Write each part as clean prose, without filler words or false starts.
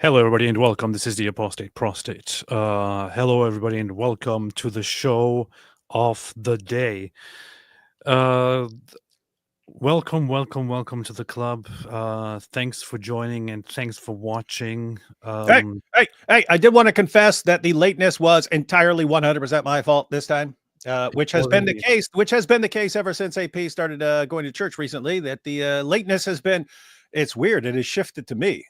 Hello, everybody, and welcome. This is the Apostate prostate. Hello, everybody, and welcome to the show of the day. Uh, welcome to the club. Thanks for joining and thanks for watching. Hey! I did want to confess that the lateness was entirely 100% my fault this time, which has been the case. Which has been the case ever since AP started going to church recently. That the lateness has been. It's weird. It has shifted to me.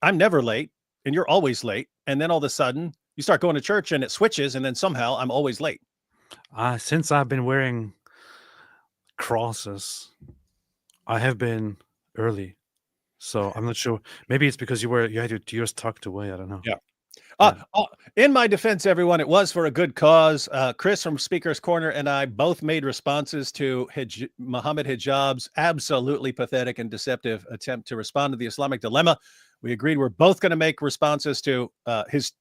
I'm never late, and you're always late. And then all of a sudden, you start going to church, and it switches, and then somehow I'm always late. Since I've been wearing crosses, I have been early. So I'm not sure. Maybe it's because you had your ears tucked away. I don't know. Yeah. In my defense, everyone, it was for a good cause. Chris from Speaker's Corner and I both made responses to Muhammad Hijab's absolutely pathetic and deceptive attempt to respond to the Islamic dilemma. We agreed we're both going to make responses to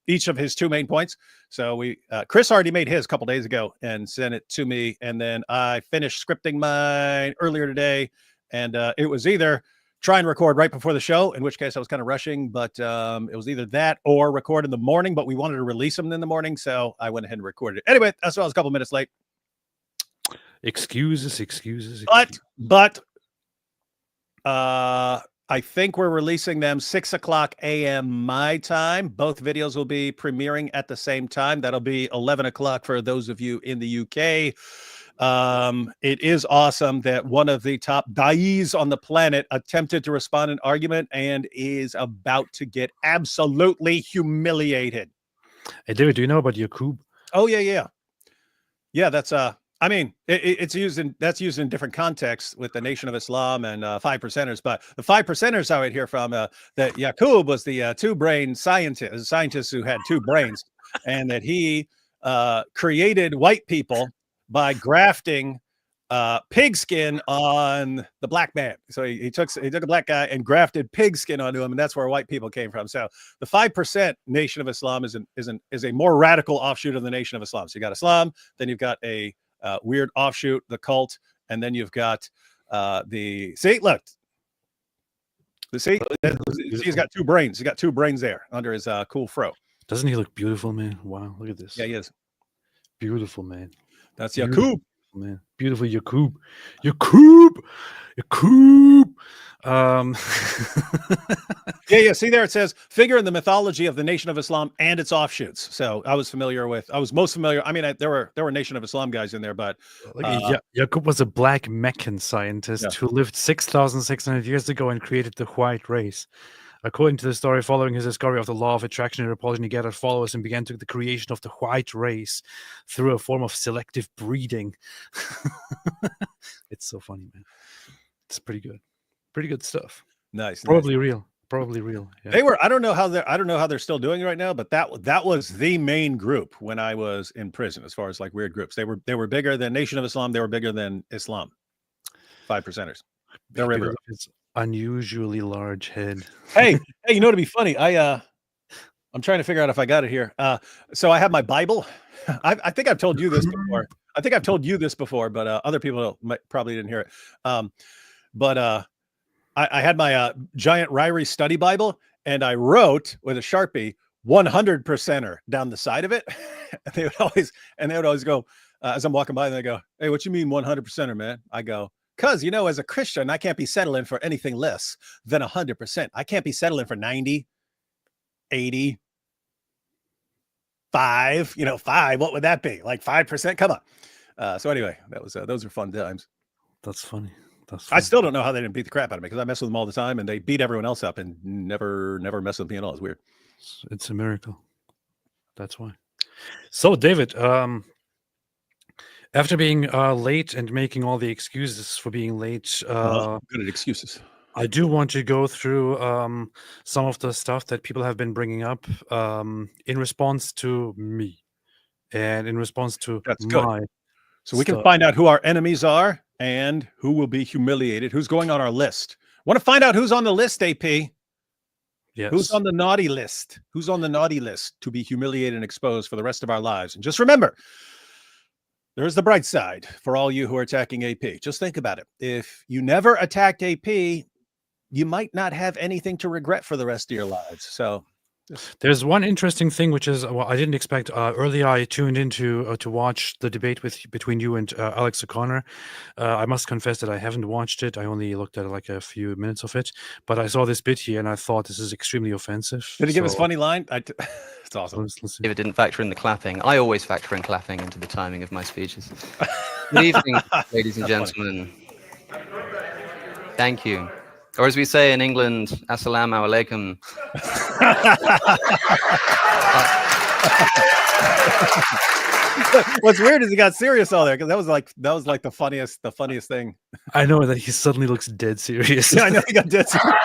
each of his two main points. So Chris already made his a couple days ago and sent it to me, and then I finished scripting mine earlier today, and it was either try and record right before the show, in which case I was kind of rushing, but it was either that or record in the morning, but we wanted to release them in the morning, so I went ahead and recorded it. Anyway, that's why I was a couple minutes late. Excuses. But I think we're releasing them 6 o'clock a.m. my time. Both videos will be premiering at the same time. That'll be 11 o'clock for those of you in the UK. It is awesome that one of the top da'is on the planet attempted to respond in argument and is about to get absolutely humiliated. Hey, David, do you know about Yaqub? Oh, yeah. That's I mean, it's used in different contexts with the Nation of Islam and 5%ers, but the 5%ers I would hear from that Yaqub was the two-brain scientist who had two brains, and that he created white people by grafting pigskin on the black man. So he took a black guy and grafted pigskin onto him, and that's where white people came from. So the 5% Nation of Islam is a more radical offshoot of the Nation of Islam. So you got Islam, then you've got a weird offshoot, the cult, and then you've got he's got two brains. He's got two brains there under his cool fro. Doesn't he look beautiful, man? Wow, look at this. Yeah, he is. Beautiful, man. That's Yaqub. Man, beautiful Yaqub. Yeah. See there, it says figure in the mythology of the Nation of Islam and its offshoots. So I was most familiar. I mean, there were Nation of Islam guys in there, but Yaqub was a black Meccan scientist who lived 6,600 years ago and created the white race. According to the story, following his discovery of the law of attraction and repulsion, he gathered followers and began the creation of the white race through a form of selective breeding. It's so funny, man. It's pretty good stuff. Nice. Probably real. Yeah. They were. I don't know how they're still doing right now, but that was the main group when I was in prison. As far as like weird groups, they were bigger than Nation of Islam. They were bigger than Islam. 5%ers. They're river. Unusually large head. Hey, you know, to be funny, I'm trying to figure out if I got it here. So I have my Bible. I think I've told you this before. But other people probably didn't hear it. I had my giant Ryrie study Bible, and I wrote with a Sharpie 100%er down the side of it. And they would always go as I'm walking by, and they go, "Hey, what you mean 100%er, man?" I go, because, you know, as a Christian, I can't be settling for anything less than 100%. I can't be settling for 90, 80, 5, 5. What would that be? Like 5%? Come on. So anyway, those are fun times. That's funny. I still don't know how they didn't beat the crap out of me, because I mess with them all the time, and they beat everyone else up and never mess with me at all. It's weird. It's a miracle. That's why. So, David, after being late and making all the excuses for being late, good at excuses. I do want to go through some of the stuff that people have been bringing up in response to me and in response to my So we can find out who our enemies are and who will be humiliated, who's going on our list. Want to find out who's on the list, AP? Yes. Who's on the naughty list? Who's on the naughty list to be humiliated and exposed for the rest of our lives? And just remember, there's the bright side for all you who are attacking AP. Just think about it. If you never attacked AP, you might not have anything to regret for the rest of your lives. So There's one interesting thing, which is, well, I didn't expect. Earlier, I tuned into to watch the debate between you and Alex O'Connor. I must confess that I haven't watched it. I only looked at like a few minutes of it, but I saw this bit here and I thought this is extremely offensive. Did he give us funny line? It's awesome. Let's see. If it didn't factor in the clapping, I always factor in clapping into the timing of my speeches. Good evening, ladies and gentlemen. Thank you. Or as we say in England, assalamu alaikum. What's weird is he got serious all there, because that was like the funniest thing. I know that he suddenly looks dead serious. Yeah, I know he got dead serious.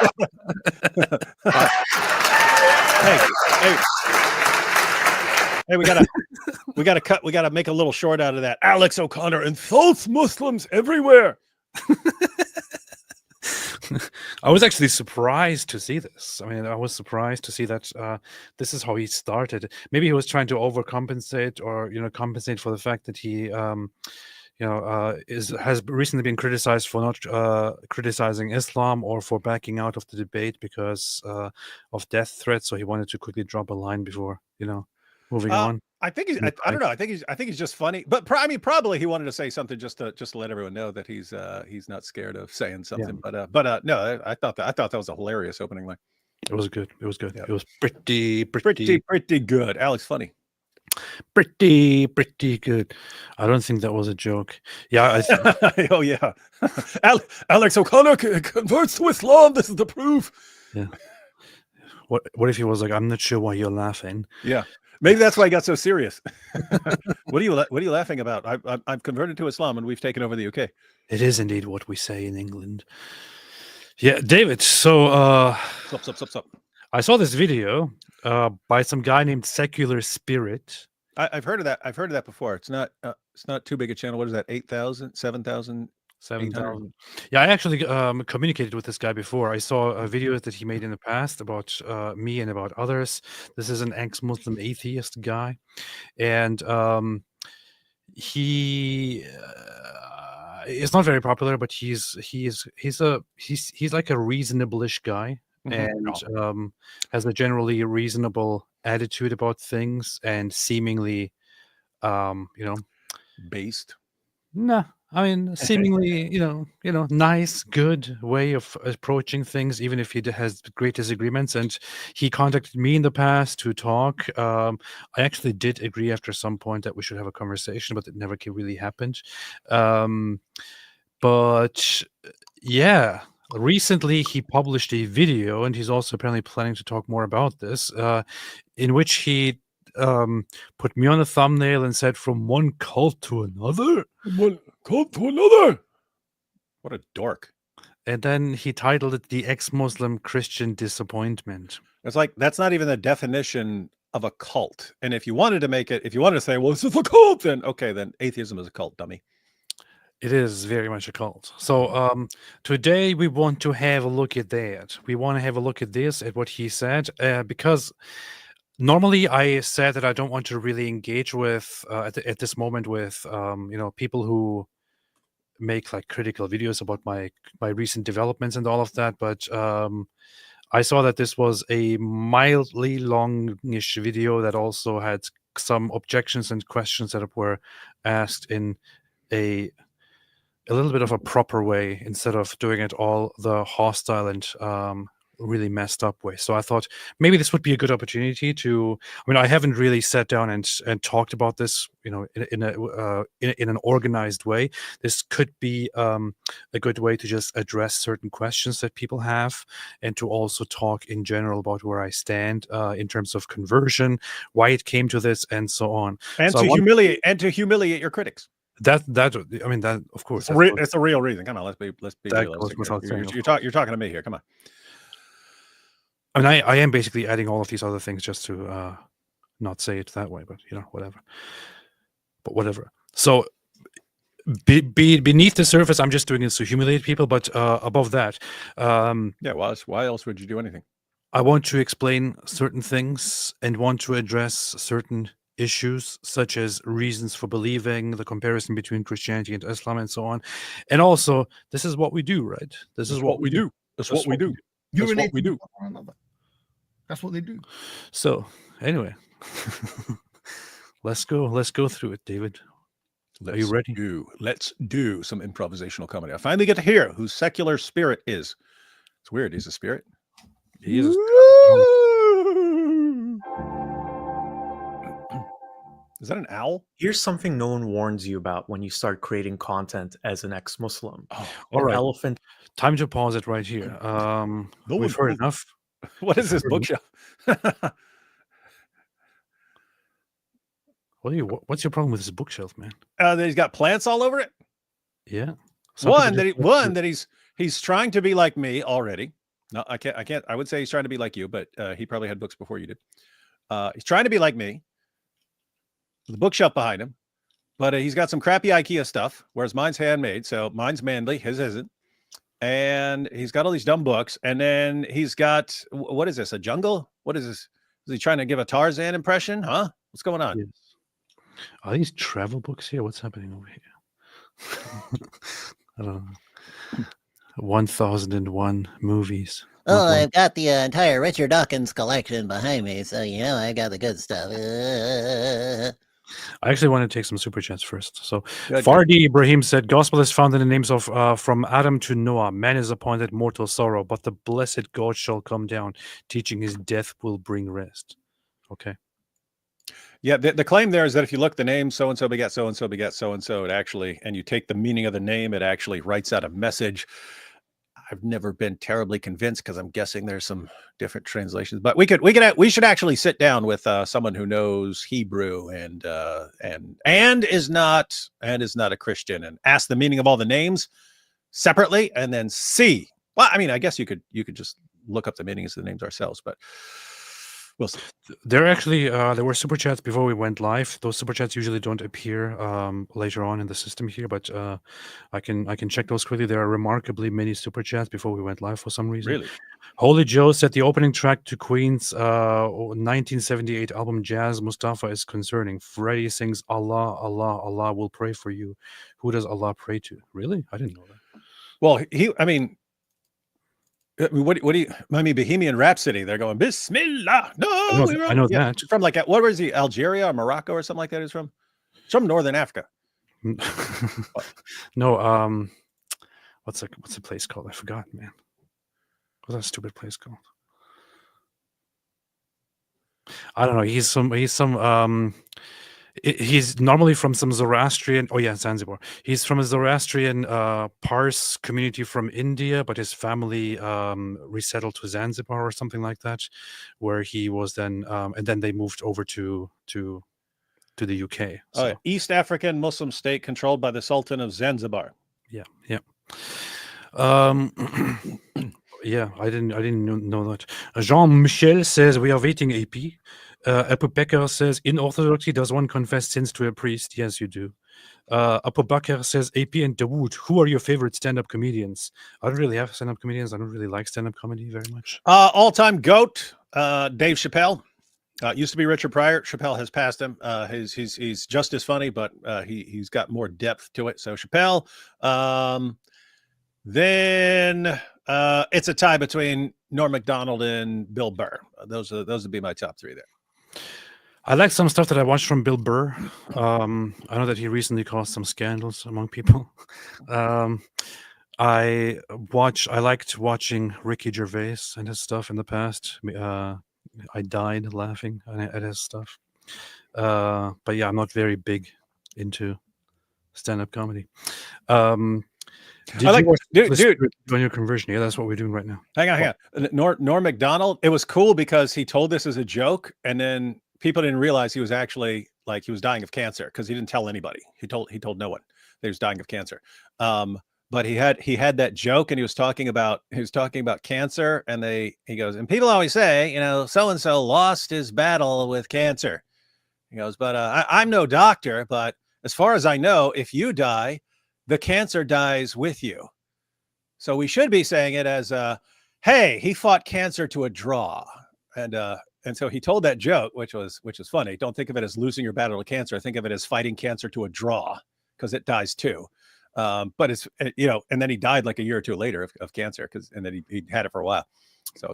Hey, we gotta make a little short out of that. Alex O'Connor insults Muslims everywhere. I was actually surprised to see this. I mean, I was surprised to see that this is how he started. Maybe he was trying to overcompensate, or compensate for the fact that he, has recently been criticized for not criticizing Islam or for backing out of the debate because of death threats. So he wanted to quickly drop a line before moving on. I think he's. I don't know. I think he's just funny. But probably he wanted to say something just to let everyone know that he's not scared of saying something. Yeah. But no, I thought that was a hilarious opening line. It was good. It was good. Yeah. It was pretty good. Alex, funny. Pretty good. I don't think that was a joke. Yeah. Oh yeah. Alex O'Connor converts to Islam. This is the proof. Yeah. What if he was like, I'm not sure why you're laughing. Yeah. Maybe that's why I got so serious. What are you laughing about? I've converted to Islam and we've taken over the UK. It is indeed what we say in England. Yeah, David. So Sup. I saw this video by some guy named Secular Spirit. I've heard of that. I've heard of that before. It's not too big a channel. What is that? 8,000, 7,000? 7,000. Yeah, I actually communicated with this guy before. I saw videos that he made in the past about me and about others. This is an ex-Muslim atheist guy, and he is not very popular, but he's like a reasonable-ish guy, and has a generally reasonable attitude about things, and seemingly, based. Nah. I mean, seemingly, nice, good way of approaching things, even if he has great disagreements. And he contacted me in the past to talk. I actually did agree after some point that we should have a conversation, but it never really happened. But yeah, recently he published a video, and he's also apparently planning to talk more about this, in which he put me on a thumbnail and said, "From one cult to another." One cult to another. What a dork. And then he titled it "The Ex-Muslim Christian Disappointment." It's like, that's not even the definition of a cult. And if you wanted to say, well, this is a cult, then okay, then atheism is a cult, dummy. It is very much a cult. So today we want to have a look at that. We want to have a look at this, at what he said, because normally I said that I don't want to really engage with at this moment with people who make like critical videos about my recent developments and all of that, but I saw that this was a mildly longish video that also had some objections and questions that were asked in a little bit of a proper way, instead of doing it all the hostile and really messed up way. So I thought maybe this would be a good opportunity to. I mean, I haven't really sat down and talked about this, in an organized way. This could be a good way to just address certain questions that people have, and to also talk in general about where I stand in terms of conversion, why it came to this, and so on. And so to humiliate your critics. That I mean, that of course, it's a real reason. Come on, let's be that realistic. You're talking to me here. Come on. I mean, I am basically adding all of these other things just to not say it that way, but whatever. But whatever. So beneath the surface, I'm just doing this to humiliate people. But above that, why else would you do anything? I want to explain certain things and want to address certain issues, such as reasons for believing, the comparison between Christianity and Islam, and so on. And also, this is what we do, right? This is what we do. That's what we do. That's what we do. That's what they do. So anyway, let's go through it, David. Are you ready? Let's do some improvisational comedy. I finally get to hear who secular spirit is. It's weird. He's a spirit. He is. Is that an owl? Here's something no one warns you about when you start creating content as an ex-Muslim. Oh, all right. Elephant. Time to pause it right here. We've heard enough. What is this bookshelf? What's your problem with this bookshelf, man? That he's got plants all over it. Yeah. One that he's trying to be like me already. No, I can't. I would say he's trying to be like you, but he probably had books before you did. He's trying to be like me. The bookshelf behind him, but he's got some crappy IKEA stuff, whereas mine's handmade, so mine's manly, his isn't. And he's got all these dumb books, and then he's got, what is this? A jungle? What is this? Is he trying to give a Tarzan impression? Huh? What's going on? Yes. Are these travel books here? What's happening over here? I don't know. 1001 movies. Oh, I've got the entire Richard Dawkins collection behind me, so you know I got the good stuff. I actually want to take some super chats first. So Fardi Ibrahim said, "Gospel is found in the names of from Adam to Noah. Man is appointed mortal sorrow, but the blessed God shall come down, teaching his death will bring rest." Okay. Yeah, the claim there is that if you look the name so and so begat so and so begat so and so, it actually, and you take the meaning of the name, it actually writes out a message. I've never been terribly convinced because I'm guessing there's some different translations, but we should actually sit down with someone who knows Hebrew and is not a Christian and ask the meaning of all the names separately and then see. Well, I mean, I guess you could just look up the meanings of the names ourselves, but we'll see. There actually there were super chats before we went live. Those super chats usually don't appear later on in the system here, but I can check those quickly. There are remarkably many super chats before we went live for some reason. Really? Holy Joe said the opening track to Queen's 1978 album Jazz Mustafa is concerning. Freddie sings Allah, Allah, Allah will pray for you. Who does Allah pray to? Really? I didn't know that. Well, what do you? I mean, Bohemian Rhapsody. They're going Bismillah. No, I know that. From like what was he? Algeria or Morocco or something like that. He's from. It's from Northern Africa. No, what's the place called? I forgot, man. What's that stupid place called? I don't know. He's normally from some Zoroastrian. Oh yeah, Zanzibar. He's from a Zoroastrian Pars community from India, but his family resettled to Zanzibar or something like that, where he was then, and then they moved over to the UK. So. East African Muslim state controlled by the Sultan of Zanzibar. Yeah. Yeah, I didn't know that. Jean-Michel says we are waiting AP. Abu Bakr says, in Orthodoxy, does one confess sins to a priest? Yes, you do. Abu Bakr says, AP and Dawood, who are your favorite stand-up comedians? I don't really have stand-up comedians. I don't really like stand-up comedy very much. All-time GOAT, Dave Chappelle. Used to be Richard Pryor. Chappelle has passed him. He's just as funny, but he's got more depth to it. So Chappelle. Then it's a tie between Norm Macdonald and Bill Burr. Those would be my top three there. I like some stuff that I watched from Bill Burr. I know that he recently caused some scandals among people. I liked watching Ricky Gervais and his stuff in the past. I died laughing at his stuff. But yeah, I'm not very big into stand-up comedy. Dude, on your conversion. Yeah, that's what we're doing right now. Hang on. Norm Macdonald. It was cool because he told this as a joke, and then people didn't realize he was actually he was dying of cancer because he didn't tell anybody. He told no one that he was dying of cancer. But he had that joke, and he was talking about cancer, and he goes, and people always say, so and so lost his battle with cancer. He goes, but I'm no doctor, but as far as I know, if you die, the cancer dies with you. So we should be saying it as, hey, he fought cancer to a draw. And so he told that joke, which was funny. Don't think of it as losing your battle to cancer. Think of it as fighting cancer to a draw because it dies too. But it's, and then he died like a year or two later of cancer and then he had it for a while. So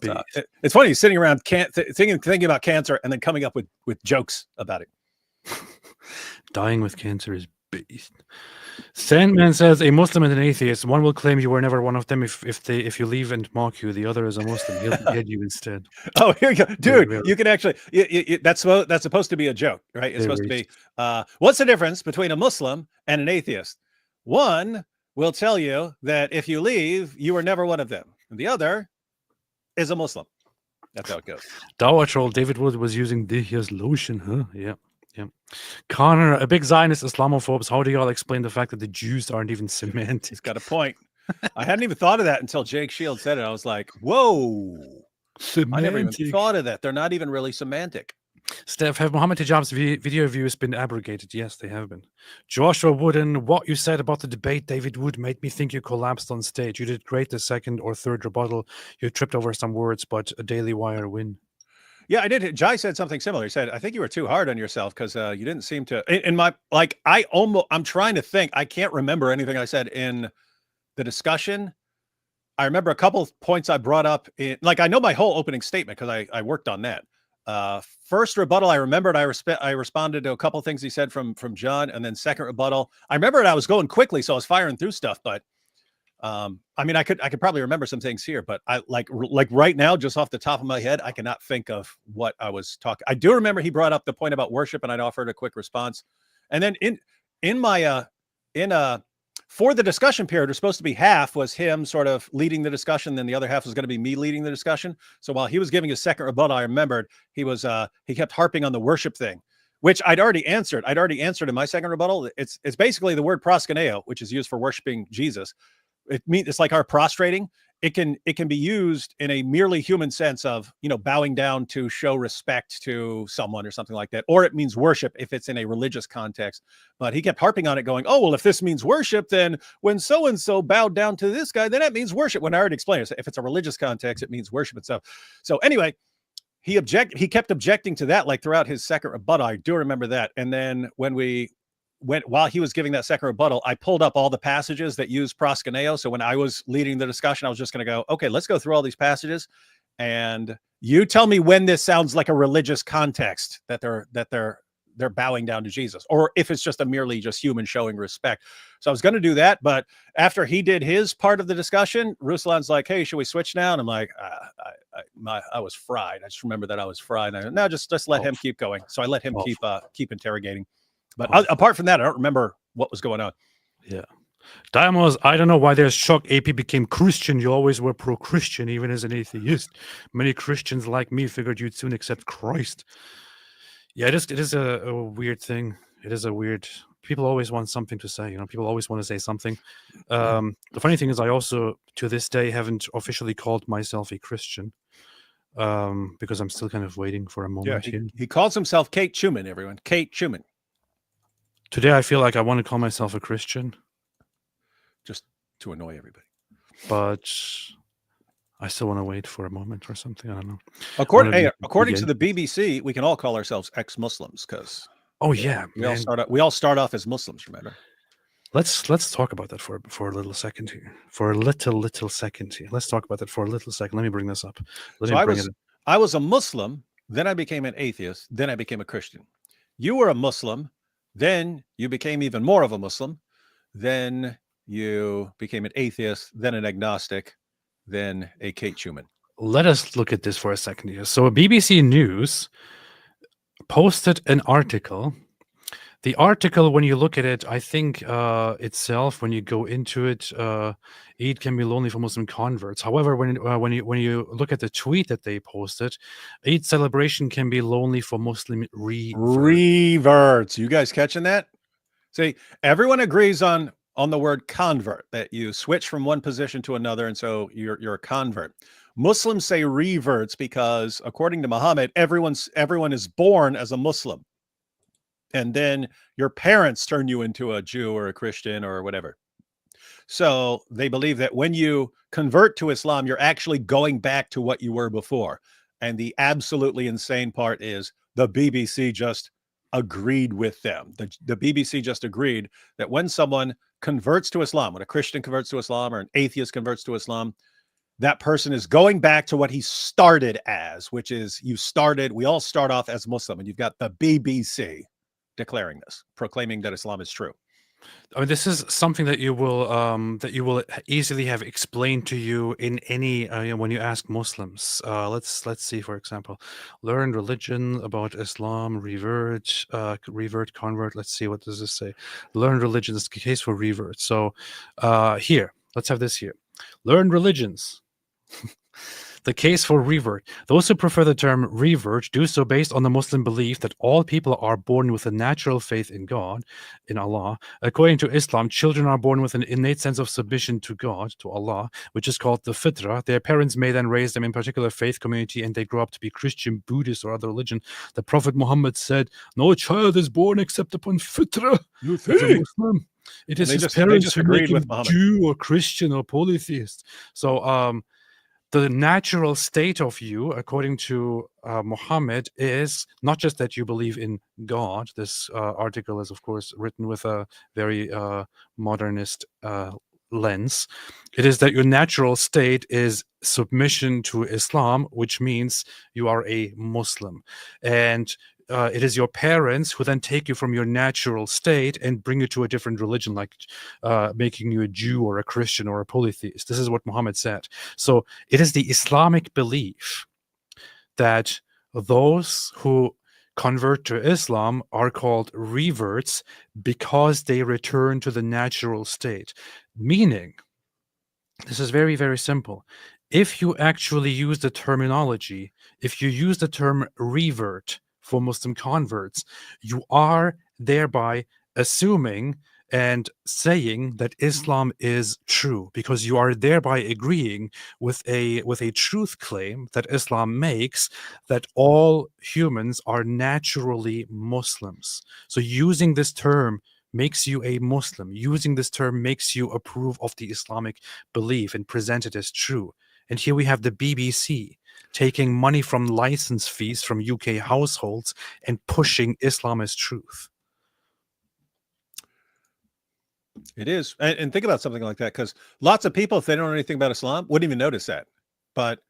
it's funny sitting around thinking about cancer and then coming up with jokes about it. Dying with cancer is beast. Sandman says a Muslim and an atheist. One will claim you were never one of them if you leave and mock you. The other is a Muslim. He'll behead you instead. Oh, here you go, dude. Really. You can actually that's supposed to be a joke, right? It's supposed to be what's the difference between a Muslim and an atheist? One will tell you that if you leave, you were never one of them, and the other is a Muslim. That's how it goes. Dower troll David Wood was using Dihia's lotion, huh? Yeah. Yeah. Connor, a big Zionist Islamophobes. How do y'all explain the fact that the Jews aren't even semantic? He's got a point. I hadn't even thought of that until Jake Shields said it. I was like, whoa. Semantic. I never even thought of that. They're not even really semantic. Steph, have Muhammad Hijab's video views been abrogated? Yes, they have been. Joshua Wooden, what you said about the debate, David Wood, made me think you collapsed on stage. You did great the second or third rebuttal. You tripped over some words, but a Daily Wire win. Yeah, I did. Jai said something similar. He said, I think you were too hard on yourself because you didn't seem to. I'm trying to think. I can't remember anything I said in the discussion. I remember a couple of points I brought up. I know my whole opening statement because I worked on that. First rebuttal, I remembered I responded to a couple of things he said from John, and then second rebuttal, I remembered I was going quickly, so I was firing through stuff, but I could probably remember some things here, but I like right now, just off the top of my head, I cannot think of what I was talking. I do remember he brought up the point about worship, and I'd offered a quick response. And then for the discussion period, it was supposed to be half was him sort of leading the discussion, then the other half was going to be me leading the discussion. So while he was giving his second rebuttal, I remembered he kept harping on the worship thing, which I'd already answered. I'd already answered in my second rebuttal. It's basically the word proskuneo, which is used for worshiping Jesus. It's like our prostrating. It can be used in a merely human sense of, bowing down to show respect to someone or something like that. Or it means worship if it's in a religious context. But he kept harping on it going, oh, well, if this means worship, then when so-and-so bowed down to this guy, then that means worship. When I already explained it, if it's a religious context, it means worship itself. So anyway, he kept objecting to that, like throughout his second rebuttal. I do remember that. And then while he was giving that second rebuttal, I pulled up all the passages that use proskuneo. So when I was leading the discussion, I was just going to go, okay, let's go through all these passages, and you tell me when this sounds like a religious context that they're bowing down to Jesus, or if it's just merely human showing respect. So I was going to do that, but after he did his part of the discussion, Ruslan's like, "Hey, should we switch now?" And I'm like, I was fried. I just remember that I was fried. No, just let him keep going. So I let him keep interrogating. But apart from that, I don't remember what was going on. Yeah. Diamos, I don't know why there's shock AP became Christian. You always were pro-Christian, even as an atheist. Many Christians like me figured you'd soon accept Christ. Yeah, it is a weird thing. It is a weird... People always want something to say. People always want to say something. The funny thing is I also, to this day, haven't officially called myself a Christian. Because I'm still kind of waiting for a moment here. He calls himself Kate Schumann, everyone. Kate Schumann. Today, I feel like I want to call myself a Christian. Just to annoy everybody. But I still want to wait for a moment or something. I don't know. According to the BBC, we can all call ourselves ex-Muslims because... Oh, yeah. We all start off as Muslims, remember? Let's talk about that for a little second here. For a little second here. Let's talk about that for a little second. Let me bring this up. I was a Muslim, then I became an atheist, then I became a Christian. You were a Muslim, then you became even more of a Muslim. Then you became an atheist, then an agnostic, then a Kate Schumann. Let us look at this for a second here. So BBC News posted an article. The article, when you look at it, I think itself, when you go into it, Eid can be lonely for Muslim converts. However, when you look at the tweet that they posted, Eid celebration can be lonely for Muslim reverts. You guys catching that? See, everyone agrees on the word convert, that you switch from one position to another, and so you're a convert. Muslims say reverts because, according to Muhammad, everyone is born as a Muslim. And then your parents turn you into a Jew or a Christian or whatever. So they believe that when you convert to Islam, you're actually going back to what you were before. And the absolutely insane part is the BBC just agreed with them. The BBC just agreed that when someone converts to Islam, when a Christian converts to Islam or an atheist converts to Islam, that person is going back to what he started as, which is we all start off as Muslim, and you've got the BBC declaring this, proclaiming that Islam is true. I mean, this is something that you will easily have explained to you in any when you ask Muslims. Let's see, for example, learn religion about Islam, revert, convert. Let's see, what does this say? Learn religion is the case for revert. So here, let's have this here. Learn religions. The case for revert. Those who prefer the term revert do so based on the Muslim belief that all people are born with a natural faith in God, in Allah. According to Islam, children are born with an innate sense of submission to God, to Allah, which is called the fitrah. Their parents may then raise them in particular faith community, and they grow up to be Christian, Buddhist, or other religion. The Prophet Muhammad said, "No child is born except upon fitrah." You As a Muslim, it is his parents who make him Jew or Christian or polytheist. So, the natural state of you, according to Muhammad, is not just that you believe in God. This article is, of course, written with a very modernist lens. It is that your natural state is submission to Islam, which means you are a Muslim. And it is your parents who then take you from your natural state and bring you to a different religion, like making you a Jew or a Christian or a polytheist. This is what Muhammad said. So it is the Islamic belief that those who convert to Islam are called reverts because they return to the natural state. Meaning, this is very, very simple. If you actually use the terminology, if you use the term revert for Muslim converts, you are thereby assuming and saying that Islam is true, because you are thereby agreeing with a truth claim that Islam makes, that all humans are naturally Muslims. So using this term makes you a Muslim. Using this term makes you approve of the Islamic belief and present it as true. And here we have the BBC taking money from license fees from UK households and pushing Islam as truth. It is. And think about something like that, because lots of people, if they don't know anything about Islam, wouldn't even notice that. But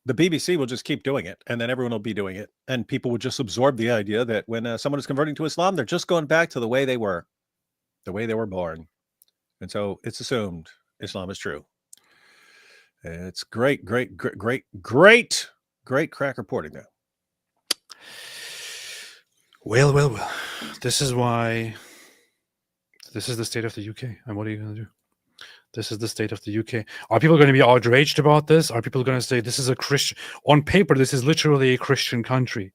the BBC will just keep doing it, and then everyone will be doing it. And people would just absorb the idea that when someone is converting to Islam, they're just going back to the way they were born. And so it's assumed Islam is true. It's great crack reporting, though. Well. This is why. This is the state of the UK. And what are you going to do? This is the state of the UK. Are people going to be outraged about this? Are people going to say this is a Christian? On paper, this is literally a Christian country.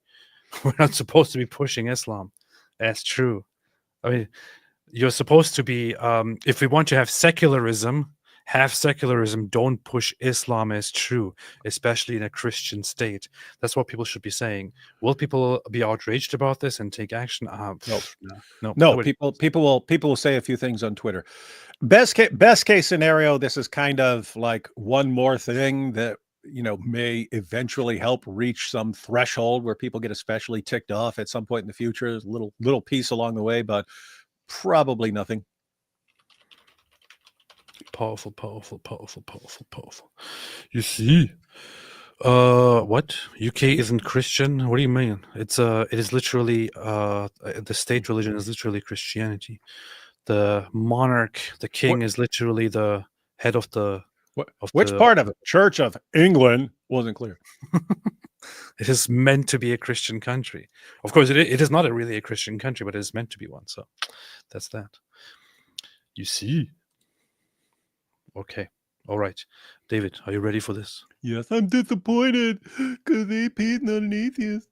We're not supposed to be pushing Islam. That's true. I mean, you're supposed to be, if we want to have secularism, have secularism, don't push Islam as true, especially in a Christian state. That's what people should be saying. Will people be outraged about this and take action? No. People will say a few things on Twitter. Best case scenario, this is kind of like one more thing that, may eventually help reach some threshold where people get especially ticked off at some point in the future. There's a little piece along the way, but probably nothing. Powerful. You see, what? UK isn't Christian? What do you mean? It is literally the state religion is literally Christianity. The monarch, the king, is literally the head of the. Which part of it? Church of England wasn't clear. It is meant to be a Christian country. Of course, it is not really a Christian country, but it is meant to be one. So that's that. You see. Okay. All right. David, are you ready for this? Yes, I'm disappointed because AP's not an atheist.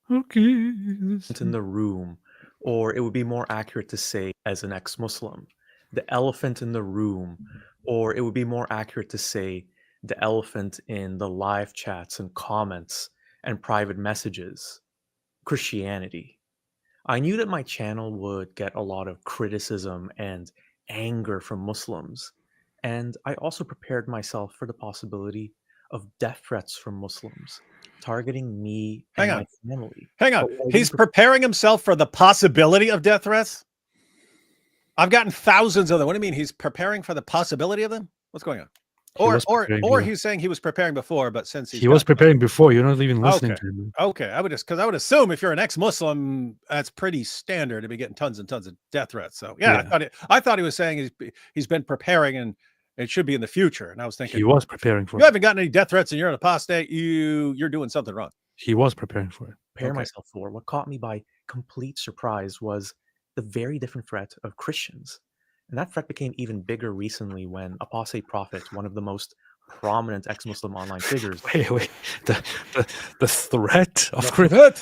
Okay. In the room, or it would be more accurate to say, as an ex-Muslim, the elephant in the room, or it would be more accurate to say the elephant in the live chats and comments and private messages, Christianity. I knew that my channel would get a lot of criticism and anger from Muslims. And I also prepared myself for the possibility of death threats from Muslims targeting me and my family. Hang on. He's preparing himself for the possibility of death threats? I've gotten thousands of them. What do you mean he's preparing for the possibility of them? What's going on? Or he's saying he was preparing before, but since he was preparing before, you're not even listening Okay. to him. Okay, I would assume if you're an ex-Muslim, that's pretty standard to be getting tons and tons of death threats. So yeah. I thought he was saying he's been preparing and it should be in the future. And I was thinking He was preparing for you it. haven't gotten any death threats and you're an apostate, you're doing something wrong. He was preparing for it. Prepare myself for. What caught me by complete surprise was the very different threat of Christians. And that threat became even bigger recently when Apostate Prophet, one of the most prominent ex-Muslim online figures. Wait. The threat of The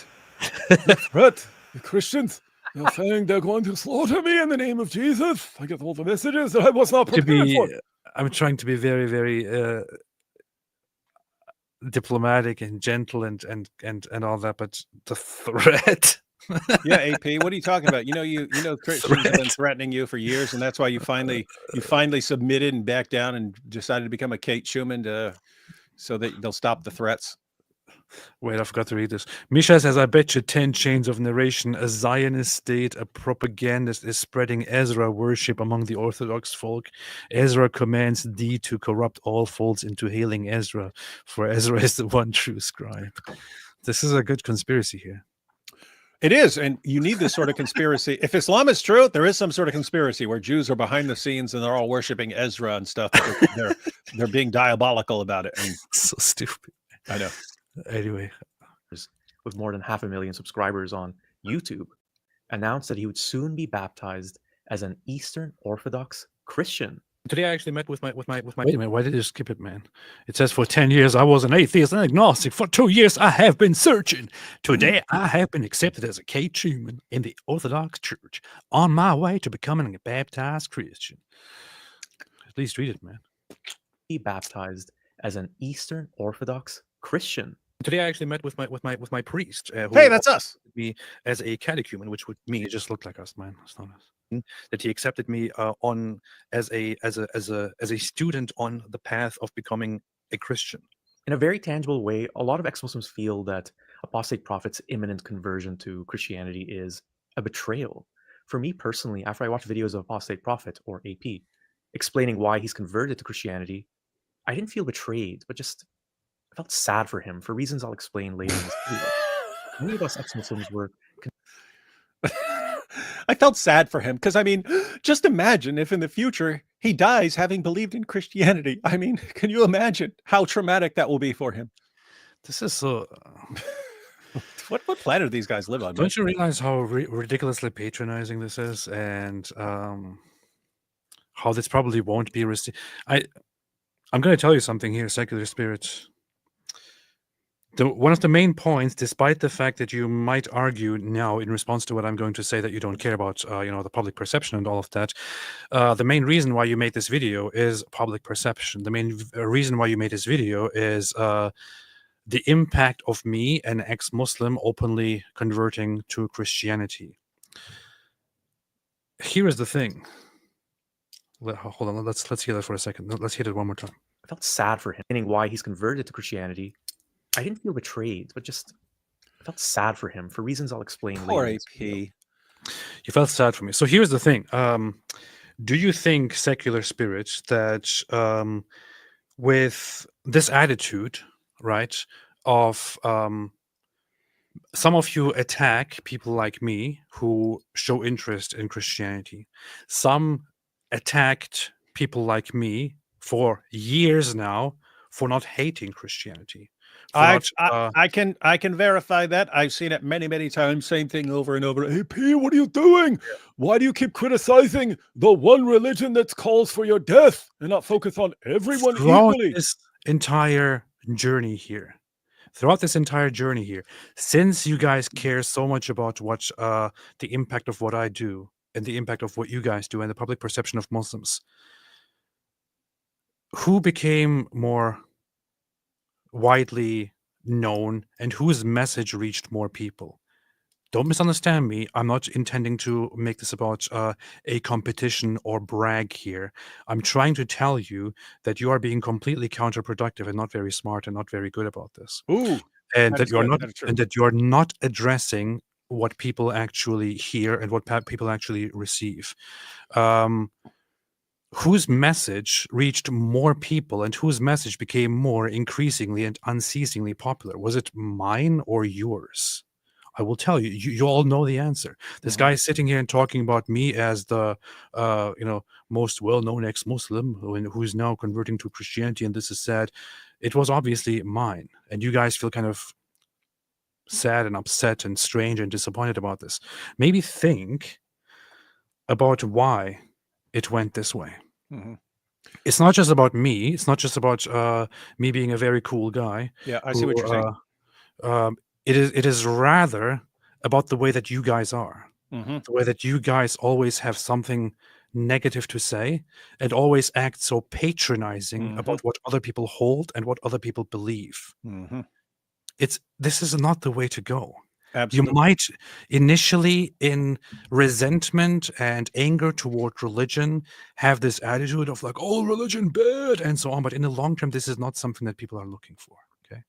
threat. The Christians, they're saying they're going to slaughter me in the name of Jesus. I get all the messages that I was not prepared for. I'm trying to be very, very diplomatic and gentle and all that, but the threat. Yeah, AP, what are you talking about? You know Christians have been threatening you for years, and that's why you finally submitted and backed down and decided to become a Kate Schumann so that they'll stop the threats. Wait, I forgot to read this. Misha says, I bet you 10 chains of narration. A Zionist state, a propagandist is spreading Ezra worship among the Orthodox folk. Ezra commands thee to corrupt all folds into hailing Ezra, for Ezra is the one true scribe. This is a good conspiracy here. It is, and you need this sort of conspiracy. If Islam is true, there is some sort of conspiracy where Jews are behind the scenes and they're all worshiping Ezra and stuff. They're being diabolical about it. And so stupid. I know. Anyway, with more than 500,000 subscribers on YouTube, announced that he would soon be baptized as an Eastern Orthodox Christian. Today I actually met with my Wait a minute, why did you skip it, man? It says for 10 years I was an atheist and agnostic. For 2 years I have been searching. Today I have been accepted as a Kate Schumann in the Orthodox Church, on my way to becoming a baptized Christian. At least read it, man. Be baptized as an Eastern Orthodox Christian. Today I actually met with my priest. Who Hey, that's us. me as a catechumen, which would mean it just looked like us, man. It's not us. That he accepted me on as a student on the path of becoming a Christian. In a very tangible way, a lot of ex-Muslims feel that Apostate Prophet's imminent conversion to Christianity is a betrayal. For me personally, after I watched videos of Apostate Prophet, or AP, explaining why he's converted to Christianity, I didn't feel betrayed, but just I felt sad for him for reasons I'll explain later in this video. Many of us ex-Muslims were... I felt sad for him because, I mean, just imagine if in the future he dies having believed in Christianity. I mean, can you imagine how traumatic that will be for him? This is so... What planet do these guys live on? Don't you realize how ridiculously patronizing this is, and how this probably won't be received? I'm going to tell you something here, secular spirits. One of the main points, despite the fact that you might argue now in response to what I'm going to say that you don't care about, the public perception and all of that, the main reason why you made this video is public perception. The main reason why you made this video is the impact of me, an ex-Muslim, openly converting to Christianity. Here is the thing. Hold on, let's hear that for a second. Let's hear it one more time. I felt sad for him, meaning why he's converted to Christianity. I didn't feel betrayed, but just I felt sad for him for reasons I'll explain later. Poor AP. You felt sad for me. So here's the thing. Do you think, secular spirits, that with this attitude, right, of some of you attack people like me who show interest in Christianity. Some attacked people like me for years now for not hating Christianity. I can verify that. I've seen it many times. Same thing over and over. AP, what are you doing? Why do you keep criticizing the one religion that calls for your death and not focus on everyone equally? This entire journey here, throughout this entire journey here, since you guys care so much about what the impact of what I do and the impact of what you guys do and the public perception of Muslims, who became more widely known and whose message reached more people? Don't misunderstand me. I'm not intending to make this about a competition or brag here. I'm trying to tell you that you are being completely counterproductive and not very smart and not very good about this. Ooh, and that you're not addressing what people actually hear and what people actually receive. whose message reached more people and whose message became more increasingly and unceasingly popular? Was it mine or yours? I will tell you, you all know the answer. This guy is sitting here and talking about me as the, most well-known ex-Muslim who's now converting to Christianity, and this is sad. It was obviously mine, and you guys feel kind of sad and upset and strange and disappointed about this. Maybe think about why it went this way. It's not just about me. It's not just about me being a very cool guy. Yeah, I see what you're saying. It is rather about the way that you guys are, Mm-hmm. the way that you guys always have something negative to say and always act so patronizing about what other people hold and what other people believe. Mm-hmm. This is not the way to go. Absolutely. You might initially, in resentment and anger toward religion, have this attitude of like, oh, religion bad and so on. But in the long term, this is not something that people are looking for. Okay.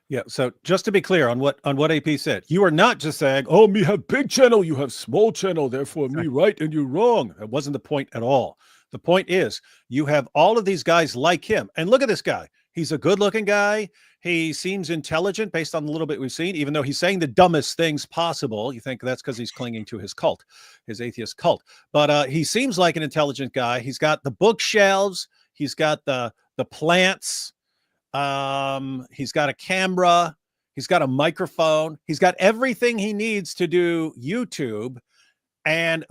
Yeah. So just to be clear on what AP said, you are not just saying, oh, me have big channel, you have small channel, therefore me right and you wrong. That wasn't the point at all. The point is you have all of these guys like him. And look at this guy. He's a good looking guy. He seems intelligent based on the little bit we've seen, even though he's saying the dumbest things possible. You think that's because he's clinging to his cult, his atheist cult. But he seems like an intelligent guy. He's got the bookshelves. He's got the plants. He's got a camera. He's got a microphone. He's got everything he needs to do YouTube. And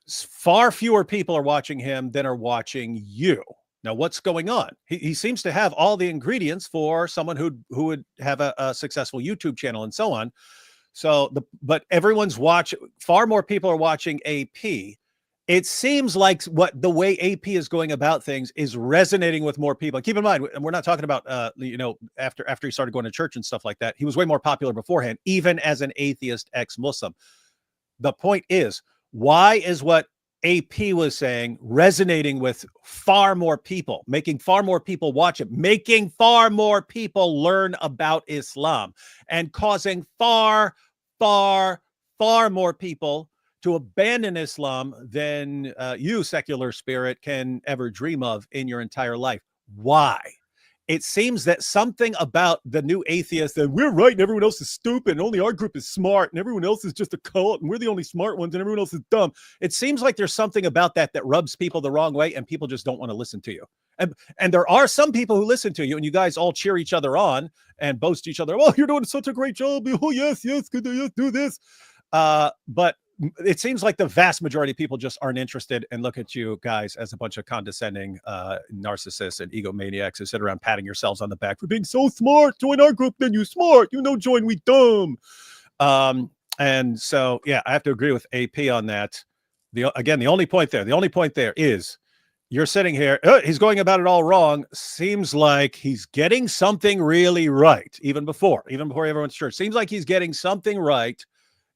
far fewer people are watching him than are watching you. Now, what's going on? He seems to have all the ingredients for someone who would have a successful YouTube channel and so on. So, but everyone's watching. Far more people are watching AP. It seems like the way AP is going about things is resonating with more people. Keep in mind, we're not talking about after he started going to church and stuff like that. He was way more popular beforehand, even as an atheist ex-Muslim. The point is, why is what AP was saying resonating with far more people, making far more people watch it, making far more people learn about Islam, and causing far, far, far more people to abandon Islam than you, secular spirit, can ever dream of in your entire life? Why? It seems that something about the new atheists, that we're right and everyone else is stupid and only our group is smart and everyone else is just a cult and we're the only smart ones and everyone else is dumb. It seems like there's something about that rubs people the wrong way and people just don't want to listen to you. And there are some people who listen to you and you guys all cheer each other on and boast each other. Oh, you're doing such a great job. Oh, yes, good to do this. But it seems like the vast majority of people just aren't interested and look at you guys as a bunch of condescending narcissists and egomaniacs who sit around patting yourselves on the back for being so smart. Join our group, then you smart. You know, join we dumb. And so, yeah, I have to agree with AP on that. The only point there is you're sitting here. He's going about it all wrong. Seems like he's getting something really right, even before everyone's church. Seems like he's getting something right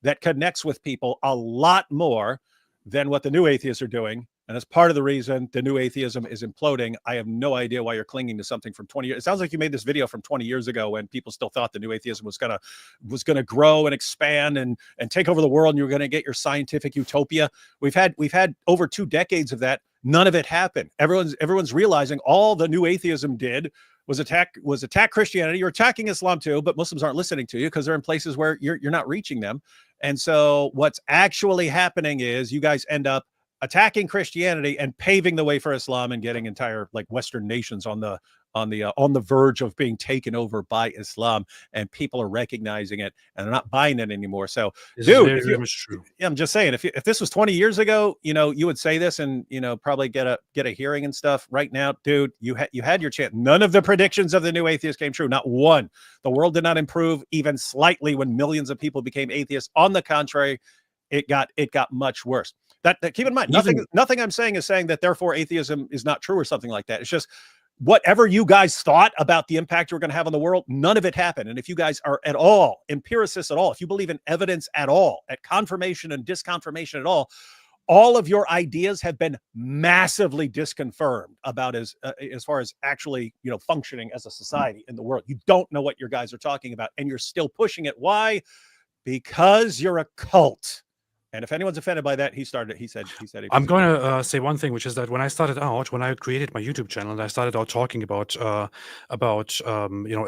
that connects with people a lot more than what the new atheists are doing. And that's part of the reason the new atheism is imploding. I have no idea why you're clinging to something from 20 years. It sounds like you made this video from 20 years ago when people still thought the new atheism was gonna grow and expand and take over the world, and you're gonna get your scientific utopia. We've had over 2 decades of that. None of it happened. Everyone's realizing all the new atheism did was attack Christianity. You're attacking Islam too, but Muslims aren't listening to you because they're in places where you're not reaching them. And so what's actually happening is you guys end up attacking Christianity and paving the way for Islam and getting entire like Western nations on the verge of being taken over by Islam, and people are recognizing it and they're not buying it anymore. So, dude, very much true. Yeah, I'm just saying, if this was 20 years ago, you would say this and probably get a hearing and stuff. Right now, dude, you had your chance. None of the predictions of the new atheists came true. Not one. The world did not improve even slightly when millions of people became atheists. On the contrary, it got much worse. That keep in mind, nothing I'm saying is saying that therefore atheism is not true or something like that. It's just whatever you guys thought about the impact you're going to have on the world, none of it happened. And if you guys are at all empiricists at all, if you believe in evidence at all, at confirmation and disconfirmation at all of your ideas have been massively disconfirmed about as far as actually, functioning as a society in the world. You don't know what your guys are talking about, and you're still pushing it. Why? Because you're a cult. And if anyone's offended by that, he said I'm going to say one thing, which is that when I started out, when I created my YouTube channel and I started out talking about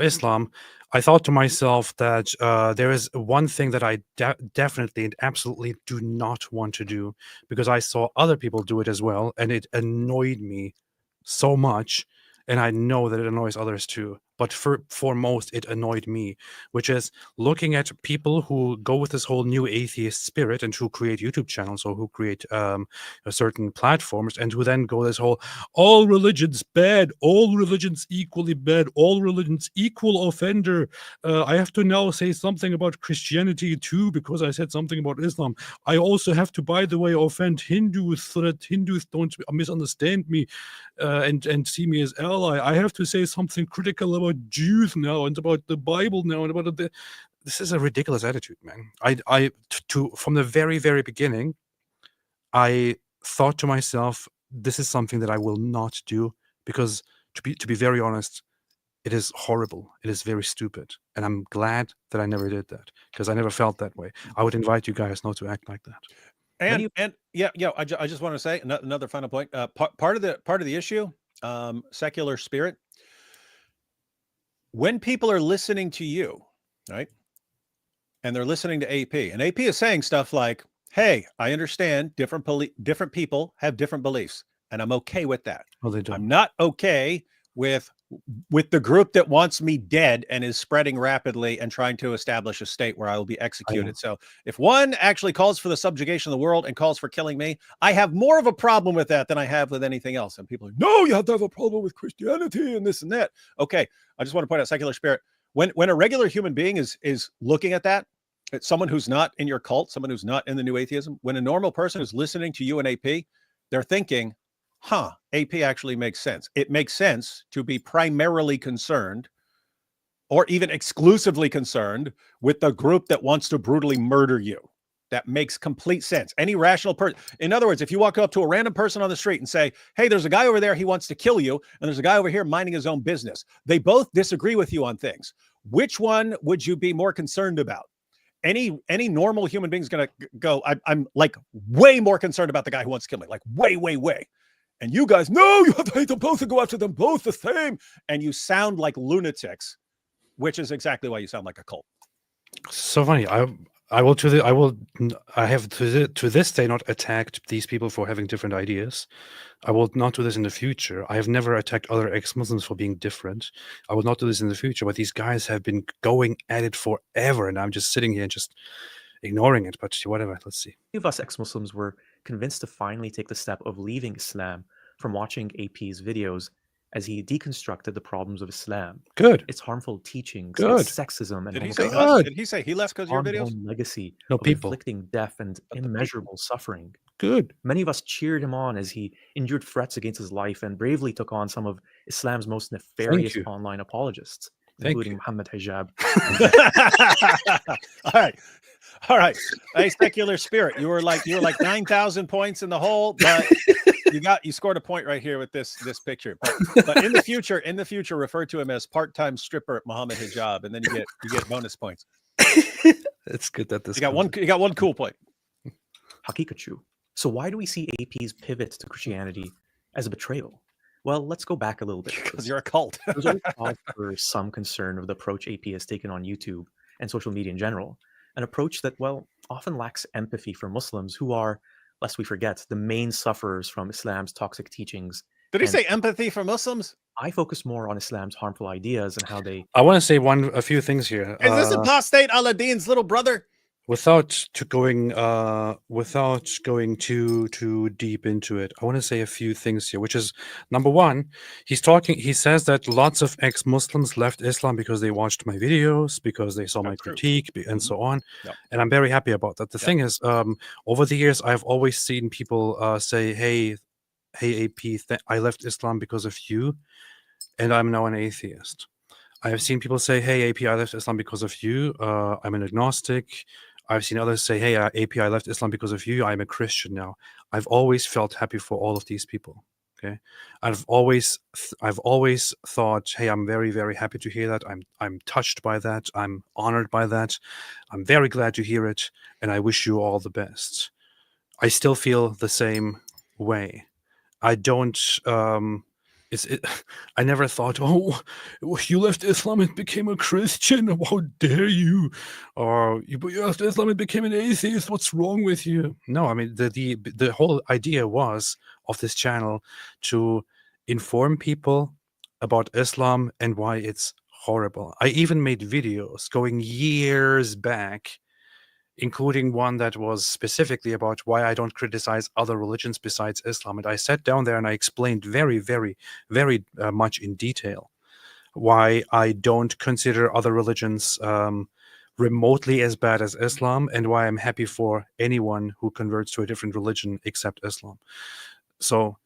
Islam, I thought to myself that there is one thing that I definitely and absolutely do not want to do, because I saw other people do it as well, and it annoyed me so much, and I know that it annoys others too. But foremost, it annoyed me, which is looking at people who go with this whole new atheist spirit and who create YouTube channels or who create certain platforms, and who then go this whole all religions bad, all religions equally bad, all religions equal offender. I have to now say something about Christianity too because I said something about Islam. I also have to, by the way, offend Hindus so that Hindus don't misunderstand me and see me as ally. I have to say something critical about Jews now and about the Bible now and about this is a ridiculous attitude, man. From the very, very beginning, I thought to myself, this is something that I will not do, because to be very honest, it is horrible. It is very stupid. And I'm glad that I never did that, because I never felt that way. I would invite you guys not to act like that. And yeah, I just want to say another final point. Part of the issue, secular spirit. When people are listening to you, right, and they're listening to AP, and AP is saying stuff like, "Hey, I understand different people have different beliefs, and I'm okay with that. Well, they don't. I'm not okay with the group that wants me dead and is spreading rapidly and trying to establish a state where I will be executed. So if one actually calls for the subjugation of the world and calls for killing me, I have more of a problem with that than I have with anything else." And people are, no, you have to have a problem with Christianity and this and that. Okay, I just want to point out secular spirit. When a regular human being is looking at that, it's someone who's not in your cult, someone who's not in the new atheism, when a normal person is listening to you and AP, they're thinking, AP actually makes sense. It makes sense to be primarily concerned or even exclusively concerned with the group that wants to brutally murder you. That makes complete sense. Any rational person. In other words, if you walk up to a random person on the street and say, "Hey, there's a guy over there, he wants to kill you, and there's a guy over here minding his own business." They both disagree with you on things. Which one would you be more concerned about? Any normal human being is going to go, I'm like way more concerned about the guy who wants to kill me, like way. And you guys, no, you have to hate them both and go after them both the same. And you sound like lunatics, which is exactly why you sound like a cult. So funny. I have to this day not attacked these people for having different ideas. I will not do this in the future. I have never attacked other ex-Muslims for being different. I will not do this in the future. But these guys have been going at it forever, and I'm just sitting here and just ignoring it. But whatever. Let's see. Many of us ex-Muslims were convinced to finally take the step of leaving Islam from watching AP's videos as he deconstructed the problems of Islam. Good. Its harmful teachings, Good. its sexism, and Did he say he left because of your videos? ongoing legacy No, of people. inflicting death and immeasurable suffering. Good. Many of us cheered him on as he endured threats against his life and bravely took on some of Islam's most nefarious you. online apologists, Thank including you. Muhammad Hijab. All right. Hey, secular spirit, you were like 9,000 points in the hole, but you scored a point right here with this picture. But in the future, refer to him as part-time stripper Muhammad Hijab, and then you get bonus points. It's good that this. You got one cool point. Hakikachu. So why do we see AP's pivot to Christianity as a betrayal? Well, let's go back a little bit. Because you're a cult. There's always cause for some concern of the approach AP has taken on YouTube and social media in general. An approach that, well, often lacks empathy for Muslims who are, lest we forget, the main sufferers from Islam's toxic teachings. Did he say empathy for Muslims? I focus more on Islam's harmful ideas and how they... I want to say a few things here. Is this Apostate Aladdin's little brother? Without going too deep into it, I want to say a few things here, which is number one, he says that lots of ex-Muslims left Islam because they watched my videos, because they saw my critique, and so on. Yep. And I'm very happy about that. The thing is, over the years, I've always seen people say, hey, AP, I left Islam because of you, and I'm now an atheist. I have seen people say, hey, AP, I left Islam because of you. I'm an agnostic. I've seen others say, hey, AP, I left Islam because of you. I'm a Christian now. I've always felt happy for all of these people. Okay. I've always thought, hey, I'm very, very happy to hear that. I'm touched by that. I'm honored by that. I'm very glad to hear it. And I wish you all the best. I still feel the same way. I don't. I never thought, oh, you left Islam and became a Christian. How dare you? Or you left Islam and became an atheist. What's wrong with you? No, I mean the whole idea was of this channel to inform people about Islam and why it's horrible. I even made videos going years back, including one that was specifically about why I don't criticize other religions besides Islam. And I sat down there and I explained very, very, very much in detail why I don't consider other religions remotely as bad as Islam, and why I'm happy for anyone who converts to a different religion except Islam. So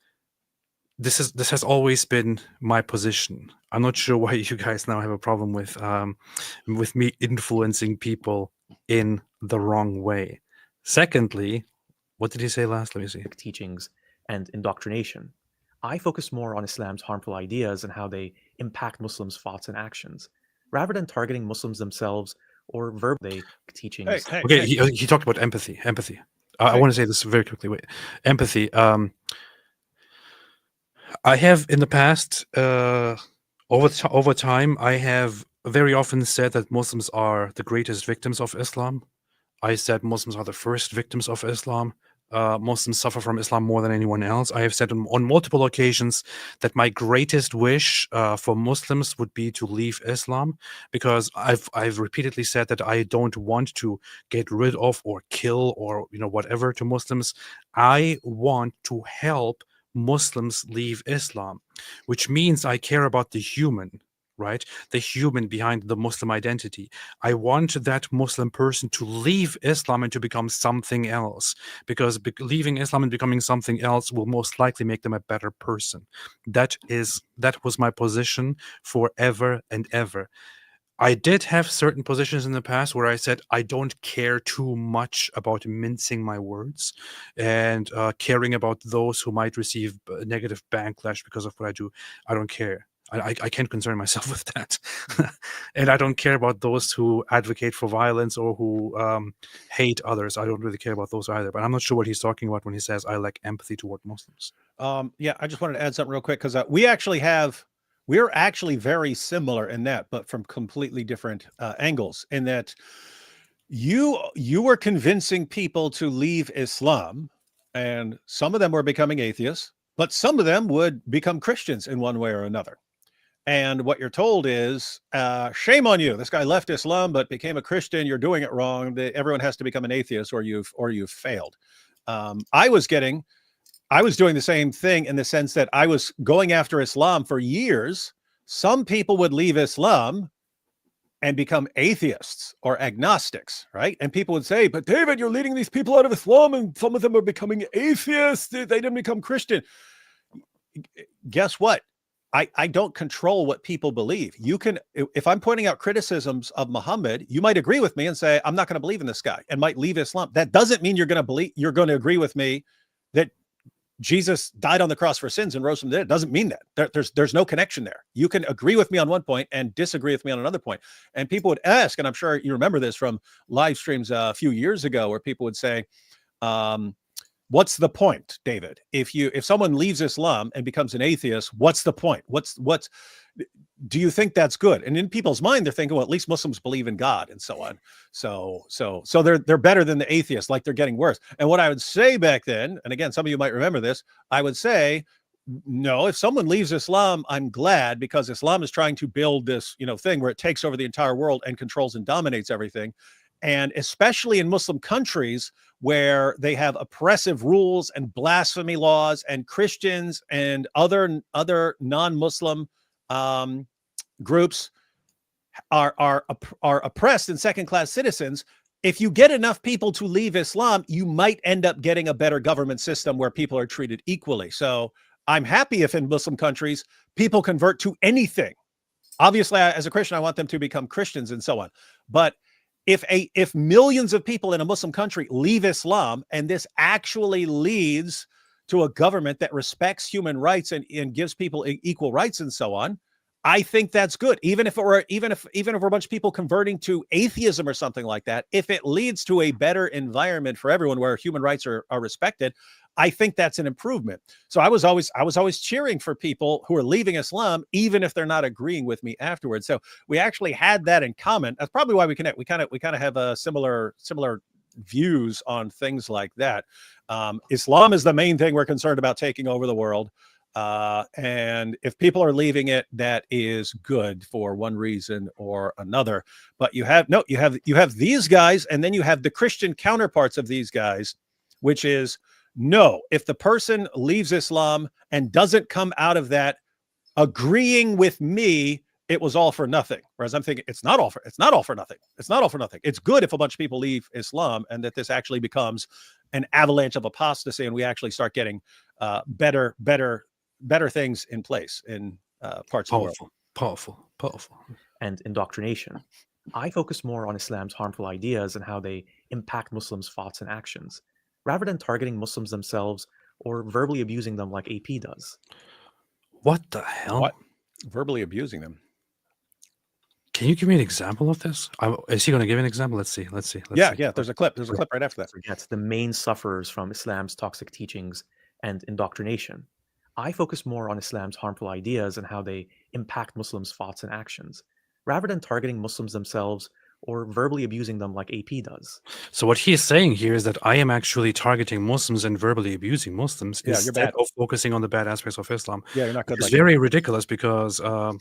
this has always been my position. I'm not sure why you guys now have a problem with me influencing people in the wrong way. Secondly, what did he say last? Let me see. Teachings and indoctrination. I focus more on Islam's harmful ideas and how they impact Muslims' thoughts and actions, rather than targeting Muslims themselves or verbal teachings. Okay, he talked about empathy. I want to say this very quickly. Wait, empathy. I have in the past, over time, I have very often said that Muslims are the greatest victims of Islam. I said Muslims are the first victims of Islam. Muslims suffer from Islam more than anyone else. I have said on multiple occasions that my greatest wish for Muslims would be to leave Islam, because I've repeatedly said that I don't want to get rid of or kill or whatever to Muslims. I want to help Muslims leave Islam, which means I care about the human, right? The human behind the Muslim identity. I want that Muslim person to leave Islam and to become something else, because leaving Islam and becoming something else will most likely make them a better person. That was my position forever and ever. I did have certain positions in the past where I said I don't care too much about mincing my words and caring about those who might receive negative backlash because of what I do. I don't care. I can't concern myself with that. And I don't care about those who advocate for violence or who hate others. I don't really care about those either. But I'm not sure what he's talking about when he says I lack empathy toward Muslims. Yeah, I just wanted to add something real quick, because we're actually very similar in that, but from completely different angles. In that you were convincing people to leave Islam, and some of them were becoming atheists, but some of them would become Christians in one way or another. And what you're told is, shame on you. This guy left Islam but became a Christian. You're doing it wrong. Everyone has to become an atheist, or you've failed. I was doing the same thing, in the sense that I was going after Islam for years. Some people would leave Islam and become atheists or agnostics, right? And people would say, but David, you're leading these people out of Islam and some of them are becoming atheists. They didn't become Christian. Guess what? I don't control what people believe. You can, if I'm pointing out criticisms of Muhammad, you might agree with me and say, I'm not going to believe in this guy, and might leave Islam. That doesn't mean you're going to agree with me that Jesus died on the cross for sins and rose from the dead. It doesn't mean that. There's no connection there. You can agree with me on one point and disagree with me on another point. And people would ask, and I'm sure you remember this from live streams a few years ago, where people would say, what's the point, David? If someone leaves Islam and becomes an atheist, what's the point? Do you think that's good? And in people's mind, they're thinking, well, at least Muslims believe in God and so on. So they're better than the atheists, like they're getting worse. And what I would say back then, and again, some of you might remember this, I would say, no, if someone leaves Islam, I'm glad, because Islam is trying to build this, thing where it takes over the entire world and controls and dominates everything. And especially in Muslim countries where they have oppressive rules and blasphemy laws, and Christians and other non-Muslim groups are oppressed and second-class citizens. If you get enough people to leave Islam, you might end up getting a better government system where people are treated equally. So I'm happy if in Muslim countries people convert to anything. Obviously, as a Christian, I want them to become Christians and so on. But if millions of people in a Muslim country leave Islam, and this actually leads to a government that respects human rights and gives people equal rights and so on, I think that's good. Even if we're a bunch of people converting to atheism or something like that, if it leads to a better environment for everyone where human rights are respected, I think that's an improvement. So I was always cheering for people who are leaving Islam, even if they're not agreeing with me afterwards. So we actually had that in common. That's probably why we connect. We kind of have a similar views on things like that. Islam is the main thing we're concerned about taking over the world. And if people are leaving it, that is good for one reason or another. But you have these guys, and then you have the Christian counterparts of these guys, which is no, if the person leaves Islam and doesn't come out of that agreeing with me, it was all for nothing. Whereas I'm thinking it's not all for nothing. It's not all for nothing. It's good if a bunch of people leave Islam and that this actually becomes an avalanche of apostasy, and we actually start getting better things in place in parts of the world. Powerful. And indoctrination. I focus more on Islam's harmful ideas and how they impact Muslims' thoughts and actions, rather than targeting Muslims themselves or verbally abusing them like AP does. What the hell? What? Verbally abusing them? Can you give me an example of this? Is he going to give an example? Let's see. Yeah. There's a clip right after that. Forget the main sufferers from Islam's toxic teachings and indoctrination. I focus more on Islam's harmful ideas and how they impact Muslims' thoughts and actions, rather than targeting Muslims themselves or verbally abusing them like AP does. So what he is saying here is that I am actually targeting Muslims and verbally abusing Muslims instead of focusing on the bad aspects of Islam. Yeah, you're not good. It's very ridiculous because let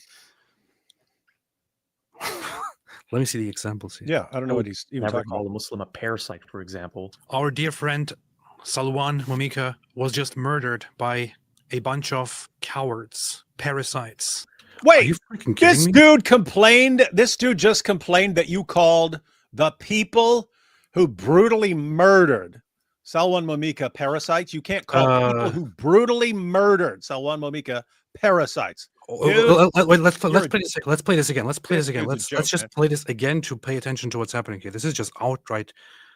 me see the examples here. Yeah, I don't know what he's even never talking call about. a Muslim a parasite, for example. Our dear friend Salwan Momika was just murdered by a bunch of cowards, parasites. Wait, are you freaking kidding this me? This dude just complained that you called the people who brutally murdered Salwan Momika parasites. You can't call people who brutally murdered Salwan Momika parasites. Wait, let's play this again. Let's just play this again to pay attention to what's happening here. This is just outright.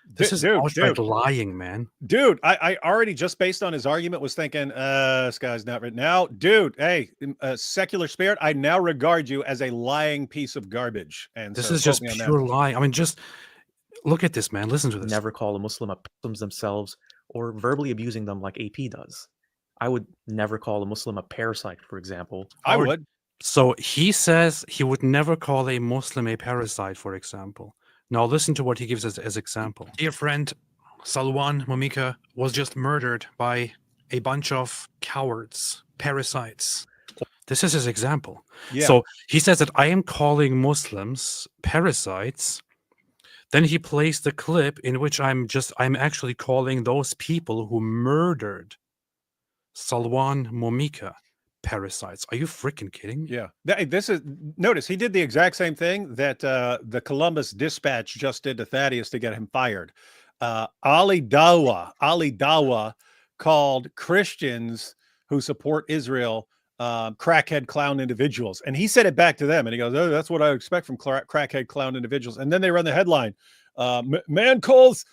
This is outright lying, man. Dude, I already, just based on his argument, was thinking, this guy's not right now. Dude, hey, secular spirit, I now regard you as a lying piece of garbage. And this is just pure lying. I mean, just look at this, man. Listen to this. Never call a Muslim a Muslims themselves or verbally abusing them like AP does. I would never call a Muslim a parasite, for example. I would. So he says he would never call a Muslim a parasite, for example. Now listen to what he gives us as example. Dear friend, Salwan Momika was just murdered by a bunch of cowards, parasites. This is his example. Yeah. So he says that I am calling Muslims parasites. Then he plays the clip in which I'm actually calling those people who murdered Salwan Momika parasites. Are you freaking kidding? Yeah. Notice he did the exact same thing that the Columbus Dispatch just did to Thaddeus to get him fired. Ali Dawa called Christians who support Israel crackhead clown individuals, and he said it back to them, and he goes, oh, that's what I expect from crackhead clown individuals. And then they run the headline, man calls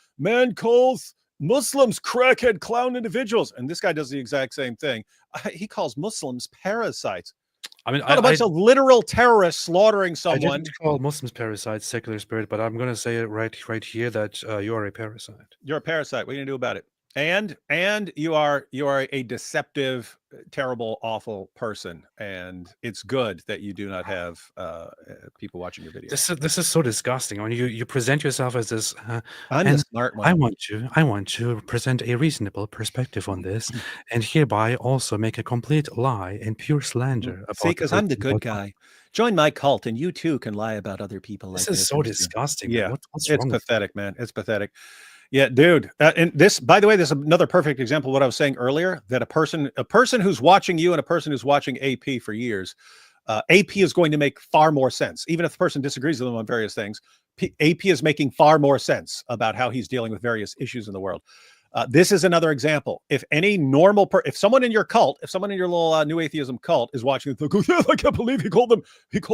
Muslims crackhead clown individuals, and this guy does the exact same thing. He calls Muslims parasites. I mean, a bunch of literal terrorists slaughtering someone. I didn't call Muslims parasites, secular spirit, but I'm going to say it right here that you are a parasite. You're a parasite. What are you going to do about it? And you are a deceptive, terrible, awful person. And it's good that you do not have people watching your videos. This is so disgusting. I mean, you present yourself as this. I'm the smart one. I want to present a reasonable perspective on this, and hereby also make a complete lie and pure slander. See, because I'm the good guy. Join my cult, and you too can lie about other people. This is so disgusting. Yeah, what's it's pathetic, man. It's pathetic. Yeah, dude. And this, by the way, this is another perfect example of what I was saying earlier, that a person who's watching you and a person who's watching AP for years, AP is going to make far more sense. Even if the person disagrees with them on various things, AP is making far more sense about how he's dealing with various issues in the world. This is another example. If any normal if someone in your cult, if someone in your little new atheism cult is watching, they'll go, yeah, I can't believe he called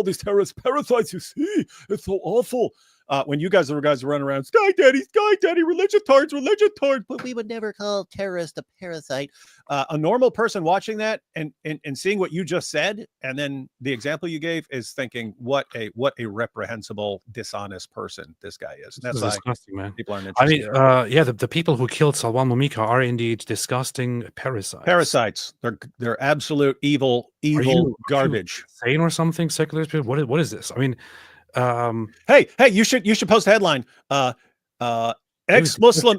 these terrorists parasites. You see, it's so awful. when you guys are running around, sky daddy, religion tards. But we would never call terrorist a parasite. A normal person watching that and seeing what you just said, and then the example you gave, is thinking, what a reprehensible, dishonest person this guy is. And that's why disgusting, man. people aren't I interested. mean, yeah, the people who killed Salwan Momika are indeed disgusting parasites. Parasites. They're absolute evil garbage. Sane or something? Secular spirit? What is this? I mean, Hey, you should post a headline. Ex-Muslim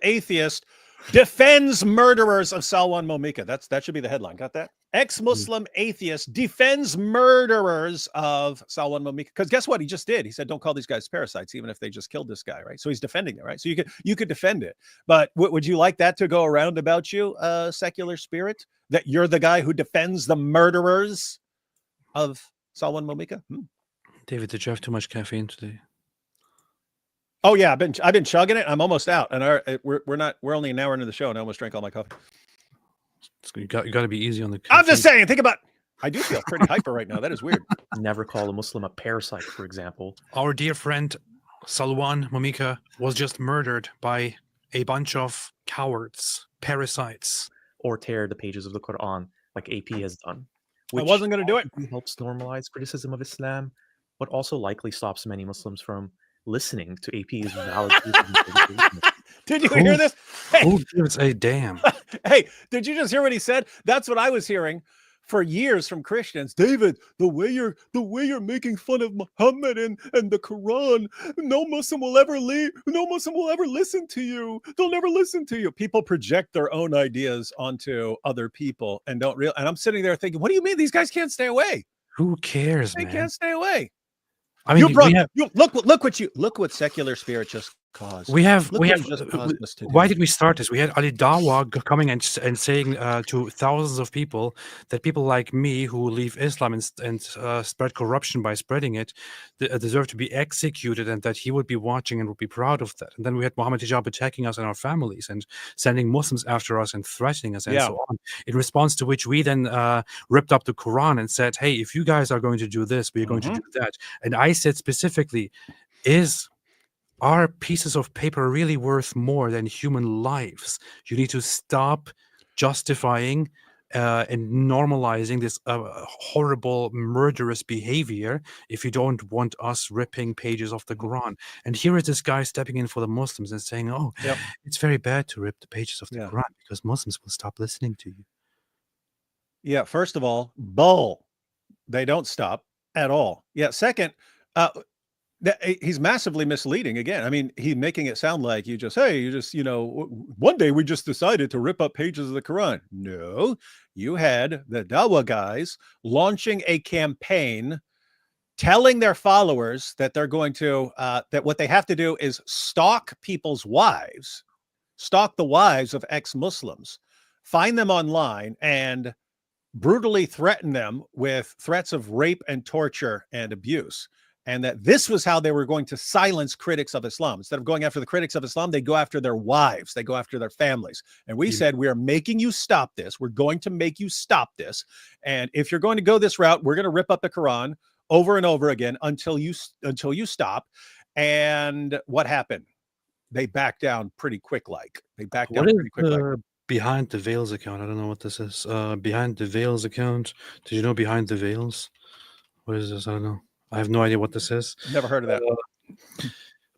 atheist defends murderers of Salwan Momika. That should be the headline. Got that? Ex-Muslim atheist defends murderers of Salwan Momika. Because guess what he just did? He said, don't call these guys parasites, even if they just killed this guy, right? So he's defending it, right? So you could defend it. But would you like that to go around about you, secular spirit? That you're the guy who defends the murderers of Salwan Momika? David, did you have too much caffeine today? Oh yeah, I've been chugging it. I'm almost out, and we're only an hour into the show, and I almost drank all my coffee. You got to be easy on the I'm just saying. Think about. I do feel pretty hyper right now. That is weird. Never call a Muslim a parasite, for example. Our dear friend Salwan Momika was just murdered by a bunch of cowards, parasites. Or tear the pages of the Quran, like AP has done. I wasn't going to do it. Helps normalize criticism of Islam, but also likely stops many Muslims from listening to AP's valid. Did you hear this? Hey, who gives a damn? Hey, did you just hear what he said? That's what I was hearing for years from Christians. David, the way you're making fun of Muhammad and the Quran, no Muslim will ever listen to you. They'll never listen to you. People project their own ideas onto other people and don't realize. And I'm sitting there thinking, what do you mean these guys can't stay away? Who cares, They man? can't stay away. I mean, look what secular spirit just caused. Why did we start this? We had Ali Dawa coming and saying to thousands of people that people like me who leave Islam and spread corruption by spreading it deserve to be executed, and that he would be watching and would be proud of that. And then we had Muhammad Hijab attacking us and our families and sending Muslims after us and threatening us and so on. In response to which we then ripped up the Quran and said, hey, if you guys are going to do this, we're going to do that. And I said specifically, are pieces of paper really worth more than human lives? You need to stop justifying and normalizing this horrible, murderous behavior if you don't want us ripping pages of the Quran. And here is this guy stepping in for the Muslims and saying, oh, it's very bad to rip the pages of the Quran because Muslims will stop listening to you. Yeah, first of all, bull. They don't stop at all. Yeah, second, he's massively misleading again. I mean, he's making it sound like one day we just decided to rip up pages of the Quran. No, you had the Dawah guys launching a campaign telling their followers that they're going to, that what they have to do is stalk people's wives, stalk the wives of ex-Muslims, find them online and brutally threaten them with threats of rape and torture and abuse. And that this was how they were going to silence critics of Islam. Instead of going after the critics of Islam, they go after their wives. They go after their families. And we said, we are making you stop this. We're going to make you stop this. And if you're going to go this route, we're going to rip up the Quran over and over again until you stop. And what happened? They backed down pretty quick. Behind the Veils account? I don't know what this is. Behind the Veils account. Did you know Behind the Veils? What is this? I don't know. I have no idea what this is. Never heard of that.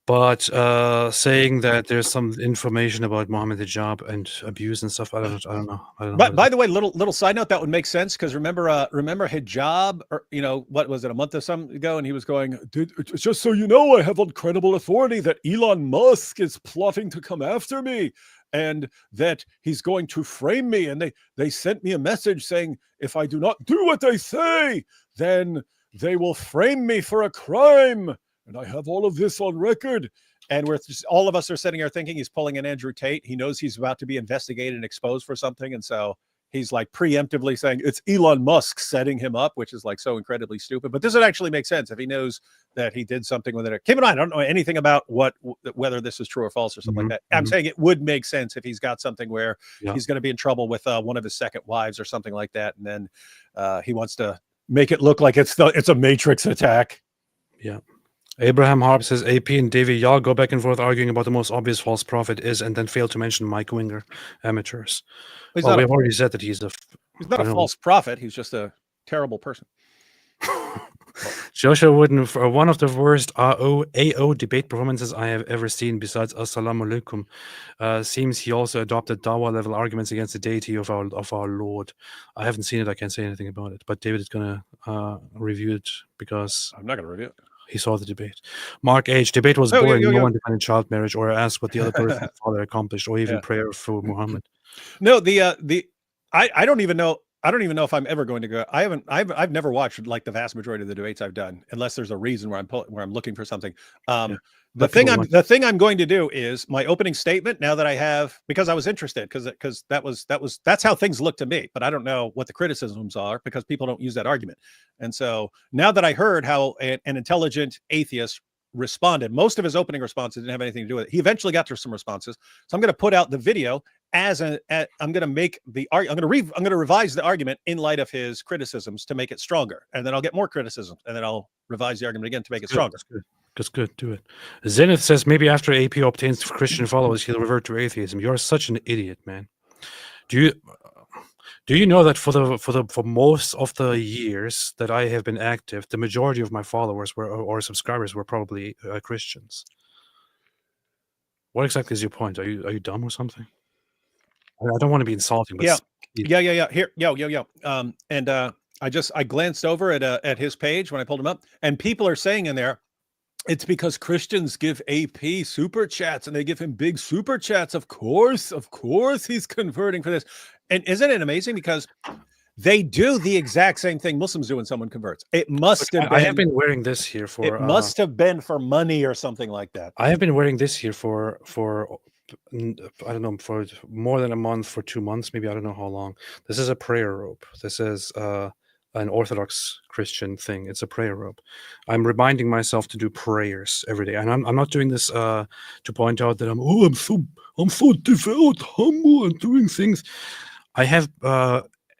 But saying that there's some information about Muhammad Hijab and abuse and stuff. I don't know. But by the way, little side note, that would make sense because remember Hijab, or what was it, a month or something ago, and he was going, dude, just so you know, I have on credible authority that Elon Musk is plotting to come after me and that he's going to frame me. And they sent me a message saying, if I do not do what they say, then they will frame me for a crime. And I have all of this on record. And all of us are sitting here thinking he's pulling an Andrew Tate. He knows he's about to be investigated and exposed for something. And so he's like preemptively saying it's Elon Musk setting him up, which is like so incredibly stupid. But this would actually make sense if he knows that he did something with it. Keep in mind, I don't know anything about whether this is true or false or something like that. I'm saying it would make sense if he's got something where he's going to be in trouble with one of his second wives or something like that. And then he wants to make it look like it's a Matrix attack. Yeah. Abraham Harp says AP and Davy y'all go back and forth arguing about the most obvious false prophet is, and then fail to mention Mike Winger, amateurs. Well, we've already said that he's not a false prophet. He's just a terrible person. Joshua Wooden, for one of the worst AO debate performances I have ever seen, besides Assalamu alaikum, seems he also adopted Dawa level arguments against the deity of our Lord. I haven't seen it. I can't say anything about it. But David is going to review it because I'm not going to review it. He saw the debate. Mark H. Debate was boring. No one defended child marriage or asked what the other person's father accomplished, or even prayer for Muhammad. No, I don't even know. I don't even know if I'm ever going to go. I've never watched like the vast majority of the debates I've done, unless there's a reason where I'm looking for something. The thing I'm going to do is my opening statement. Now that I have, because I was interested, because that's how things look to me, but I don't know what the criticisms are because people don't use that argument. And so now that I heard how an intelligent atheist responded, most of his opening responses didn't have anything to do with it. He eventually got through some responses, so I'm going to put out the video I'm going to make I'm going to revise the argument in light of his criticisms to make it stronger, and then I'll get more criticisms, and then I'll revise the argument again to make it stronger. That's good. Do it. Zenith says maybe after AP obtains Christian followers, he'll revert to atheism. You're such an idiot, man. Do you know that for most of the years that I have been active, the majority of my followers or subscribers were probably Christians? What exactly is your point? Are you dumb or something? I don't want to be insulting, but yeah. Here, yo. I glanced over at his page when I pulled him up, and people are saying in there, it's because Christians give AP super chats and they give him big super chats. Of course, he's converting for this. And isn't it amazing? Because they do the exact same thing Muslims do when someone converts. It must have been. I have been wearing this here for. It must have been for money or something like that. I have been wearing this here for I don't know, for more than a month, for 2 months, maybe. I don't know how long. This is a prayer robe. This is an Orthodox Christian thing. It's a prayer robe. I'm reminding myself to do prayers every day, and I'm not doing this to point out that I'm so devout, humble, and doing things. I have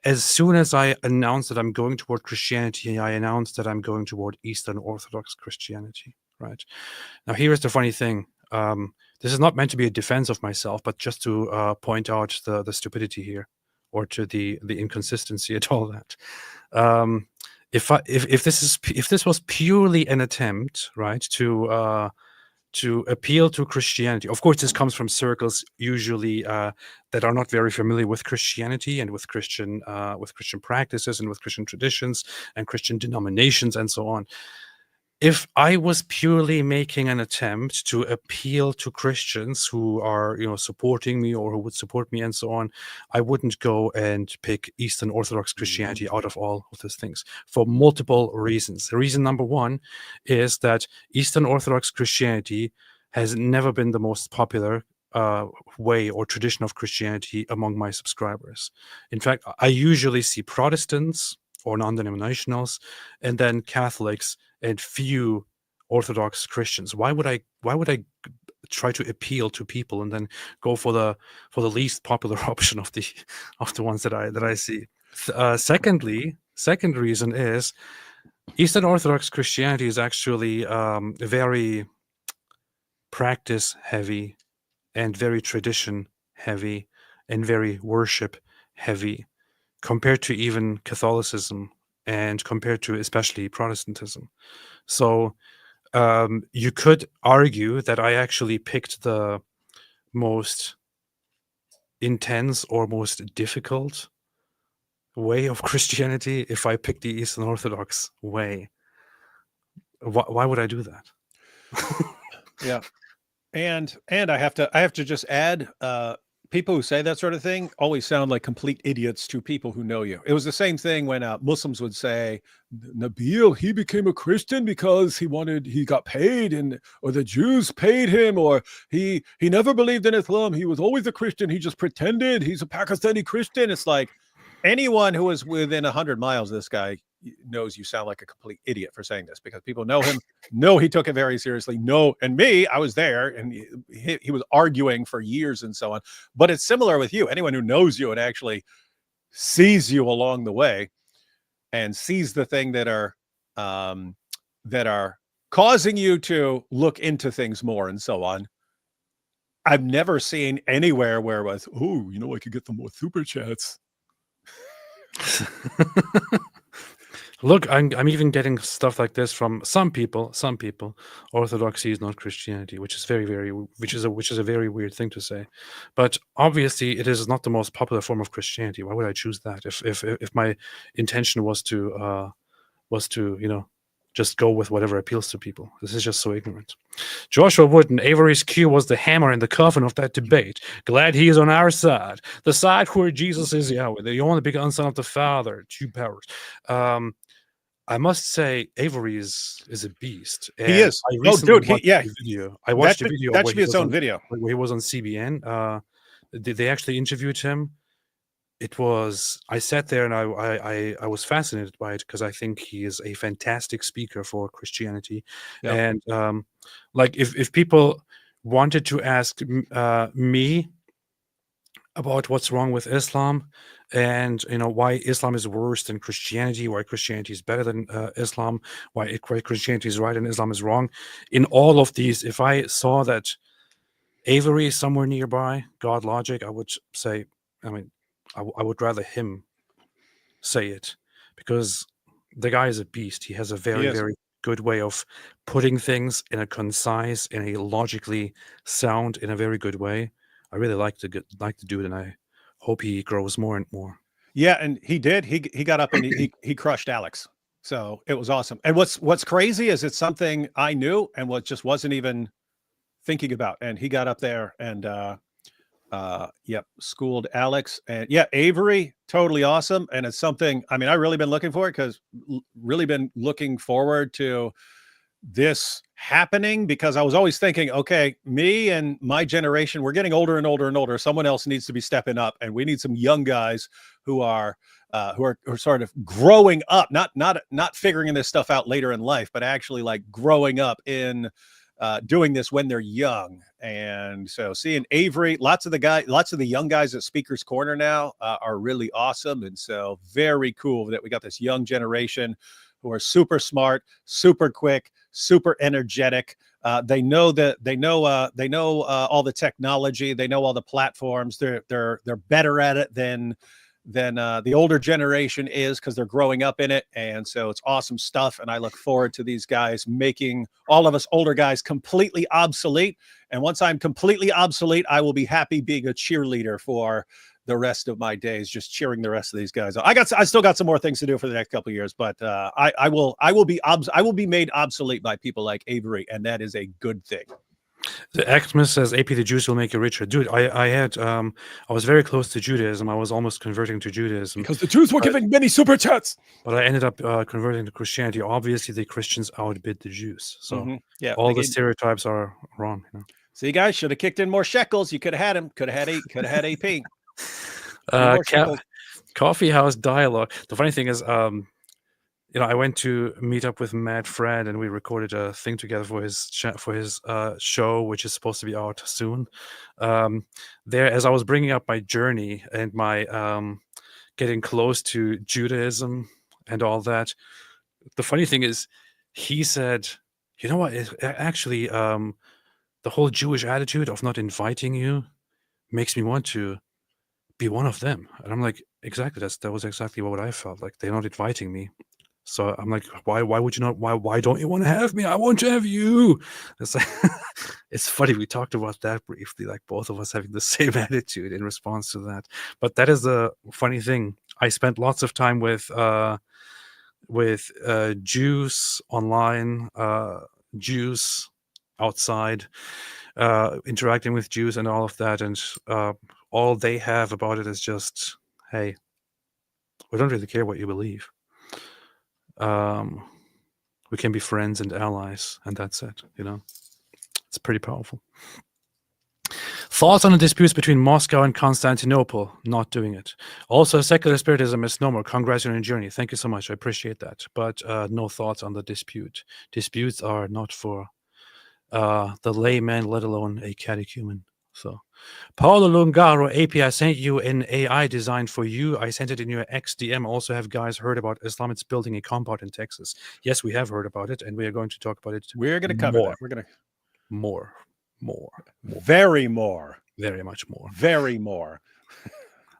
as soon as I announced that I'm going toward Christianity, I announced that I'm going toward Eastern Orthodox Christianity. Right now, here's the funny thing. This is not meant to be a defense of myself, but just to point out the stupidity here, or to the inconsistency at all that. If this was purely an attempt, right, to appeal to Christianity, of course, this comes from circles usually that are not very familiar with Christianity and with Christian practices and with Christian traditions and Christian denominations and so on. If I was purely making an attempt to appeal to Christians who are, supporting me or who would support me and so on, I wouldn't go and pick Eastern Orthodox Christianity out of all of those things for multiple reasons. The reason number one is that Eastern Orthodox Christianity has never been the most popular way or tradition of Christianity among my subscribers. In fact, I usually see Protestants or non-denominationals, and then Catholics, and few Orthodox Christians. Why would I try to appeal to people and then go for the least popular option of the ones that I see? Second reason is Eastern Orthodox Christianity is actually very practice heavy and very tradition heavy and very worship heavy compared to even Catholicism and compared to especially Protestantism. So you could argue that I actually picked the most intense or most difficult way of Christianity if I picked the Eastern Orthodox way. Why would I do that? Yeah. And I have to just add, people who say that sort of thing always sound like complete idiots to people who know you. It was the same thing when Muslims would say, Nabil, he became a Christian because he got paid, or the Jews paid him, or he never believed in Islam. He was always a Christian. He just pretended he's a Pakistani Christian. It's like anyone who is within 100 miles of this guy knows you sound like a complete idiot for saying this, because people know him, know he took it very seriously. And me, I was there, and he was arguing for years and so on. But it's similar with you. Anyone who knows you and actually sees you along the way and seize the thing that are causing you to look into things more and so on. I've never seen anywhere where it was, oh, you know, I could get them more super chats. Look, I'm even getting stuff like this from some people. Orthodoxy is not Christianity, which is which is a very weird thing to say. But obviously, it is not the most popular form of Christianity. Why would I choose that if my intention was to just go with whatever appeals to people? This is just so ignorant. Joshua Wooden, Avery's Q was the hammer in the coffin of that debate. Glad he is on our side, the side where Jesus is Yahweh, the only begotten Son of the Father, two powers. I must say, Avery is a beast. And he is. I recently watched yeah. the video. I watched the video. That should be its own video. Where he was on CBN. They actually interviewed him. It was. I sat there and I was fascinated by it because I think he is a fantastic speaker for Christianity. Yeah. And like if people wanted to ask me about what's wrong with Islam, and why Islam is worse than Christianity, why Christianity is better than Islam, why Christianity is right and Islam is wrong. In all of these, if I saw that Avery is somewhere nearby, God Logic, I would say, I would rather him say it, because the guy is a beast. He has a very, very good way of putting things in a concise, in a logically sound, in a very good way. I really like to do it, and I hope he grows more and more. Yeah, and he did. He got up and he crushed Alex. So it was awesome. And what's crazy is it's something I knew and just wasn't even thinking about. And he got up there and schooled Alex. And yeah, Avery, totally awesome. And it's something, I mean, I've really been looking for it, because really been looking forward to this happening, because I was always thinking, okay, me and my generation, we're getting older and older and older. Someone else needs to be stepping up, and we need some young guys who are sort of growing up, not figuring this stuff out later in life, but actually like growing up in doing this when they're young. And so seeing Avery, lots of the young guys at Speaker's Corner now are really awesome. And so very cool that we got this young generation who are super smart, super quick, super energetic. They know all the technology. They know all the platforms. They're better at it than the older generation is, because they're growing up in it. And so it's awesome stuff. And I look forward to these guys making all of us older guys completely obsolete. And once I'm completely obsolete, I will be happy being a cheerleader for the rest of my days, just cheering the rest of these guys on. I still got some more things to do for the next couple of years, but I will be made obsolete by people like Avery, and that is a good thing. The Actmas says, AP, the Jews will make you richer. Dude, I was very close to Judaism. I was almost converting to Judaism. Because the Jews were giving many super chats. But I ended up converting to Christianity. Obviously, the Christians outbid the Jews. So yeah, all the stereotypes are wrong. So you guys should have kicked in more shekels. You could have had him. Could have had AP. Coffee House Dialogue. The funny thing is, I went to meet up with Matt Fred, and we recorded a thing together for his show, which is supposed to be out soon. There, as I was bringing up my journey and my getting close to Judaism and all that, the funny thing is, he said, "You know what? Actually, the whole Jewish attitude of not inviting you makes me want to be one of them." And I'm like, exactly, that was exactly what I felt like. They're not inviting me. So I'm like, why would you not? Why don't you want to have me? I want to have you. It's like, it's funny. We talked about that briefly, like both of us having the same attitude in response to that. But that is the funny thing. I spent lots of time with Jews online, Jews outside, interacting with Jews and all of that, and all they have about it is just, hey, we don't really care what you believe. We can be friends and allies, and that's it. It's pretty powerful. Thoughts on the disputes between Moscow and Constantinople? Not doing it. Also, secular spirit is a misnomer. Congrats on your journey. Thank you so much. I appreciate that. But no thoughts on the dispute. Disputes are not for the layman, let alone a catechumen. So, Paulo Lungaro, AP, I sent you an AI designed for you. I sent it in your XDM. Also, have guys heard about Islamists building a compound in Texas? Yes, we have heard about it, and we are going to talk about it. We're going to cover that. We're going to more, very more, very much more, very more.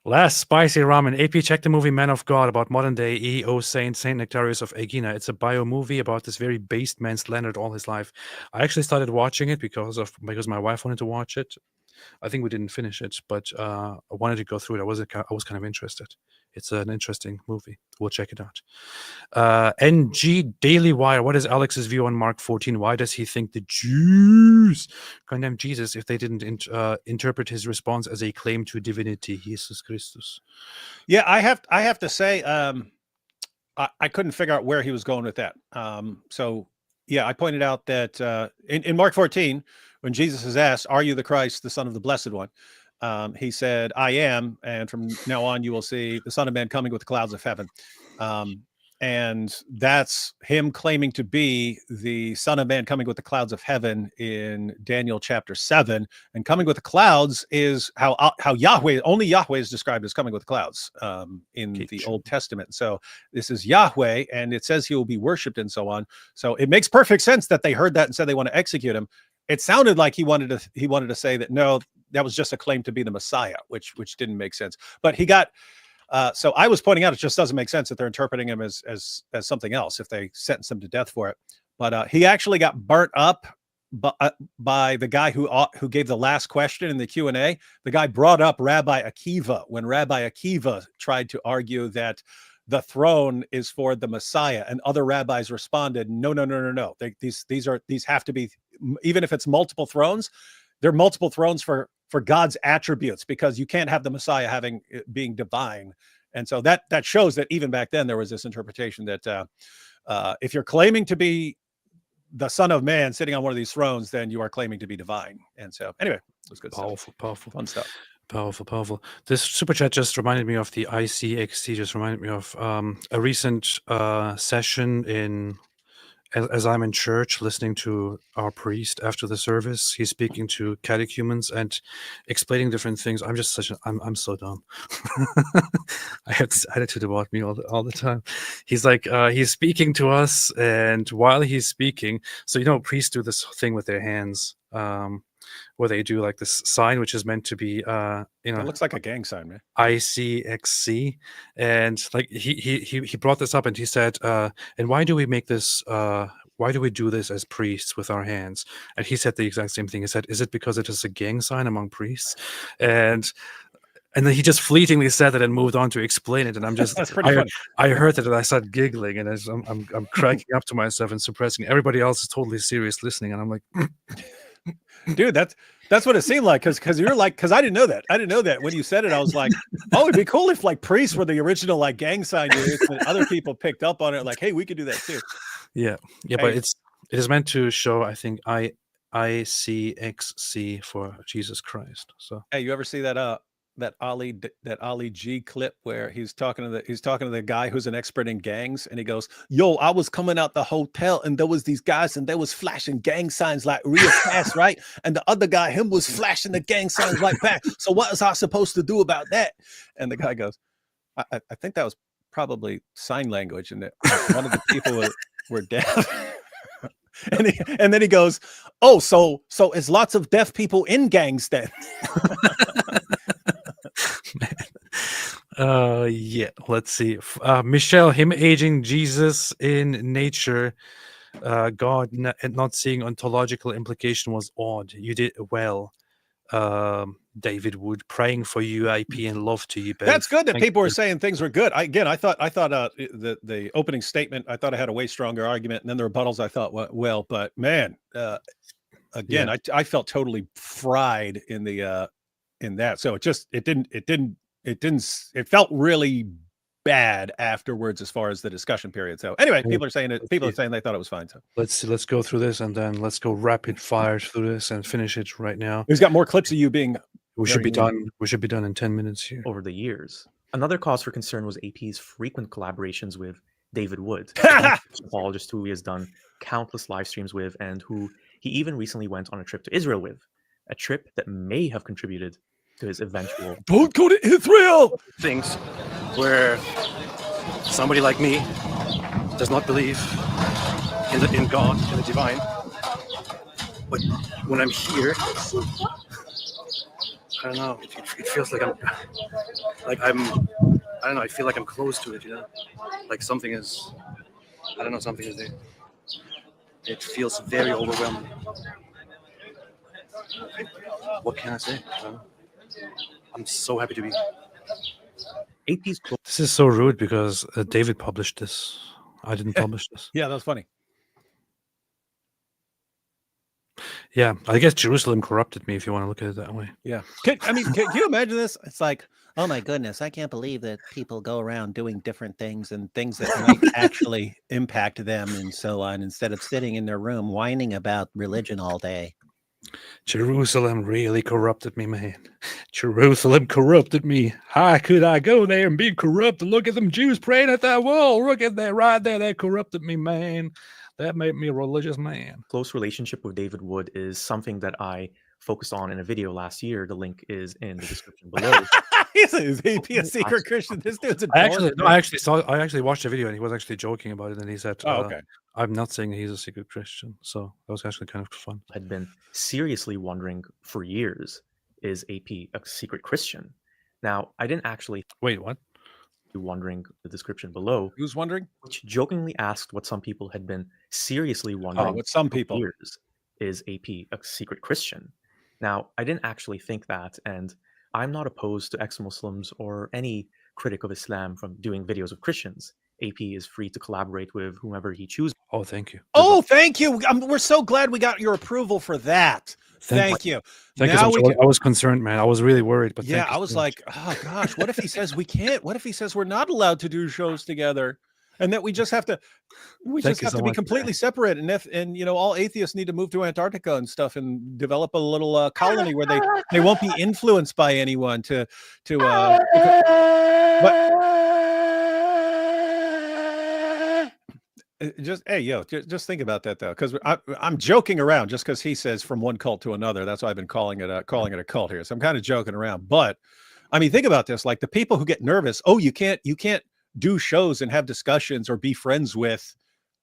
Last spicy ramen. AP, check the movie Man of God about modern day EO Saint Nectarius of Aegina. It's a bio movie about this very based man slandered all his life. I actually started watching it because my wife wanted to watch it. I think we didn't finish it, but I wanted to go through it. I was kind of interested. It's an interesting movie. We'll check it out. NG Daily Wire. What is Alex's view on Mark 14? Why does he think the Jews condemned Jesus if they didn't interpret his response as a claim to divinity? Jesus Christus. Yeah, I have to say, I couldn't figure out where he was going with that. So yeah, I pointed out that in Mark 14, when Jesus is asked, "Are you the Christ, the Son of the Blessed One?" He said, "I am, and from now on you will see the Son of Man coming with the clouds of heaven." And that's him claiming to be the Son of Man coming with the clouds of heaven in Daniel chapter 7. And coming with the clouds is how Yahweh, only Yahweh is described as coming with clouds in the Old Testament. So this is Yahweh, and it says he will be worshipped and so on. So it makes perfect sense that they heard that and said they want to execute him. It sounded like he wanted to say that no, that was just a claim to be the Messiah, which didn't make sense. But he got so I was pointing out it just doesn't make sense that they're interpreting him as something else if they sentence him to death for it. But he actually got burnt up by the guy who gave the last question in the Q&A. The guy brought up Rabbi Akiva when Rabbi Akiva tried to argue that the throne is for the Messiah, and other rabbis responded, no. These have to be, even if it's multiple thrones, they're multiple thrones for God's attributes, because you can't have the Messiah being divine. And so that shows that even back then there was this interpretation that if you're claiming to be the Son of Man sitting on one of these thrones, then you are claiming to be divine. And so anyway, it was good Powerful, fun stuff. Powerful. This super chat just reminded me of the ICXT, just reminded me of a recent session as I'm in church listening to our priest after the service. He's speaking to catechumens and explaining different things. I'm just I'm so dumb. I have this attitude about me all the time. He's like, he's speaking to us, and while he's speaking, so priests do this thing with their hands, where they do like this sign, which is meant to be, it looks like a gang sign, man. ICXC, and like he brought this up, and he said, and why do we make this? Why do we do this as priests with our hands? And he said the exact same thing. He said, "Is it because it is a gang sign among priests?" And then he just fleetingly said it and moved on to explain it. And I'm just, that's pretty funny. I heard it and I started giggling, and I'm cracking up to myself and suppressing. Everybody else is totally serious listening, and I'm like. Dude, that's what it seemed like, because you're like, because I didn't know that when you said it. I was like, oh, it'd be cool if like priests were the original like gang sign dudes, and other people picked up on it, like, hey, we could do that too. Yeah, but it is meant to show, I think, ICXC for Jesus Christ. So hey, you ever see that Ali G clip where he's talking to the guy who's an expert in gangs, and he goes, "Yo, I was coming out the hotel and there was these guys and they was flashing gang signs like real fast, right? And the other guy, him, was flashing the gang signs right back. So what was I supposed to do about that?" And the guy goes, I think that was probably sign language, and that one of the people were deaf." and then he goes, "Oh, so it's lots of deaf people in gangs then." Yeah, let's see. Michelle, him aging Jesus in nature, God not seeing ontological implication was odd. You did well, David Wood. Praying for you, IP, and love to you, babe. That's good that people were saying things were good. I thought the opening statement, I thought I had a way stronger argument, and then the rebuttals I thought went well. But man, again, I felt totally fried in that. So it felt really bad afterwards as far as the discussion period. So anyway, people are saying they thought it was fine. So let's go through this, and then let's go rapid fire through this and finish it right now. We've got more clips of you being. We should be done in 10 minutes here. Over the years, another cause for concern was AP's frequent collaborations with David Wood, apologist who he has done countless live streams with, and who he even recently went on a trip to Israel with. a trip that may have contributed to his eventual. Don't go to Israel. Things where somebody like me does not believe in God, in the divine. But when I'm here, I don't know. It feels like I don't know. I feel like I'm close to it. Like something is. I don't know. Something is there. It feels very overwhelming. What can I say? I don't know. I'm so happy to be. AP's close. This is so rude because David published this. I didn't publish this. Yeah, that's funny. Yeah, I guess Jerusalem corrupted me if you want to look at it that way. Yeah. Can you imagine this? It's like, Oh my goodness, I can't believe that people go around doing different things and things that might actually impact them and so on, instead of sitting in their room whining about religion all day. Jerusalem really corrupted me, man. Jerusalem corrupted me. How could I go there and be corrupted? Look at them Jews praying at that wall. Look at that right there. That corrupted me, man. That made me a religious man. Close relationship with David Wood is something that I focused on in a video last year. The link is in the description below. is he a secret Christian? This dude's a I actually, dork. no, I actually watched the video and he was actually joking about it, and he said, Oh, okay. I'm not saying he's a secret Christian. So that was actually kind of fun. Had been seriously wondering for years, is AP a secret Christian? Now, I didn't actually Wait, what? be wondering the description below, Who's wondering? which jokingly asked what some people had been seriously wondering Oh, what some for people. years, is AP a secret Christian? Now, I didn't actually think that, and I'm not opposed to ex-Muslims or any critic of Islam from doing videos of Christians. AP is free to collaborate with whomever he chooses. Oh, thank you. Oh, thank you. We're so glad we got your approval for that. Thank you. Thank Now you so we much. can- I was concerned, man. I was really worried. But Yeah, thank you I was so much. like, oh gosh, what if he says we can't? What if he says we're not allowed to do shows together, and that we just have to, Thank you so be much, completely separate, and all atheists need to move to Antarctica and stuff and develop a little colony where they won't be influenced by anyone just think about that though, because I'm joking around just because he says from one cult to another. That's why I've been calling it a cult here. So I'm kind of joking around, but I mean, think about this: like the people who get nervous. Oh, you can't do shows and have discussions or be friends with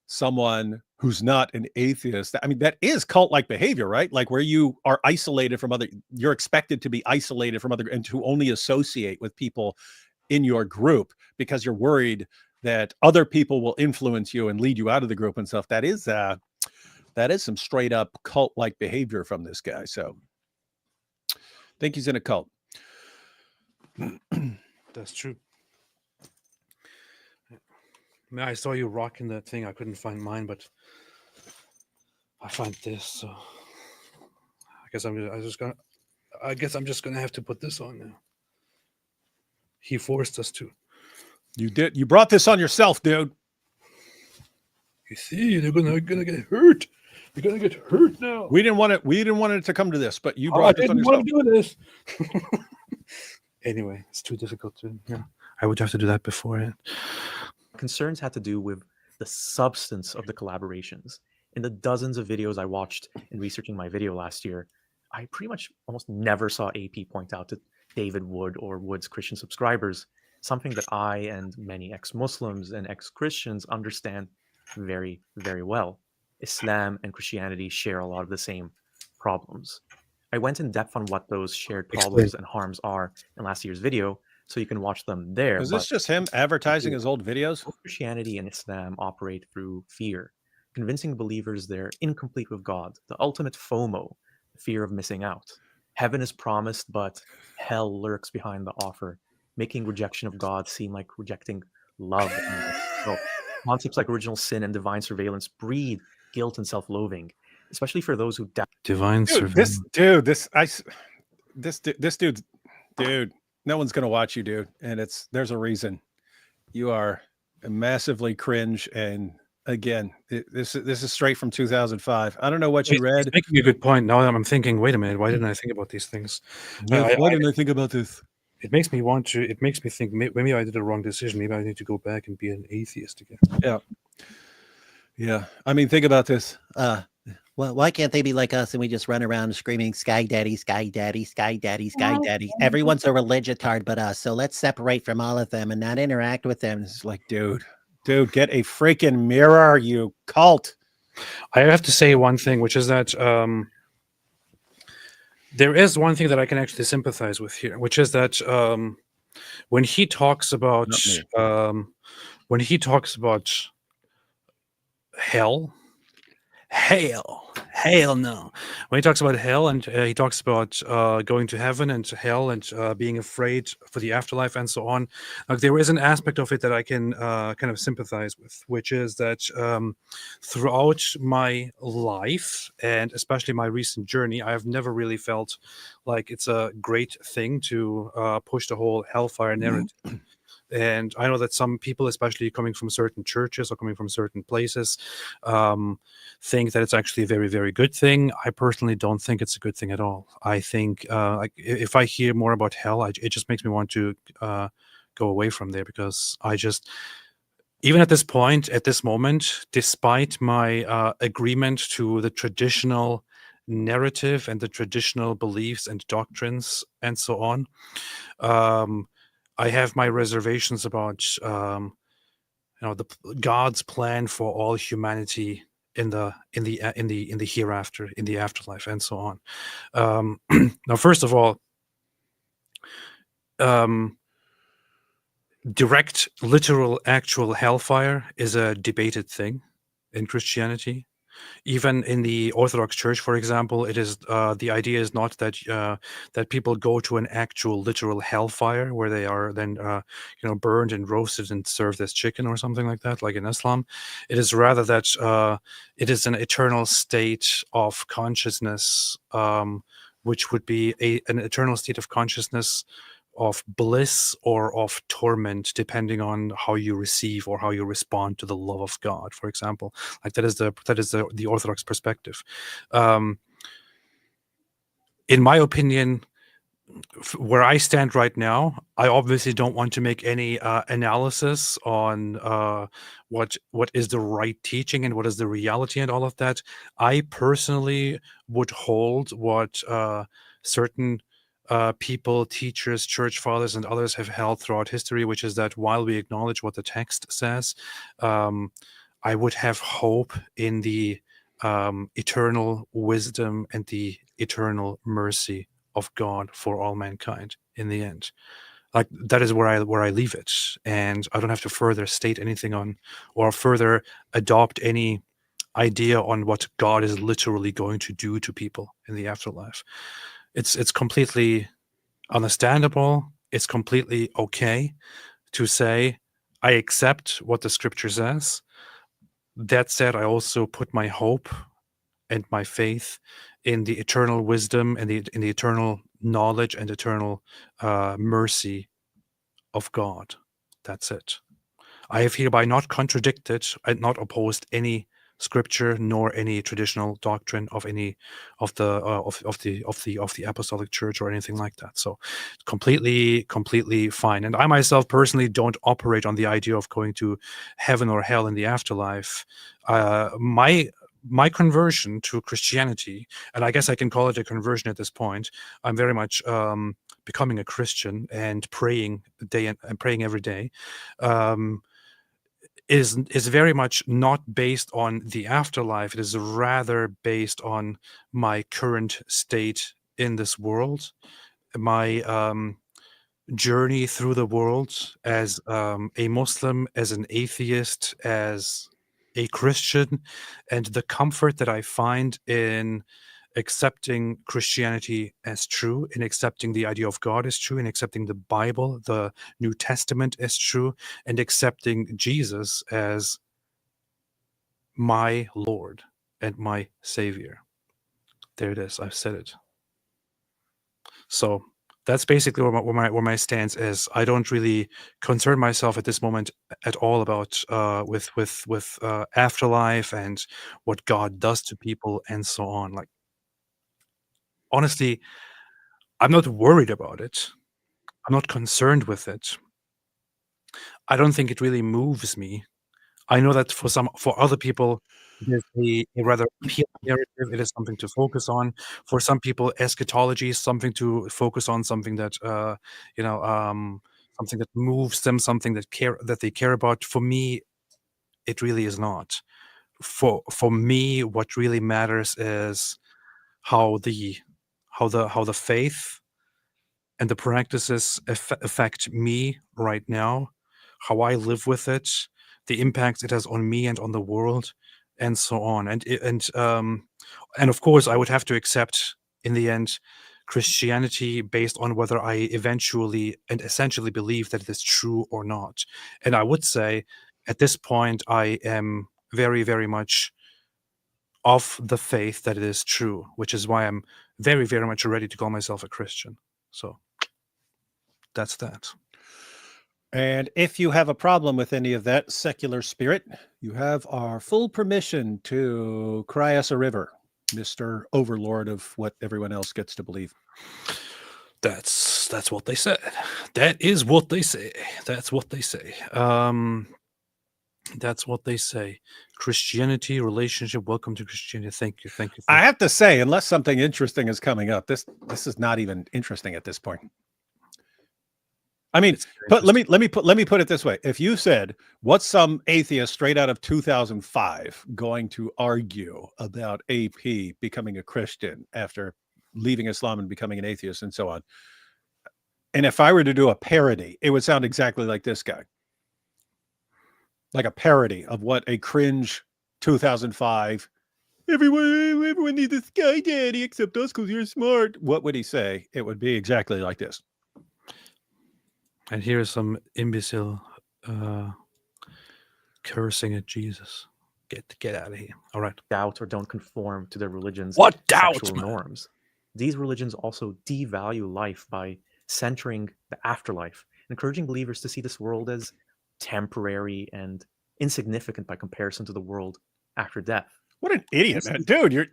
someone who's not an atheist. I mean, that is cult-like behavior, right? Like where you are isolated from other. You're expected to be isolated from other and to only associate with people in your group because you're worried that other people will influence you and lead you out of the group and stuff. That is some straight up cult-like behavior from this guy. So I think he's in a cult. That's true. Man, I saw you rocking that thing. I couldn't find mine, but I find this. So I guess I'm just gonna have to put this on now. He forced us to. You did. You brought this on yourself, dude. You see, they're gonna get hurt. You're gonna get hurt now. We didn't want it. We didn't want it to come to this, but you brought this on yourself. I didn't want to do this. Anyway, it's too difficult to. Yeah, I would have to do that beforehand. Concerns had to do with the substance of the collaborations. In the dozens of videos I watched in researching my video last year, I pretty much almost never saw AP point out to David Wood or Wood's Christian subscribers something that I and many ex-Muslims and ex-Christians understand very, very well. Islam and Christianity share a lot of the same problems. I went in depth on what those shared problems and harms are in last year's video, so you can watch them there. Is this just him advertising his old videos? Both Christianity and Islam operate through fear, convincing believers they're incomplete with God, the ultimate FOMO, fear of missing out. Heaven is promised, but hell lurks behind the offer, making rejection of God seem like rejecting love. So, concepts like original sin and divine surveillance breed guilt and self-loathing, especially for those who doubt. Divine surveillance. This dude, no one's gonna watch you, dude, and there's a reason. You are massively cringe, and again, this is straight from 2005. I don't know what you read. He's making a good point. Now I'm thinking, wait a minute, why didn't I think about these things? Why didn't I think about this? It makes me think maybe I did a wrong decision. Maybe I need to go back and be an atheist again. Yeah. I mean, think about this. Well, why can't they be like us and we just run around screaming, "Sky Daddy, Sky Daddy, Sky Daddy, Sky Daddy"? Everyone's a religitard but us, so let's separate from all of them and not interact with them. It's like, dude, get a freaking mirror, you cult. I have to say one thing, which is that there is one thing that I can actually sympathize with here, which is that when he talks about when he talks about hell no, when he talks about hell and he talks about going to heaven and to hell and being afraid for the afterlife and so on, like there is an aspect of it that I can kind of sympathize with, which is that throughout my life and especially my recent journey, I have never really felt like it's a great thing to push the whole hellfire narrative. And I know that some people, especially coming from certain churches or coming from certain places, think that it's actually a very, very good thing. I personally don't think it's a good thing at all. I think like if I hear more about hell, it just makes me want to go away from there, because I just, even at this point, at this moment, despite my agreement to the traditional narrative and the traditional beliefs and doctrines and so on, I have my reservations about God's plan for all humanity in the hereafter, in the afterlife, and so on. Now, first of all, direct, literal, actual hellfire is a debated thing in Christianity. Even in the Orthodox Church, for example, it is the idea is not that that people go to an actual literal hellfire where they are then burned and roasted and served as chicken or something like that, like in Islam. It is rather that it is an eternal state of consciousness, which would be an eternal state of consciousness of bliss or of torment, depending on how you receive or how you respond to the love of God, for example. Like that is the Orthodox perspective. In my opinion, where I stand right now, I obviously don't want to make any analysis on what is the right teaching and what is the reality and all of that. I personally would hold what certain people, teachers, church fathers, and others have held throughout history, which is that while we acknowledge what the text says, I would have hope in the eternal wisdom and the eternal mercy of God for all mankind in the end. Like that is where I leave it, and I don't have to further state anything on or further adopt any idea on what God is literally going to do to people in the afterlife. It's completely understandable. It's completely okay to say, I accept what the scripture says. That said, I also put my hope and my faith in the eternal wisdom and in the eternal knowledge and eternal mercy of God. That's it. I have hereby not contradicted and not opposed any scripture nor any traditional doctrine of any of the apostolic church or anything like that. So completely fine. And I myself personally don't operate on the idea of going to heaven or hell in the afterlife. My conversion to Christianity, and I guess I can call it a conversion at this point, I'm very much becoming a Christian and praying praying every day, is very much not based on the afterlife. It is rather based on my current state in this world, my journey through the world as a Muslim, as an atheist, as a Christian, and the comfort that I find in accepting Christianity as true, in accepting the idea of God as true, in accepting the Bible, the New Testament as true, and accepting Jesus as my Lord and my Savior. There it is. I've said it. So that's basically where my stance is. I don't really concern myself at this moment at all about with afterlife and what God does to people and so on. Like, honestly, I'm not worried about it. I'm not concerned with it. I don't think it really moves me. I know that for other people, it is a rather appealing narrative. It is something to focus on. For some people, eschatology is something to focus on, something that something that moves them, something that they care about. For me, it really is not. For me, what really matters is how the faith and the practices affect me right now, how I live with it, the impact it has on me and on the world, and so on. And of course, I would have to accept in the end Christianity based on whether I eventually and essentially believe that it is true or not. And I would say at this point, I am very, very much of the faith that it is true, which is why I'm very, very much ready to call myself a Christian. So that's that. And if you have a problem with any of that, secular spirit, you have our full permission to cry us a river, Mr. Overlord of what everyone else gets to believe. That's what they said. That is what they say. That's what they say. That's what they say. Christianity, relationship, welcome to Christianity. Thank you. Thank you. I have to say, unless something interesting is coming up, this is not even interesting at this point. I mean, but let me put it this way. If you said, what's some atheist straight out of 2005 going to argue about AP becoming a Christian after leaving Islam and becoming an atheist and so on? And if I were to do a parody, it would sound exactly like this guy. Like a parody of what a cringe 2005, everyone needs a sky daddy except us because you're smart. What would he say? It would be exactly like this. And here's some imbecile cursing at Jesus. Get out of here. All right. Doubt or don't conform to their religion's What doubt, sexual man? norms. These religions also devalue life by centering the afterlife, encouraging believers to see this world as temporary and insignificant by comparison to the world after death. What an idiot, man. Dude,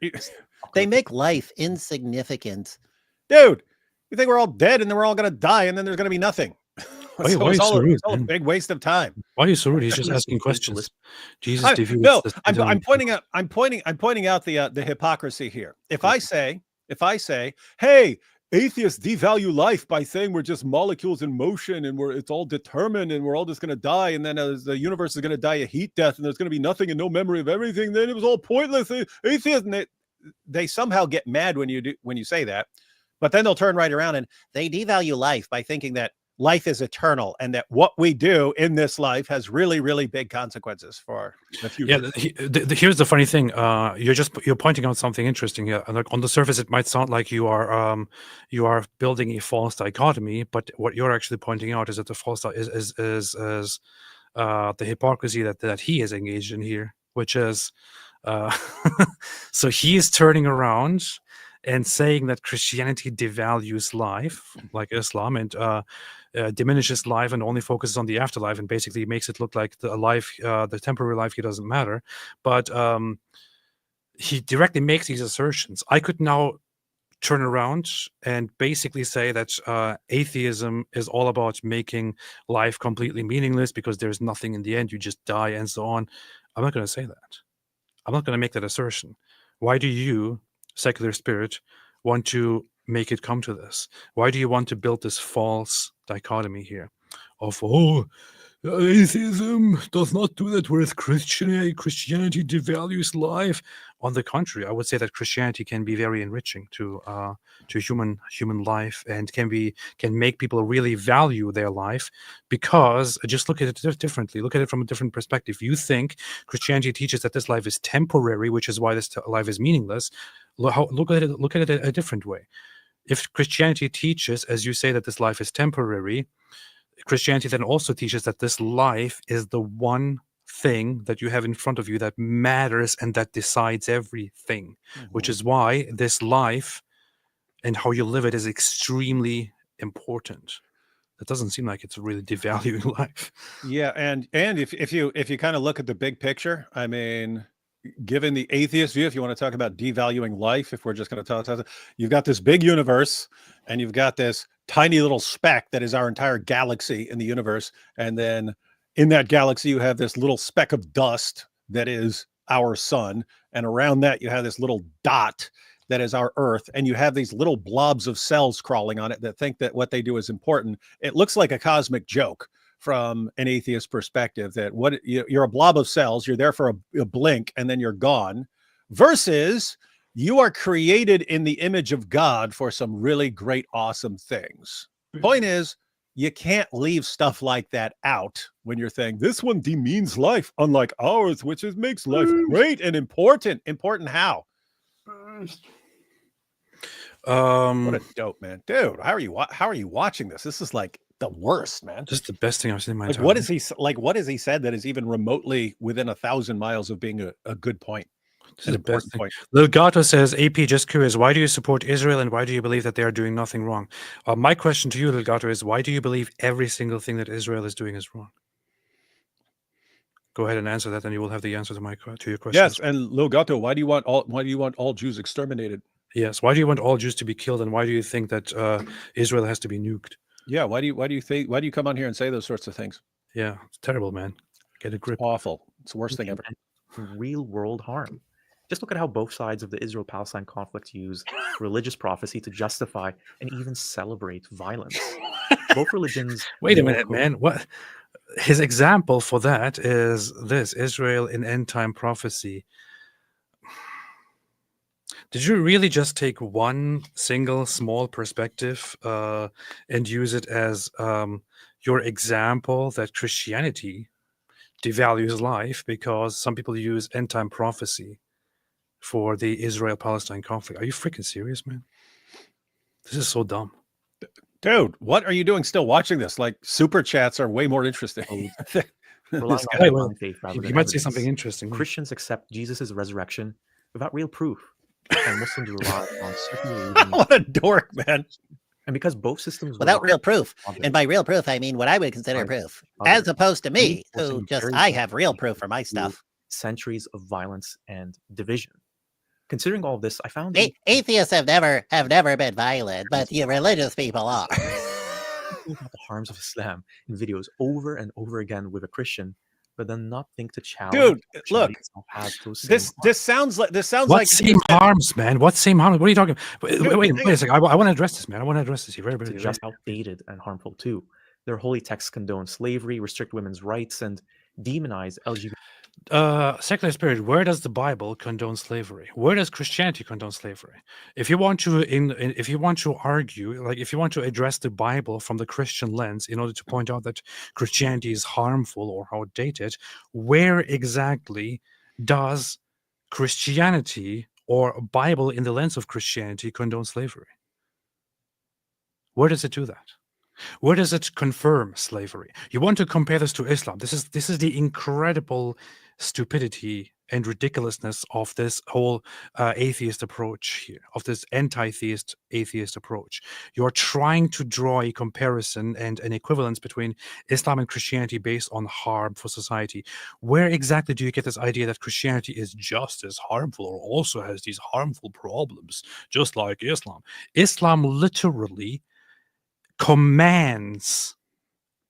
They make life insignificant. dude, you think we're all dead and then we're all going to die and then there's going to be nothing. Why So are it's you so all rude, a man? big waste of time. Why are you so rude? He's just asking questions. Jesus, I'm pointing out the hypocrisy here. If I say, hey, atheists devalue life by saying we're just molecules in motion and it's all determined and we're all just going to die, and then the universe is going to die a heat death and there's going to be nothing and no memory of everything, then it was all pointless. Atheists, and they somehow get mad when you say that, but then they'll turn right around and They devalue life by thinking that life is eternal and that what we do in this life has really, really big consequences for the future. Yeah, here's the funny thing. You're pointing out something interesting here. And like on the surface, it might sound like you are building a false dichotomy, but what you're actually pointing out is that the false is the hypocrisy that he is engaged in here, which is so he is turning around and saying that Christianity devalues life, like Islam, and diminishes life and only focuses on the afterlife, and basically makes it look like the temporary life here doesn't matter. But he directly makes these assertions. I could now turn around and basically say that atheism is all about making life completely meaningless because there's nothing in the end, you just die and so on. I'm not going to say that. I'm not going to make that assertion. Why do you, secular spirit, want to make it come to this? Why do you want to build this false dichotomy here of, atheism does not do that, whereas Christianity devalues life? On the contrary, I would say that Christianity can be very enriching to human life, and can make people really value their life, because just look at it differently. Look at it from a different perspective. You think Christianity teaches that this life is temporary, which is why this life is meaningless. Look at it a different way. If Christianity teaches, as you say, that this life is temporary, Christianity then also teaches that this life is the one thing that you have in front of you that matters and that decides everything, which is why this life and how you live it is extremely important. That doesn't seem like it's really devaluing life. Yeah, and if you kind of look at the big picture, I mean, given the atheist view, if you want to talk about devaluing life, if we're just going to talk, you've got this big universe and you've got this tiny little speck that is our entire galaxy in the universe, and then in that galaxy, you have this little speck of dust that is our sun. And around that, you have this little dot that is our Earth. And you have these little blobs of cells crawling on it that think that what they do is important. It looks like a cosmic joke from an atheist perspective, that you're a blob of cells, you're there for a blink, and then you're gone, versus you are created in the image of God for some really great, awesome things. Point is, you can't leave stuff like that out when you're saying this one demeans life, unlike ours, which makes life great and important. Important how? What a dope, man, dude. How are you watching this? This is like the worst, man. This is the best thing I've seen in my Like, entire what life. what has he said that is even remotely within 1,000 miles of being a good point? This is An the best important thing. point. Lil Gato says, AP, just curious, why do you support Israel and why do you believe that they are doing nothing wrong? My question to you, Lil Gato, is why do you believe every single thing that Israel is doing is wrong? Go ahead and answer that, and you will have the answer to your question. Yes, and Lil Gato, why do you want all Jews exterminated? Yes. Why do you want all Jews to be killed, and why do you think that Israel has to be nuked? Yeah, why do you come on here and say those sorts of things? Yeah, it's terrible, man. Get a grip. Awful. It's the worst thing ever. Real world harm. Just look at how both sides of the Israel-Palestine conflict use religious prophecy to justify and even celebrate violence. Both religions. Wait a minute, man. What? His example for that is this: Israel in end time prophecy. Did you really just take one single small perspective and use it as your example that Christianity devalues life because some people use end time prophecy for the Israel-Palestine conflict? Are you freaking serious, man? This is so dumb. Dude, what are you doing still watching this? Like, super chats are way more interesting. Relying This on guy- blind faith rather You than might say evidence. something interesting. Christians accept Jesus' resurrection without real proof, and Muslims rely on circulating. What a dork, man. And because both systems Without rely real proof. on And by real proof, I mean what I would consider Right. proof, Others. as opposed to me, Reinforcing who just, very I have real proof for my stuff. centuries of violence and division. Considering all this, I found that Atheists have never been violent, but you religious people are. people about the harms of Islam in videos over and over again with a Christian, but then not think to challenge. Dude, Christianity look, itself has those same This harms. sounds like What same harms, man? What same harms? What are you talking about? Dude, Wait a second. I want to address this, man. I want to address this here. Very, It's very, just outdated and harmful too. Their holy texts condone slavery, restrict women's rights, and demonize LGBT. Secular spirit, where does the Bible condone slavery? Where does Christianity condone slavery? If you want to if you want to argue, like if you want to address the Bible from the Christian lens in order to point out that Christianity is harmful or outdated, where exactly does Christianity or Bible in the lens of Christianity condone slavery? Where does it do that? Where does it confirm slavery? You want to compare this to Islam. This is the incredible stupidity and ridiculousness of this whole atheist approach here, of this anti-theist atheist approach. You're trying to draw a comparison and an equivalence between Islam and Christianity based on harm for society. Where exactly do you get this idea that Christianity is just as harmful or also has these harmful problems, just like Islam? Islam literally commands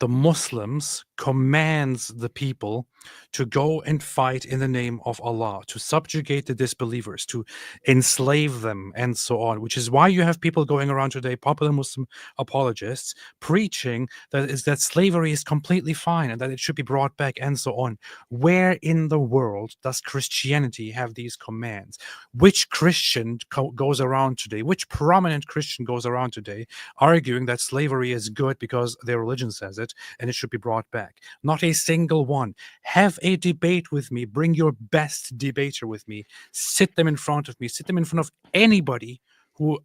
the Muslims, commands the people to go and fight in the name of Allah, to subjugate the disbelievers, to enslave them, and so on, which is why you have people going around today, popular Muslim apologists, preaching that slavery is completely fine and that it should be brought back, and so on. Where in the world does Christianity have these commands? Which Christian goes around today, which prominent Christian goes around today arguing that slavery is good because their religion says it and it should be brought back? Not a single one. Have a debate with me. Bring your best debater with me. Sit them in front of me. Sit them in front of anybody who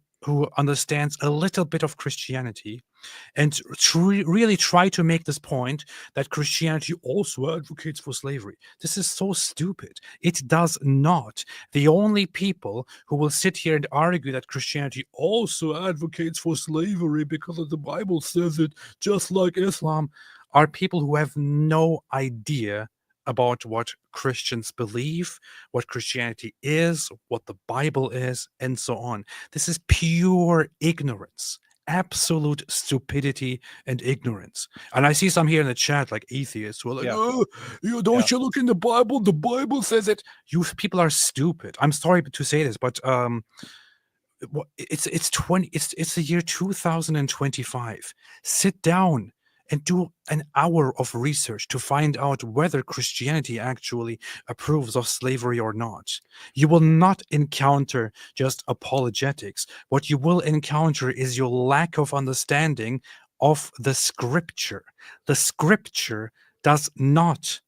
understands a little bit of Christianity and really try to make this point that Christianity also advocates for slavery. This is so stupid. It does not. The only people who will sit here and argue that Christianity also advocates for slavery because the Bible says it, just like Islam, are people who have no idea about what Christians believe, what Christianity is, what the Bible is, and so on. This is pure ignorance, absolute stupidity and ignorance. And I see some here in the chat, like atheists, who are like, Yeah. "Oh, you don't you look in the Bible? The Bible says it." You people are stupid. I'm sorry to say this, but it's the year 2025. Sit down and do an hour of research to find out whether Christianity actually approves of slavery or not. You will not encounter just apologetics. What you will encounter is your lack of understanding of the scripture. The scripture does not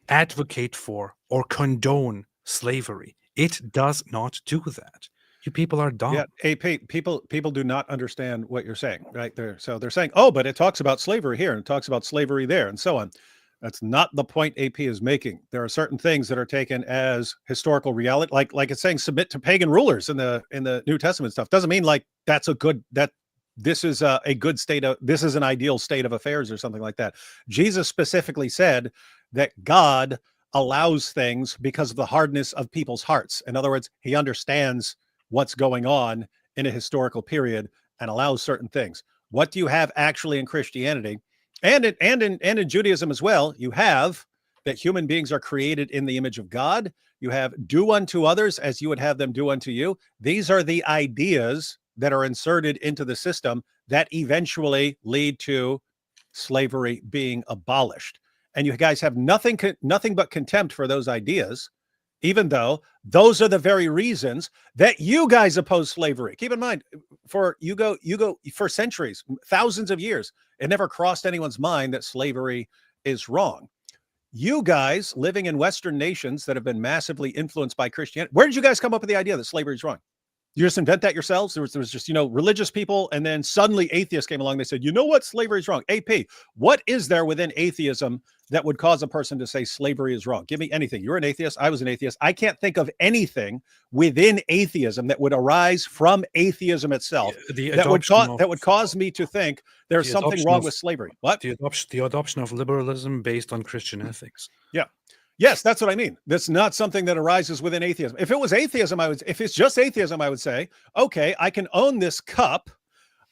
advocate for or condone slavery. It does not do that. You people are dumb. Yeah, AP, people do not understand what you're saying, right? They're saying, oh, but it talks about slavery here and it talks about slavery there and so on. That's not the point AP is making. There are certain things that are taken as historical reality, like it's saying submit to pagan rulers in the New Testament stuff. Doesn't mean like this is a good state of, this is an ideal state of affairs or something like that. Jesus specifically said that God allows things because of the hardness of people's hearts. In other words, he understands what's going on in a historical period and allows certain things. What do you have actually in Christianity and in Judaism as well? You have that human beings are created in the image of God. You have do unto others as you would have them do unto you. These are the ideas that are inserted into the system that eventually lead to slavery being abolished. And you guys have nothing but contempt for those ideas, even though those are the very reasons that you guys oppose slavery. Keep in mind, for centuries, thousands of years, it never crossed anyone's mind that slavery is wrong. You guys living in Western nations that have been massively influenced by Christianity, where did you guys come up with the idea that slavery is wrong? You just invent that yourselves? There was just, religious people, and then suddenly atheists came along. They said, you know what? Slavery is wrong. AP, what is there within atheism that would cause a person to say slavery is wrong? Give me anything. You're an atheist. I was an atheist. I can't think of anything within atheism that would arise from atheism itself that would cause me to think there's something wrong with slavery. What? The adoption of liberalism based on Christian ethics. Yeah. Yes, that's what I mean. That's not something that arises within atheism. If it was atheism, if it's just atheism, I would say, okay, I can own this cup.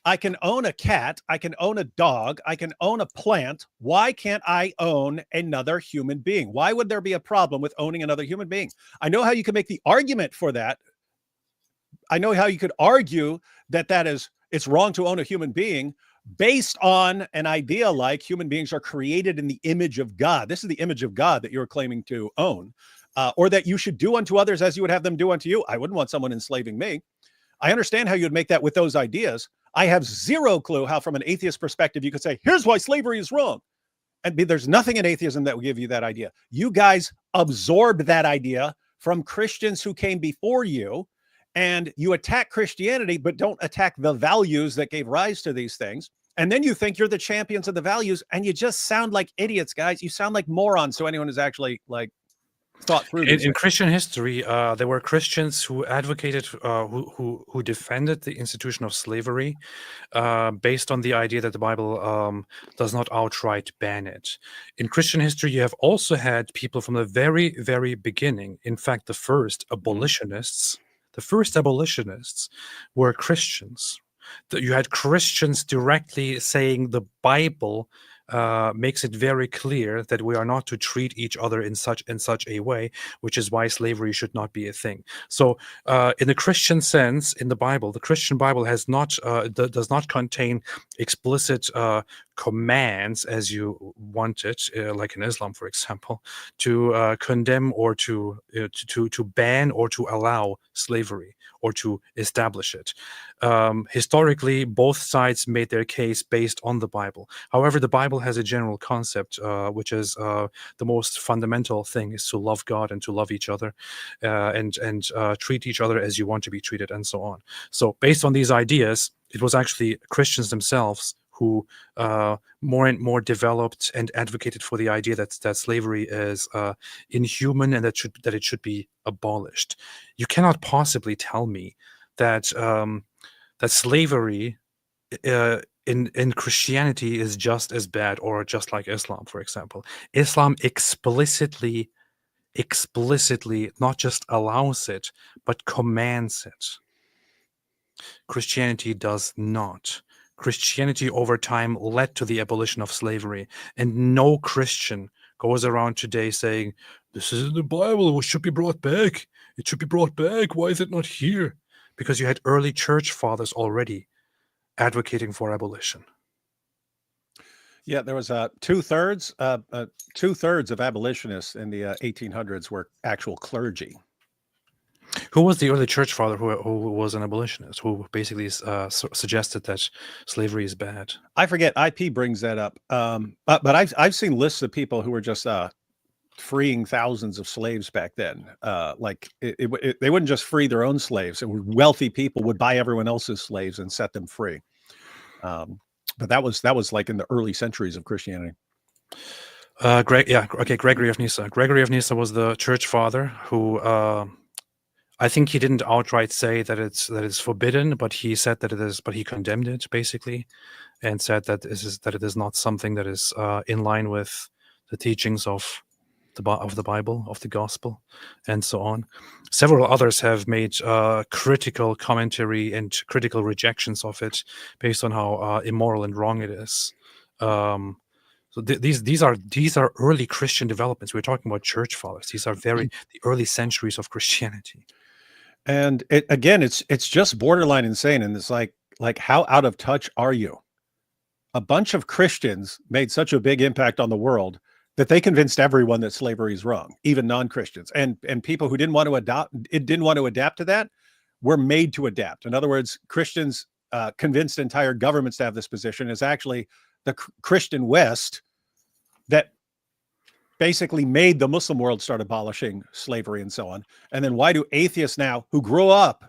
I can own a cat. I can own a dog. I can own a plant. Why can't I own another human being? Why would there be a problem with owning another human being? I know how you can make the argument for that. I know how you could argue that it's wrong to own a human being based on an idea like human beings are created in the image of God. This is the image of God that you're claiming to own, or that you should do unto others as you would have them do unto you. I wouldn't want someone enslaving me. I understand how you'd make that with those ideas. I have zero clue how, from an atheist perspective, you could say, here's why slavery is wrong. And there's nothing in atheism that will give you that idea. You guys absorbed that idea from Christians who came before you, and you attack Christianity, but don't attack the values that gave rise to these things. And then you think you're the champions of the values, and you just sound like idiots, guys. You sound like morons to anyone who's actually thought through this. In Christian history, there were Christians who advocated, who defended the institution of slavery, based on the idea that the Bible does not outright ban it. In Christian history, you have also had people from the very, very beginning. In fact, the first abolitionists were Christians. You had Christians directly saying the Bible makes it very clear that we are not to treat each other in such a way, which is why slavery should not be a thing. So in the Christian sense, in the Bible, the Christian Bible does not contain explicit commands as you want it, like in Islam, for example, to condemn or to ban or to allow slavery or to establish it. Historically, both sides made their case based on the Bible. However, the Bible has a general concept, which is the most fundamental thing is to love God and to love each other, and treat each other as you want to be treated, and so on. So based on these ideas, it was actually Christians themselves who more and more developed and advocated for the idea that slavery is inhuman and that it should be abolished. You cannot possibly tell me that that slavery in Christianity is just as bad or just like Islam, for example. Islam explicitly not just allows it, but commands it. Christianity does not. Christianity over time led to the abolition of slavery. And no Christian goes around today saying, this is in the Bible, it should be brought back. It should be brought back. Why is it not here? Because you had early church fathers already advocating for abolition. Yeah, there was two-thirds of abolitionists in the 1800s were actual clergy. Who was the early church father who was an abolitionist, who basically suggested that slavery is bad? I forget. IP brings that up. But I've seen lists of people who were just freeing thousands of slaves back then. They wouldn't just free their own slaves. It were wealthy people would buy everyone else's slaves and set them free. But that was like in the early centuries of Christianity. Gregory of Nyssa. Gregory of Nyssa was the church father who I think he didn't outright say that it's forbidden, but he said that it is. But he condemned it basically, and said that it is not something that is in line with the teachings of the Bible, of the gospel, and so on. Several others have made critical commentary and critical rejections of it based on how immoral and wrong it is. So these are early Christian developments. We're talking about church fathers. These are the early centuries of Christianity. And it's just borderline insane. And it's like how out of touch are you? A bunch of Christians made such a big impact on the world that they convinced everyone that slavery is wrong, even non-Christians, and people who didn't want to adapt to that were made to adapt. In other words, Christians convinced entire governments to have this position. Is actually the Christian West that basically made the Muslim world start abolishing slavery and so on. And then why do atheists now, who grow up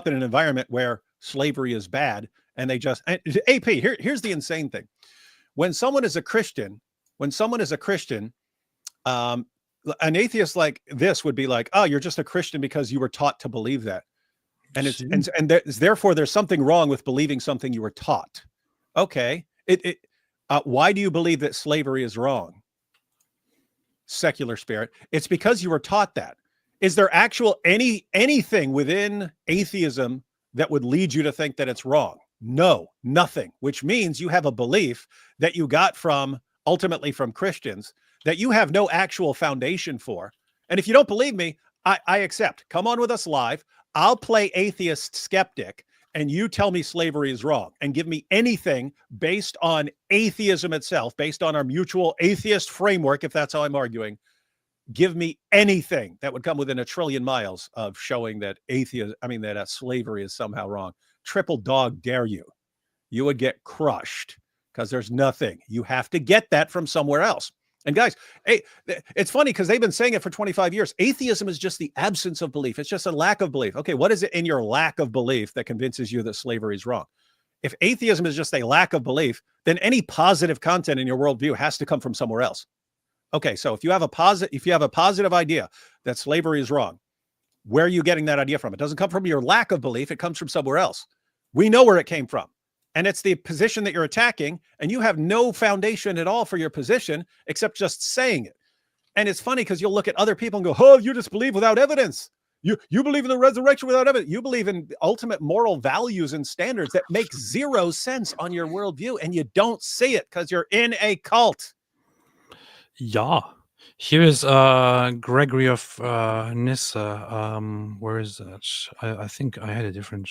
in an environment where slavery is bad, and they just AP? Here's the insane thing: when someone is a Christian. An atheist like this would be like, oh, you're just a Christian because you were taught to believe that. And therefore there's something wrong with believing something you were taught. Okay. Why do you believe that slavery is wrong? Secular spirit. It's because you were taught that. Is there anything within atheism that would lead you to think that it's wrong? No, nothing, which means you have a belief that you got ultimately from Christians that you have no actual foundation for. And if you don't believe me, I accept. Come on with us live. I'll play atheist skeptic, and you tell me slavery is wrong, and give me anything based on atheism itself, based on our mutual atheist framework, if that's how I'm arguing. Give me anything that would come within a trillion miles of showing that slavery is somehow wrong. Triple dog dare you. You would get crushed. Because there's nothing. You have to get that from somewhere else. And guys, it's funny because they've been saying it for 25 years. Atheism is just the absence of belief. It's just a lack of belief. Okay, what is it in your lack of belief that convinces you that slavery is wrong? If atheism is just a lack of belief, then any positive content in your worldview has to come from somewhere else. Okay, so if you have a positive idea that slavery is wrong, where are you getting that idea from? It doesn't come from your lack of belief. It comes from somewhere else. We know where it came from. And it's the position that you're attacking, and you have no foundation at all for your position except just saying it. And it's funny because you'll look at other people and go, oh, you just believe without evidence. You believe in the resurrection without evidence. You believe in ultimate moral values and standards that make zero sense on your worldview, and you don't see it because you're in a cult. Yeah. Here is Gregory of Nyssa. Where is that? I think I had a different...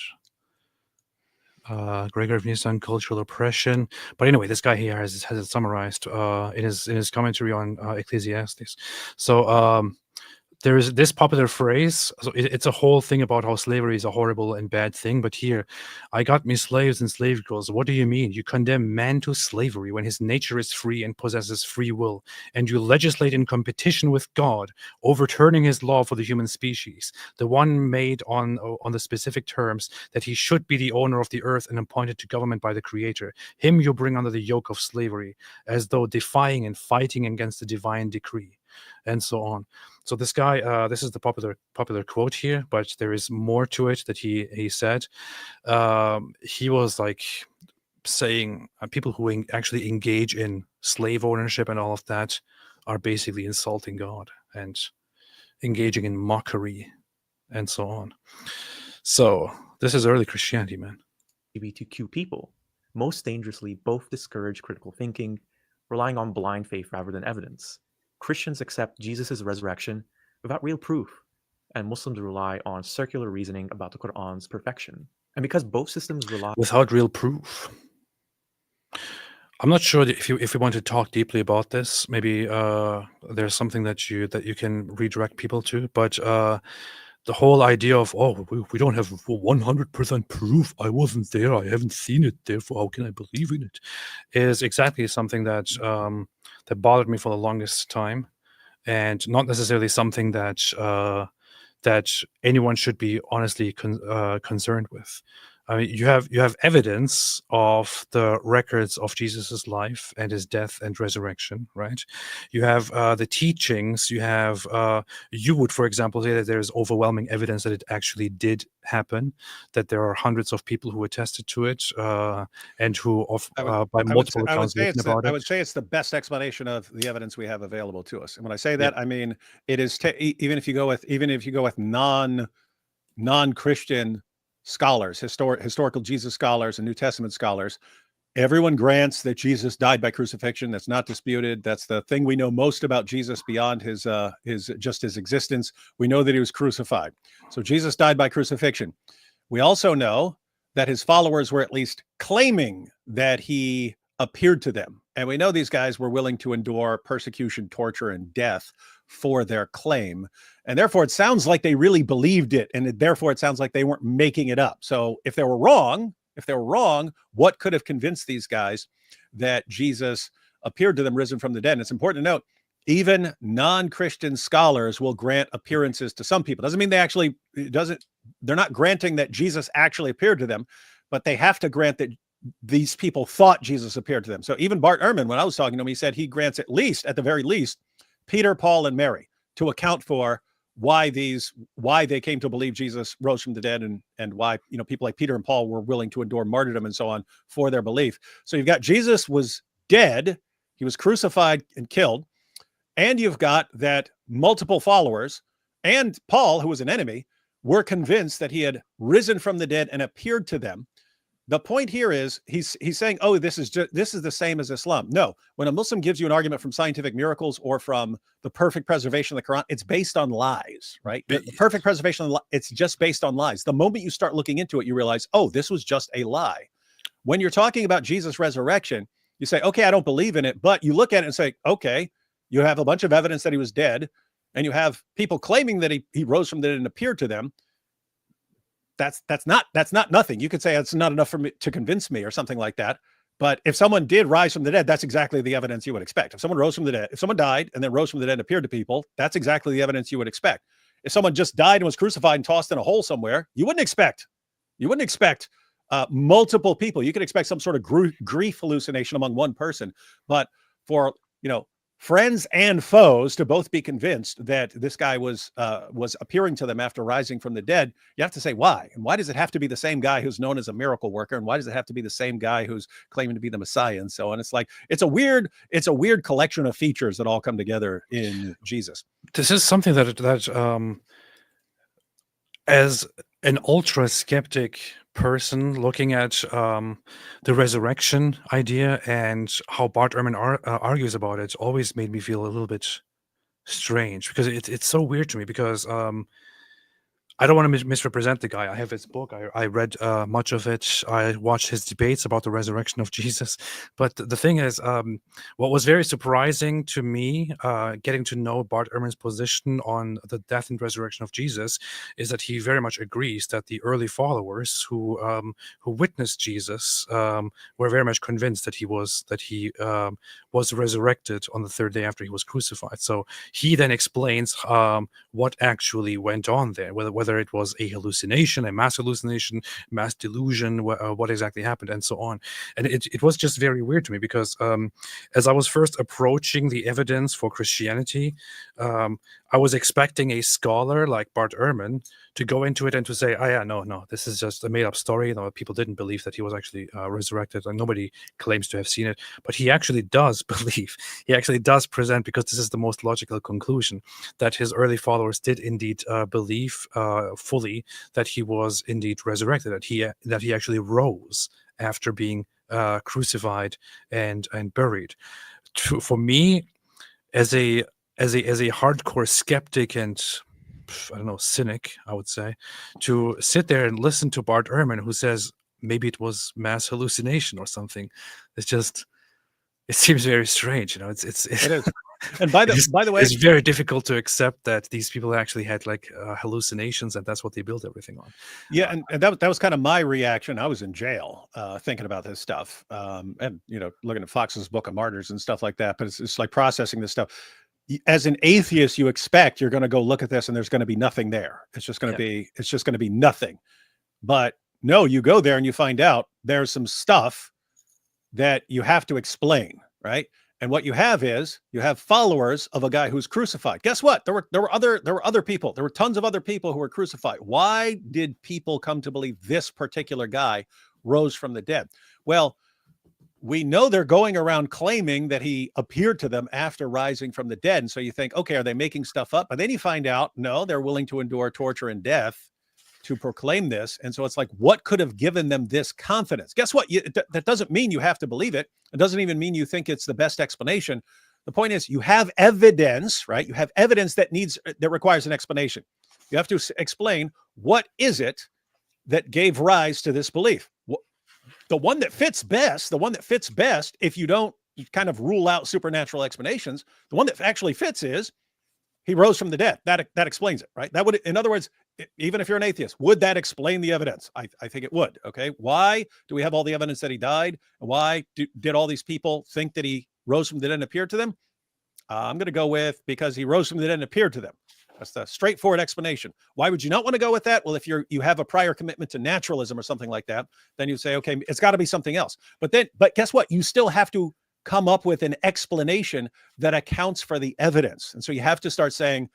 Gregory of Nyssa on cultural oppression. But anyway, this guy here has it summarized in his commentary on Ecclesiastes. So there is this popular phrase. So it's a whole thing about how slavery is a horrible and bad thing. But here, I got me slaves and slave girls. What do you mean? You condemn man to slavery when his nature is free and possesses free will, and you legislate in competition with God, overturning his law for the human species, the one made on the specific terms that he should be the owner of the earth and appointed to government by the Creator. Him you bring under the yoke of slavery, as though defying and fighting against the divine decree, and so on. So this guy, this is the popular quote here, but there is more to it that he said. He was like saying people who actually engage in slave ownership and all of that are basically insulting God and engaging in mockery and so on. So this is early Christianity, man. LGBTQ people. most dangerously, both discourage critical thinking, relying on blind faith rather than evidence. Christians accept Jesus' resurrection without real proof, and Muslims rely on circular reasoning about the Quran's perfection. And because both systems rely without real proof. I'm not sure if you want to talk deeply about this. Maybe there's something that you can redirect people to. But the whole idea of we don't have 100% proof. I wasn't there. I haven't seen it. Therefore, how can I believe in it? Is exactly something that that bothered me for the longest time, and not necessarily something that that anyone should be honestly concerned with. I mean, you have evidence of the records of Jesus's life and his death and resurrection, right? You have the teachings. You would, for example, say that there is overwhelming evidence that it actually did happen, that there are hundreds of people who attested to it, and who, by multiple accounts, written about it. I would say it's the best explanation of the evidence we have available to us. And when I say that, I mean it is even if you go with non-Christian scholars, historical Jesus scholars and New Testament scholars, everyone grants that Jesus died by crucifixion. That's not disputed. That's the thing we know most about Jesus beyond his existence. We know that he was crucified. So Jesus died by crucifixion. We also know that his followers were at least claiming that he appeared to them. And we know these guys were willing to endure persecution, torture, and death for their claim. And therefore, it sounds like they really believed it. And therefore, it sounds like they weren't making it up. So if they were wrong, what could have convinced these guys that Jesus appeared to them risen from the dead? And it's important to note, even non-Christian scholars will grant appearances to some people. Doesn't mean they're not granting that Jesus actually appeared to them, but they have to grant that these people thought Jesus appeared to them. So even Bart Ehrman, when I was talking to him, he said he grants at the very least, Peter, Paul, and Mary to account for why they came to believe Jesus rose from the dead, and why people like Peter and Paul were willing to endure martyrdom and so on for their belief. So you've got Jesus was dead, he was crucified and killed, and you've got that multiple followers and Paul, who was an enemy, were convinced that he had risen from the dead and appeared to them. The point here is he's saying, oh, this is the same as Islam. No, when a Muslim gives you an argument from scientific miracles or from the perfect preservation of the Quran, it's based on lies, right? The perfect preservation, it's just based on lies. The moment you start looking into it, you realize, oh, this was just a lie. When you're talking about Jesus' resurrection, you say, okay, I don't believe in it, but you look at it and say, okay, you have a bunch of evidence that he was dead, and you have people claiming that he rose from the dead and appeared to them. That's not nothing. You could say it's not enough for me to convince me or something like that. But if someone did rise from the dead, that's exactly the evidence you would expect. If someone rose from the dead, if someone died and then rose from the dead and appeared to people, that's exactly the evidence you would expect. If someone just died and was crucified and tossed in a hole somewhere, you wouldn't expect multiple people. You could expect some sort of grief hallucination among one person. But for friends and foes to both be convinced that this guy was appearing to them after rising from the dead, you have to say why. And why does it have to be the same guy who's known as a miracle worker? And why does it have to be the same guy who's claiming to be the Messiah and so on? It's like it's a weird collection of features that all come together in Jesus. This is something that as an ultra skeptic person looking at the resurrection idea and how Bart Ehrman argues about it always made me feel a little bit strange, because it's so weird to me, because I don't want to misrepresent the guy. I have his book. I read much of it. I watched his debates about the resurrection of Jesus. But the thing is, what was very surprising to me, getting to know Bart Ehrman's position on the death and resurrection of Jesus, is that he very much agrees that the early followers who witnessed Jesus were very much convinced that he was resurrected on the third day after he was crucified. So he then explains what actually went on there, whether it was a hallucination, a mass hallucination, mass delusion, what exactly happened, and so on. And it was just very weird to me, because as I was first approaching the evidence for Christianity, I was expecting a scholar like Bart Ehrman to go into it and to say, oh yeah, no, this is just a made-up story. People didn't believe that he was actually resurrected, and nobody claims to have seen it. But he actually does believe. He actually does present, because this is the most logical conclusion, that his early followers did indeed believe fully that he was indeed resurrected, that he actually rose after being crucified and buried. For me, as a hardcore skeptic and I don't know, cynic, I would say, to sit there and listen to Bart Ehrman, who says maybe it was mass hallucination or something, it seems very strange. You know, it is. And by the way, it's very difficult to accept that these people actually had like hallucinations, and that's what they built everything on. Yeah, and that was kind of my reaction. I was in jail thinking about this stuff, and looking at Fox's Book of Martyrs and stuff like that. But it's like processing this stuff. As an atheist, you expect you're going to go look at this, and there's going to be nothing there. It's just going to be nothing. But no, you go there and you find out there's some stuff that you have to explain, right? And what you have is you have followers of a guy who's crucified. Guess what? There were other people. There were tons of other people who were crucified. Why did people come to believe this particular guy rose from the dead? Well, we know they're going around claiming that he appeared to them after rising from the dead. And so you think, okay, are they making stuff up? But then you find out, no, they're willing to endure torture and death to proclaim this. And so it's like, what could have given them this confidence? Guess what? That doesn't mean you have to believe it. It doesn't even mean you think it's the best explanation. The point is you have evidence, right? You have evidence that requires an explanation. You have to explain, what is it that gave rise to this belief? The one that fits best, if you don't kind of rule out supernatural explanations, the one that actually fits is he rose from the dead. That explains it, right? That would, in other words, even if you're an atheist, would that explain the evidence? I think it would. Okay. Why do we have all the evidence that he died? Why did all these people think that he rose from the dead and appeared to them? I'm going to go with because he rose from the dead and appeared to them. That's the straightforward explanation. Why would you not want to go with that? Well, if you have a prior commitment to naturalism or something like that, then you say, okay, it's got to be something else. But guess what? You still have to come up with an explanation that accounts for the evidence. And so you have to start saying,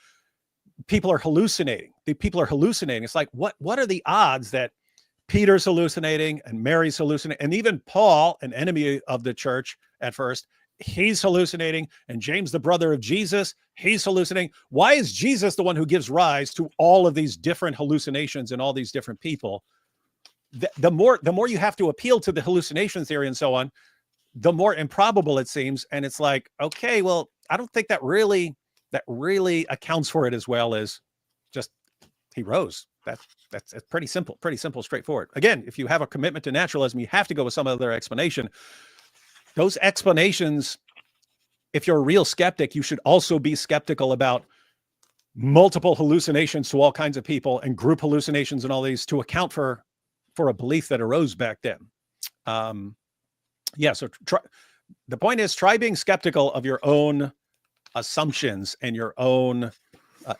people are hallucinating. It's like, what are the odds that Peter's hallucinating and Mary's hallucinating, and even Paul, an enemy of the church at first, he's hallucinating, and James, the brother of Jesus, he's hallucinating. Why is Jesus the one who gives rise to all of these different hallucinations and all these different people? The more you have to appeal to the hallucination theory and so on, the more improbable it seems. And it's like, okay, well, I don't think that really accounts for it as well as just he rose. That's pretty simple, straightforward. Again, if you have a commitment to naturalism, you have to go with some other explanation. Those explanations, if you're a real skeptic, you should also be skeptical about multiple hallucinations to all kinds of people and group hallucinations and all these to account for a belief that arose back then. So the point is, try being skeptical of your own assumptions and your own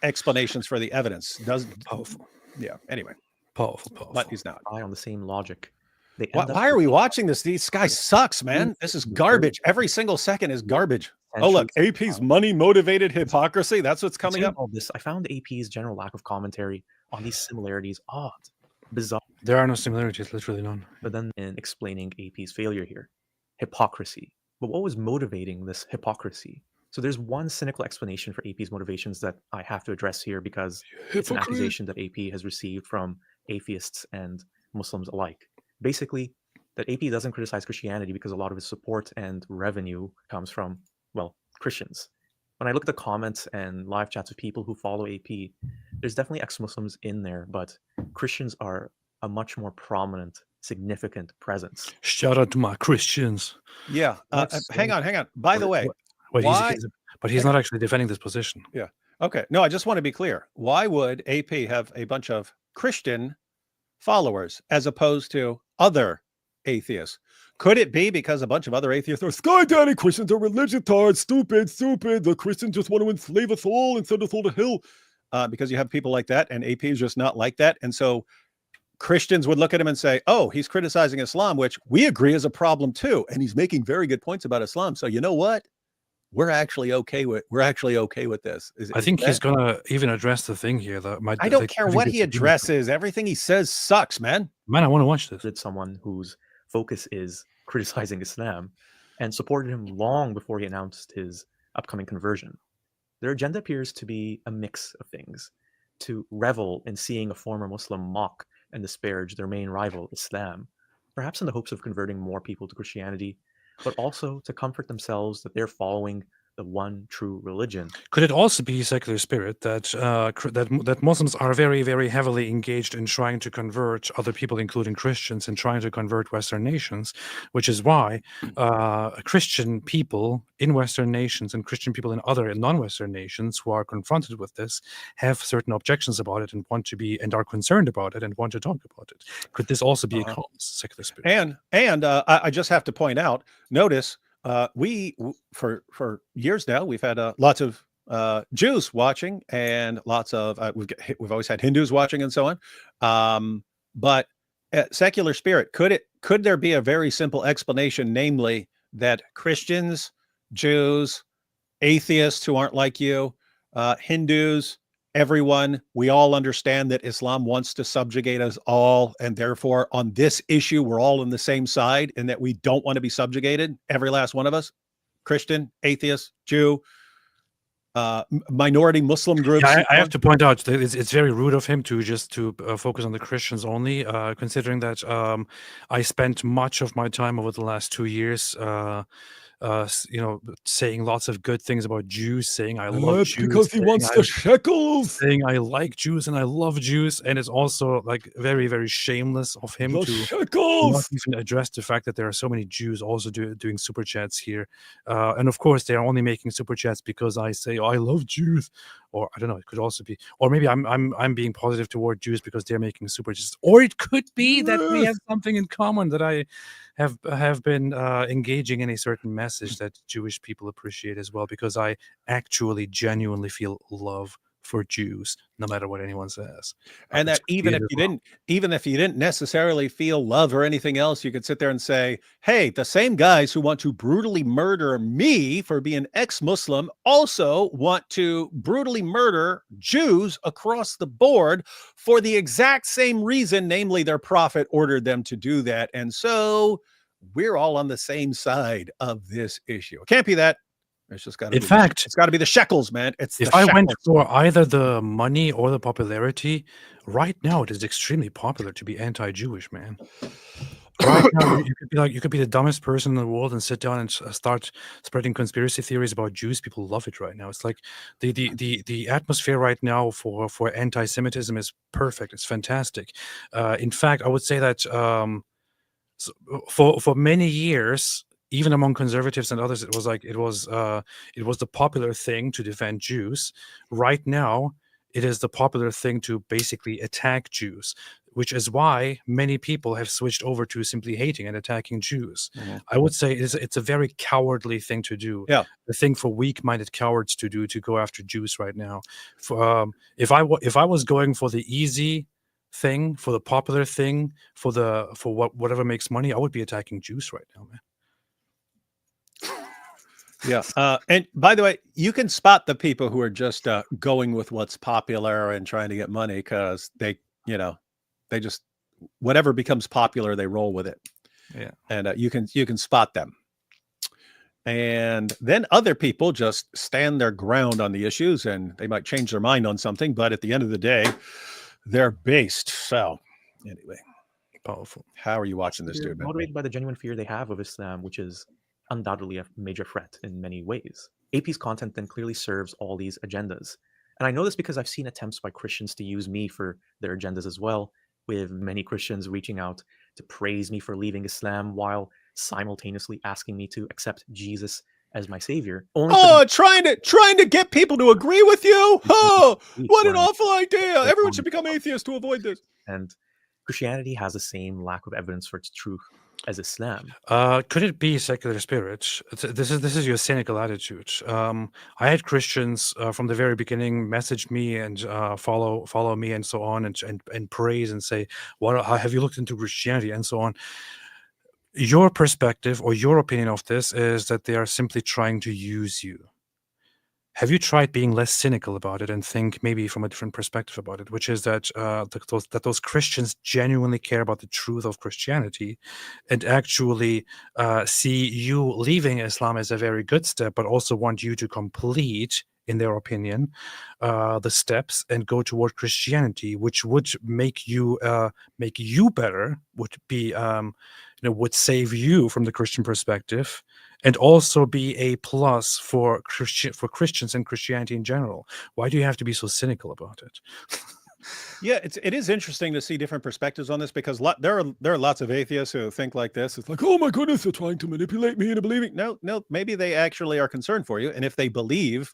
explanations for the evidence. Powerful. Yeah. Anyway, powerful. But he's not. On the same logic. Why are we watching this? This guy sucks, man. This is garbage. Every single second is garbage. Oh, look, AP's money motivated hypocrisy. That's what's coming up. All this, I found AP's general lack of commentary on these similarities odd, bizarre. There are no similarities, literally none. But then in explaining AP's failure here, hypocrisy. But what was motivating this hypocrisy? So there's one cynical explanation for AP's motivations that I have to address here because it's an accusation that AP has received from atheists and Muslims alike. Basically, that AP doesn't criticize Christianity because a lot of its support and revenue comes from, well, Christians. When I look at the comments and live chats of people who follow AP, there's definitely ex-Muslims in there, but Christians are a much more prominent, significant presence. Shout out to my Christians. Yeah. Hang on. By the way, but he's not actually defending this position. Yeah. Okay. No, I just want to be clear. Why would AP have a bunch of Christian followers as opposed to other atheists? Could it be because a bunch of other atheists are sky daddy Christians are religion tards, stupid. The Christians just want to enslave us all and send us all to hell? Because you have people like that, and AP is just not like that. And so Christians would look at him and say, oh, he's criticizing Islam, which we agree is a problem too. And he's making very good points about Islam. So you know what? We're actually okay with this. I think he's gonna even address the thing here that might. I don't care what he addresses. Everything he says sucks, man. Man, I want to watch this. It's someone whose focus is criticizing Islam and supported him long before he announced his upcoming conversion. Their agenda appears to be a mix of things: to revel in seeing a former Muslim mock and disparage their main rival, Islam, perhaps in the hopes of converting more people to Christianity, but also to comfort themselves that they're following the one true religion. Could it also be secular spirit that that Muslims are very, very heavily engaged in trying to convert other people, including Christians, and trying to convert Western nations, which is why Christian people in Western nations and Christian people in other non-Western nations who are confronted with this have certain objections about it and want to be and are concerned about it and want to talk about it. Could this also be a cause, secular spirit? And I just have to point out, notice for years now we've had lots of Jews watching and lots of we've always had Hindus watching and so on. But secular spirit, could there be a very simple explanation, namely that Christians, Jews, atheists who aren't like you, Hindus, everyone, we all understand that Islam wants to subjugate us all, and therefore on this issue we're all on the same side, and that we don't want to be subjugated, every last one of us, Christian, atheist, Jew, minority Muslim groups. Yeah, I have to point out that it's very rude of him to just focus on the Christians only, considering that I spent much of my time over the last 2 years saying lots of good things about Jews, saying I love Jews, because he wants the shekels, saying I like Jews and I love Jews, and it's also like very, very shameless of him the to shekels. not even address the fact that there are so many Jews also doing super chats here, and of course they are only making super chats because I say, oh, I love Jews, or I don't know, it could also be, or maybe I'm being positive toward Jews because they're making super chats, or it could be that we have something in common, that I have been engaging in a certain message that Jewish people appreciate as well, because I actually genuinely feel love for Jews, no matter what anyone says. And that even if you didn't necessarily feel love or anything else, you could sit there and say, hey, the same guys who want to brutally murder me for being ex-Muslim also want to brutally murder Jews across the board for the exact same reason, namely their prophet ordered them to do that. And so we're all on the same side of this issue. It can't be that. It's just got to. It's got to be the shekels, man. If I went for either the money or the popularity, right now it is extremely popular to be anti-Jewish, man. Right now, you could be the dumbest person in the world and sit down and start spreading conspiracy theories about Jews. People love it right now. It's like the atmosphere right now for anti-Semitism is perfect. It's fantastic. In fact, I would say that for many years, even among conservatives and others, it was the popular thing to defend Jews. Right now, it is the popular thing to basically attack Jews, which is why many people have switched over to simply hating and attacking Jews. Mm-hmm. I would say it's a very cowardly thing to do. Yeah, the thing for weak-minded cowards to do, to go after Jews right now. If I was going for the easy thing, for the popular thing, for whatever makes money, I would be attacking Jews right now, man. Yeah. And by the way, you can spot the people who are just going with what's popular and trying to get money, because they just, whatever becomes popular, they roll with it. Yeah. And you can spot them. And then other people just stand their ground on the issues, and they might change their mind on something, but at the end of the day, they're based. So anyway, powerful. How are you watching this, dude? Motivated by the genuine fear they have of Islam, which is undoubtedly a major threat in many ways. AP's content then clearly serves all these agendas. And I know this because I've seen attempts by Christians to use me for their agendas as well, with many Christians reaching out to praise me for leaving Islam while simultaneously asking me to accept Jesus as my savior. Trying to get people to agree with you? Oh, what an awful idea. Everyone should become atheists to avoid this. And Christianity has the same lack of evidence for its truth as Islam. Could it be secular spirit? This is your cynical attitude. I had Christians from the very beginning message me and follow me and so on, and praise and say, how have you looked into Christianity and so on. Your perspective or your opinion of this is that they are simply trying to use you. Have you tried being less cynical about it and think maybe from a different perspective about it, which is that those Christians genuinely care about the truth of Christianity and actually see you leaving Islam as a very good step, but also want you to complete in their opinion, the steps and go toward Christianity, which would make you better, would be would save you from the Christian perspective, and also be a plus for Christians and Christianity in general. Why do you have to be so cynical about it? Yeah, it is interesting to see different perspectives on this, because there are lots of atheists who think like this. It's like, oh my goodness, they're trying to manipulate me into believing. No, maybe they actually are concerned for you, and if they believe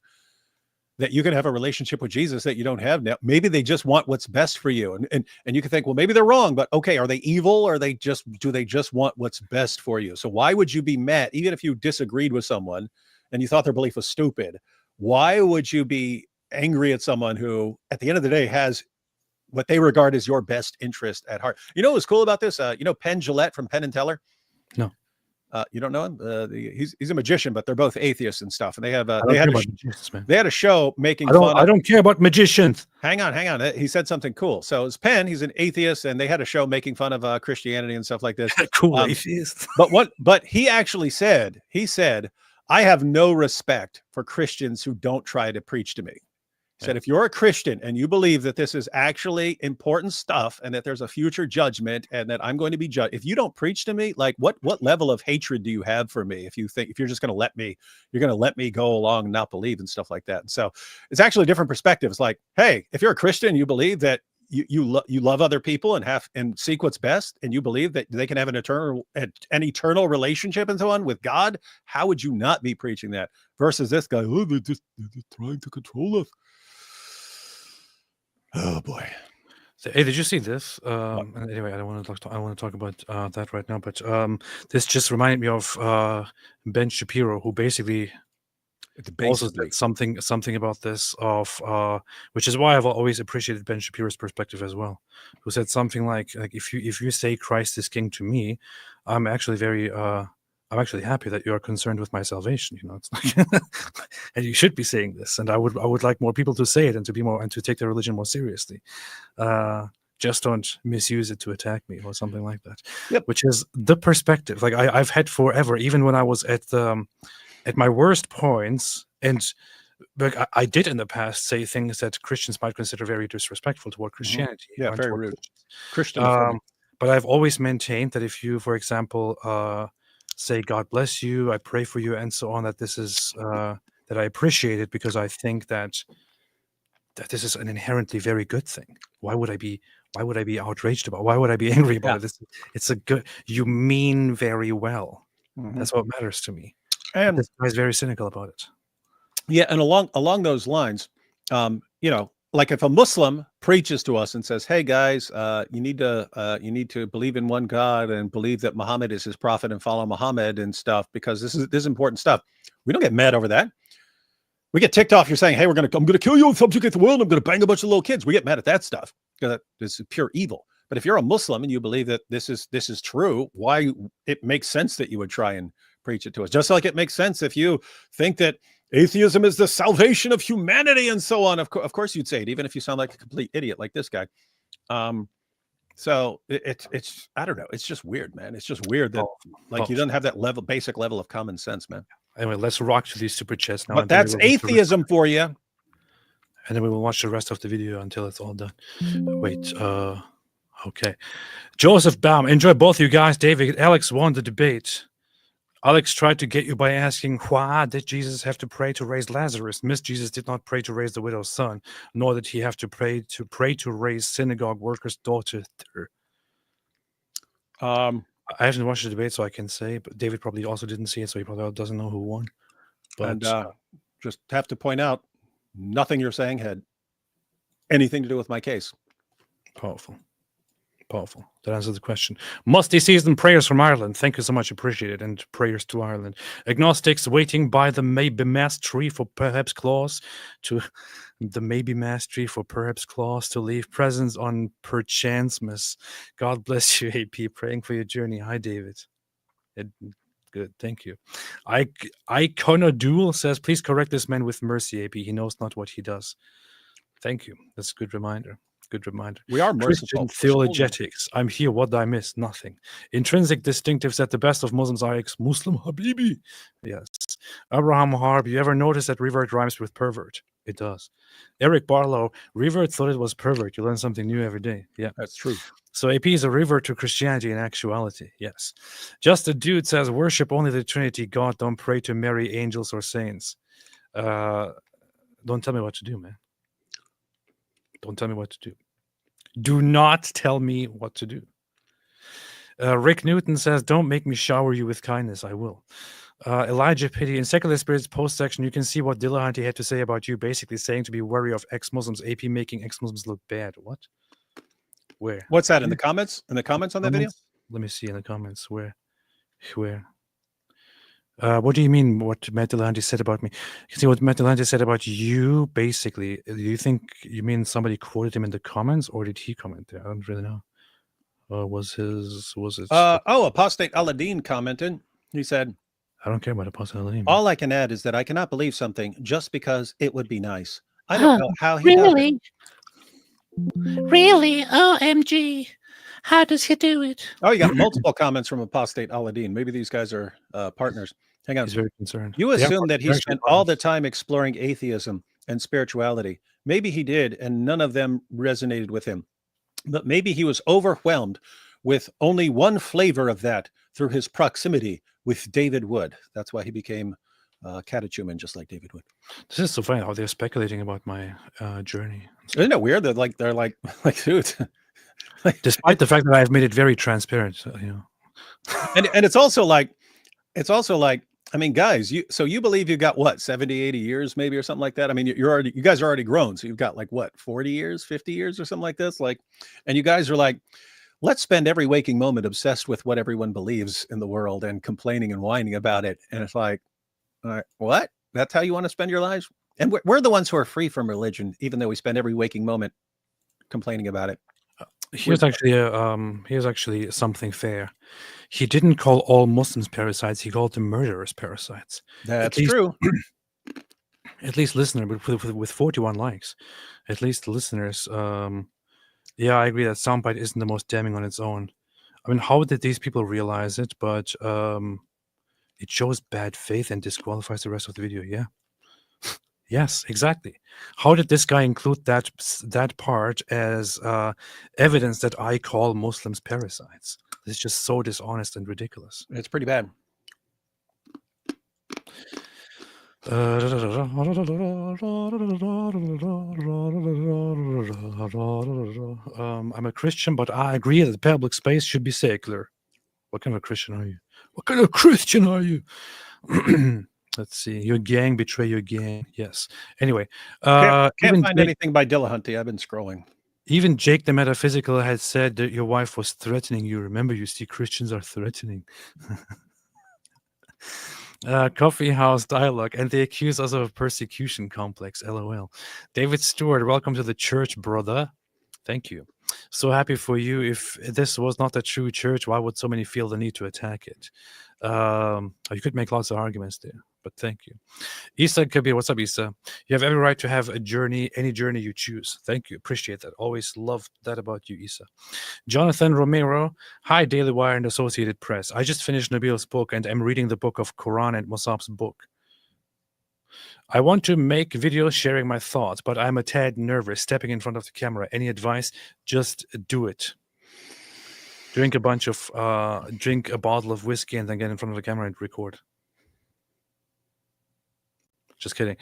that you can have a relationship with Jesus that you don't have now, maybe they just want what's best for you, and you can think, well, maybe they're wrong, but okay, are they evil, or do they just want what's best for you? So why would you be mad, even if you disagreed with someone and you thought their belief was stupid? Why would you be angry at someone who, at the end of the day, has what they regard as your best interest at heart? You know what's cool about this? Penn Jillette from Penn and Teller? No. You don't know him? He's a magician, but they're both atheists and stuff. And they have magicians, man. they had a show making fun. I don't care about magicians. Hang on. He said something cool. So it's Penn. He's an atheist, and they had a show making fun of Christianity and stuff like this. Cool atheist. But he actually said, I have no respect for Christians who don't try to preach to me. He said, if you're a Christian and you believe that this is actually important stuff and that there's a future judgment and that I'm going to be judged, if you don't preach to me, like what level of hatred do you have for me? If you're just going to let me go along and not believe and stuff like that. And so it's actually a different perspective. It's like, hey, if you're a Christian, you believe that you love other people and seek what's best, and you believe that they can have an eternal relationship and so on with God, how would you not be preaching that? Versus this guy, oh, they're just trying to control us. Oh boy! So, hey, did you see this? Anyway, I don't want to talk about that right now. But this just reminded me of Ben Shapiro, who basically also said something about this. Which is why I've always appreciated Ben Shapiro's perspective as well. Who said something like if you say Christ is king to me, I'm actually I'm actually happy that you are concerned with my salvation. It's like, and you should be saying this. And I would like more people to say it and to take their religion more seriously. Just don't misuse it to attack me or something like that. Yep. Which is the perspective. Like I've had forever, even when I was at my worst points, and I did in the past say things that Christians might consider very disrespectful toward Christianity. Yeah, very rude. Christian. But I've always maintained that if you, for example, say God bless you, I pray for you, and so on, that this is that I appreciate it because I think that this is an inherently very good thing. Why would I be outraged about? Why would I be angry about it? It's a good. You mean very well. Mm-hmm. That's what matters to me. And this guy's very cynical about it. Yeah, and along those lines, like if a Muslim preaches to us and says, "Hey guys, you need to believe in one God and believe that Muhammad is his prophet and follow Muhammad and stuff because this is important stuff," we don't get mad over that. We get ticked off. You're saying, "Hey, I'm gonna kill you and subjugate the world. I'm gonna bang a bunch of little kids." We get mad at that stuff because this is pure evil. But if you're a Muslim and you believe that this is true, why it makes sense that you would try and preach it to us. Just like it makes sense if you think that atheism is the salvation of humanity and so on. Of course you'd say it, even if you sound like a complete idiot like this guy. So it's I don't know. It's just weird, man. It's just weird that you don't have that basic level of common sense, man. Anyway, let's rock to these super chats now. But that's atheism for you. And then we will watch the rest of the video until it's all done. Wait, okay. Joseph Baum, enjoy both you guys. David, Alex won the debate. Alex tried to get you by asking, why did Jesus have to pray to raise Lazarus? Miss Jesus did not pray to raise the widow's son, nor did he have to pray to raise synagogue worker's daughter. I haven't watched the debate, so I can say, but David probably also didn't see it, so he probably doesn't know who won. But just have to point out, nothing you're saying had anything to do with my case. Powerful. That answers the question. Musty season prayers from Ireland. Thank you so much. Appreciate it. And prayers to Ireland. Agnostics waiting by the maybe mass tree for perhaps clause to leave presents on perchance miss. God bless you, AP. Praying for your journey. Hi, David. Good. Thank you. Iconodule says, please correct this man with mercy, AP. He knows not what he does. Thank you. That's a good reminder. We are merciful. Christian theologetics. I'm here. What did I miss? Nothing. Intrinsic distinctives at the best of Muslims are ex-Muslim Habibi. Yes. Abraham Harb, you ever notice that revert rhymes with pervert? It does. Eric Barlow, revert thought it was pervert. You learn something new every day. Yeah. That's true. So AP is a revert to Christianity in actuality. Yes. Just a dude says, worship only the Trinity. God, don't pray to Mary, angels, or saints. Don't tell me what to do, man. Don't tell me what to do. Do not tell me what to do. Rick Newton says, don't make me shower you with kindness. I will. Elijah Pity, in Secular Spirits post section, you can see what Dillahanty had to say about you, basically saying to be wary of ex-Muslims, AP making ex-Muslims look bad. What? Where? What's that in the comments? In the comments on that video? Let me see in the comments. Where? What do you mean what Matt Dillahanty said about me? You see what Matt Dillahanty said about you, basically. Do you think you mean somebody quoted him in the comments, or did he comment there? I don't really know. Was it? Apostate Aladdin commented. He said, I don't care about Apostate Aladdin. All I can add is that I cannot believe something just because it would be nice. I don't know how he does it. Really? OMG. How does he do it? Oh, you got multiple comments from Apostate Aladdin. Maybe these guys are partners. Hang on. He's very concerned. You assume that he spent all the time exploring atheism and spirituality. Maybe he did, and none of them resonated with him. But maybe he was overwhelmed with only one flavor of that through his proximity with David Wood. That's why he became catechumen, just like David Wood. This is so funny how they're speculating about my journey. Isn't it weird that they're like, dude. Despite the fact that I've made it very transparent, you know. And it's also like, I mean, guys, you believe you've got what, 70, 80 years maybe or something like that? I mean, you guys are already grown. So you've got like what, 40 years, 50 years or something like this? Like, and you guys are like, let's spend every waking moment obsessed with what everyone believes in the world and complaining and whining about it. And it's like, all right, what? That's how you want to spend your lives? And we're the ones who are free from religion, even though we spend every waking moment complaining about it. Here's actually something fair. He didn't call all Muslims parasites. He called them murderers parasites. That's true. At least listener, but with 41 likes, at least the listeners. Yeah, I agree that soundbite isn't the most damning on its own. I mean, how did these people realize it? But it shows bad faith and disqualifies the rest of the video. Yeah. Yes, exactly. How did this guy include that part as evidence that I call Muslims parasites? It's just so dishonest and ridiculous. It's pretty bad. I'm a Christian, but I agree that the public space should be secular. What kind of a Christian are you? What kind of Christian are you? Let's see. Your gang betray your gang. Yes. Anyway, Can't find anything by Dillahanty. I've been scrolling. Even Jake the Metaphysical had said that your wife was threatening you. Remember, you see, Christians are threatening. Coffee House Dialogue, and they accuse us of a persecution complex. LOL. David Stewart, welcome to the church, brother. Thank you. So happy for you. If this was not a true church, why would so many feel the need to attack it? You could make lots of arguments there, but thank you. Isa Kabir, what's up, Isa? You have every right to have a journey, any journey you choose. Thank you. Appreciate that. Always loved that about you, Isa. Jonathan Romero, hi, Daily Wire and Associated Press. I just finished Nabil's book and am reading the book of Quran and Musab's book. I want to make videos sharing my thoughts, but I'm a tad nervous stepping in front of the camera. Any advice? Just do it. Drink a bottle of whiskey and then get in front of the camera and record. Just kidding.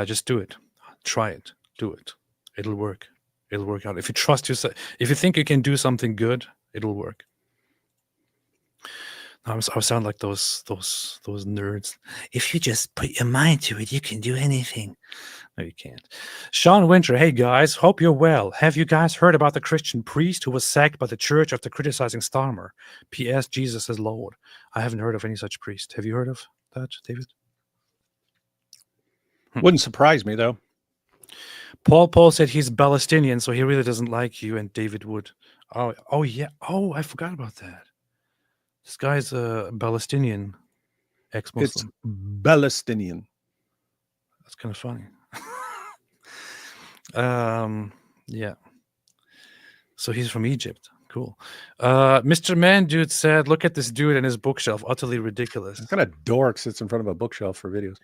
Just do it. Try it. Do it. It'll work. It'll work out. If you trust yourself, if you think you can do something good, it'll work. I sound like those nerds. If you just put your mind to it, you can do anything. No, you can't. Sean Winter, hey guys, hope you're well. Have you guys heard about the Christian priest who was sacked by the church after criticizing Starmer? P.S. Jesus is Lord. I haven't heard of any such priest. Have you heard of that, David? Wouldn't surprise me, though. Paul said he's Palestinian, so he really doesn't like you and David Wood. Oh yeah. Oh, I forgot about that. This guy's a Palestinian ex-Muslim. It's Palestinian. That's kind of funny. Yeah. So he's from Egypt. Cool. Mr. Man Dude said, "Look at this dude and his bookshelf. Utterly ridiculous." What kind of dork sits in front of a bookshelf for videos?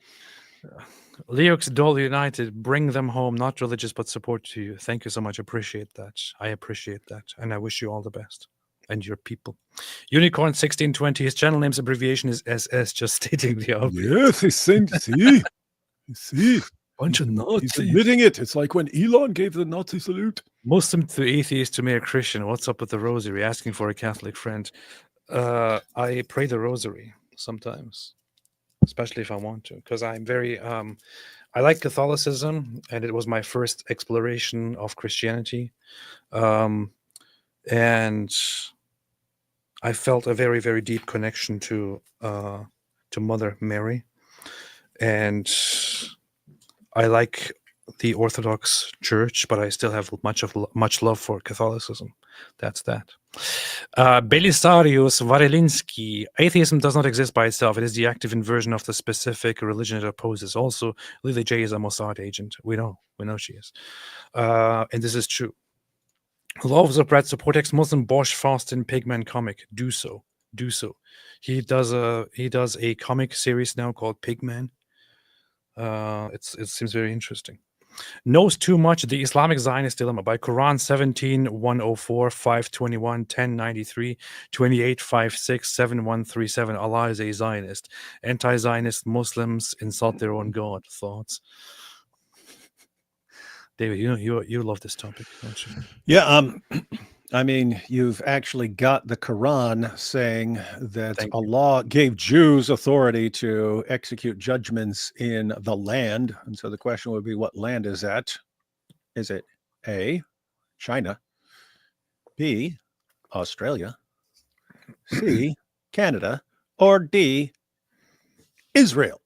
Leox Dole United, bring them home. Not religious, but support to you. Thank you so much. Appreciate that. I appreciate that, and I wish you all the best and your people. Unicorn 1620. His channel name's abbreviation is SS. Just stating the obvious. Yes, he's saying, see. Bunch of He's Nazis. admitting it. It's like when Elon gave the Nazi salute. Muslim to atheist to mere Christian. What's up with the rosary? Asking for a Catholic friend. I pray the rosary sometimes, especially if I want to, because I'm very I like Catholicism, and it was my first exploration of Christianity, and I felt a very, very deep connection to Mother Mary, and I like the Orthodox Church, but I still have much love for Catholicism. That's that. Belisarius Varelinsky. Atheism does not exist by itself. It is the active inversion of the specific religion it opposes. Also, Lily J is a Mossad agent. We know she is. And this is true. Loaves of bread support ex-Muslim Bosch Faustin Pigman comic. Do so. He does a comic series now called Pigman. It seems very interesting. Knows too much. The Islamic Zionist Dilemma by Quran 17:104, 521, 1093, 2856, 7137. Allah is a Zionist. Anti-Zionist Muslims insult their own God. Thoughts? David, you love this topic, don't you? Yeah, I mean, you've actually got the Quran saying that Allah gave Jews authority to execute judgments in the land. And so the question would be, what land is that? Is it A, China, B, Australia, C, Canada, or D, Israel?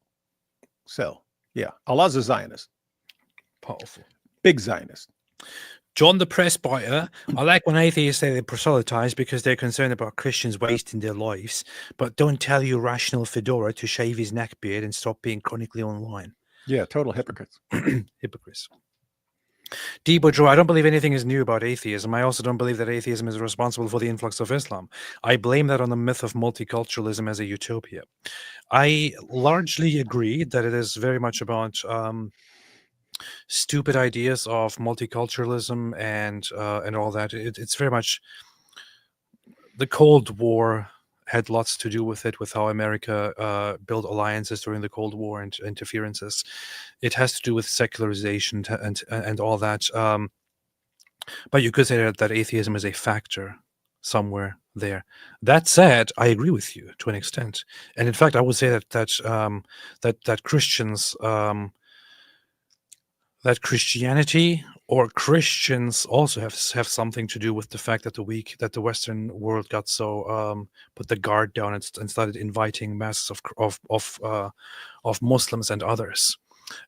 So, yeah, Allah's a Zionist. Powerful. Big Zionist. John the Presbyter. I like when atheists say they proselytize because they're concerned about Christians wasting their lives, but don't tell your rational Fedora to shave his neckbeard and stop being chronically online. Yeah, total hypocrites. Hypocrites. D. Boudreaux, I don't believe anything is new about atheism. I also don't believe that atheism is responsible for the influx of Islam. I blame that on the myth of multiculturalism as a utopia. I largely agree that it is very much about stupid ideas of multiculturalism and all that. It's very much the Cold War had lots to do with it, with how America built alliances during the Cold War and interferences. It has to do with secularization and all that. But you could say that atheism is a factor somewhere there. That said, I agree with you to an extent, and in fact, I would say that Christians. That Christianity or Christians also have something to do with the fact that the Western world got so put the guard down and started inviting masses of Muslims and others.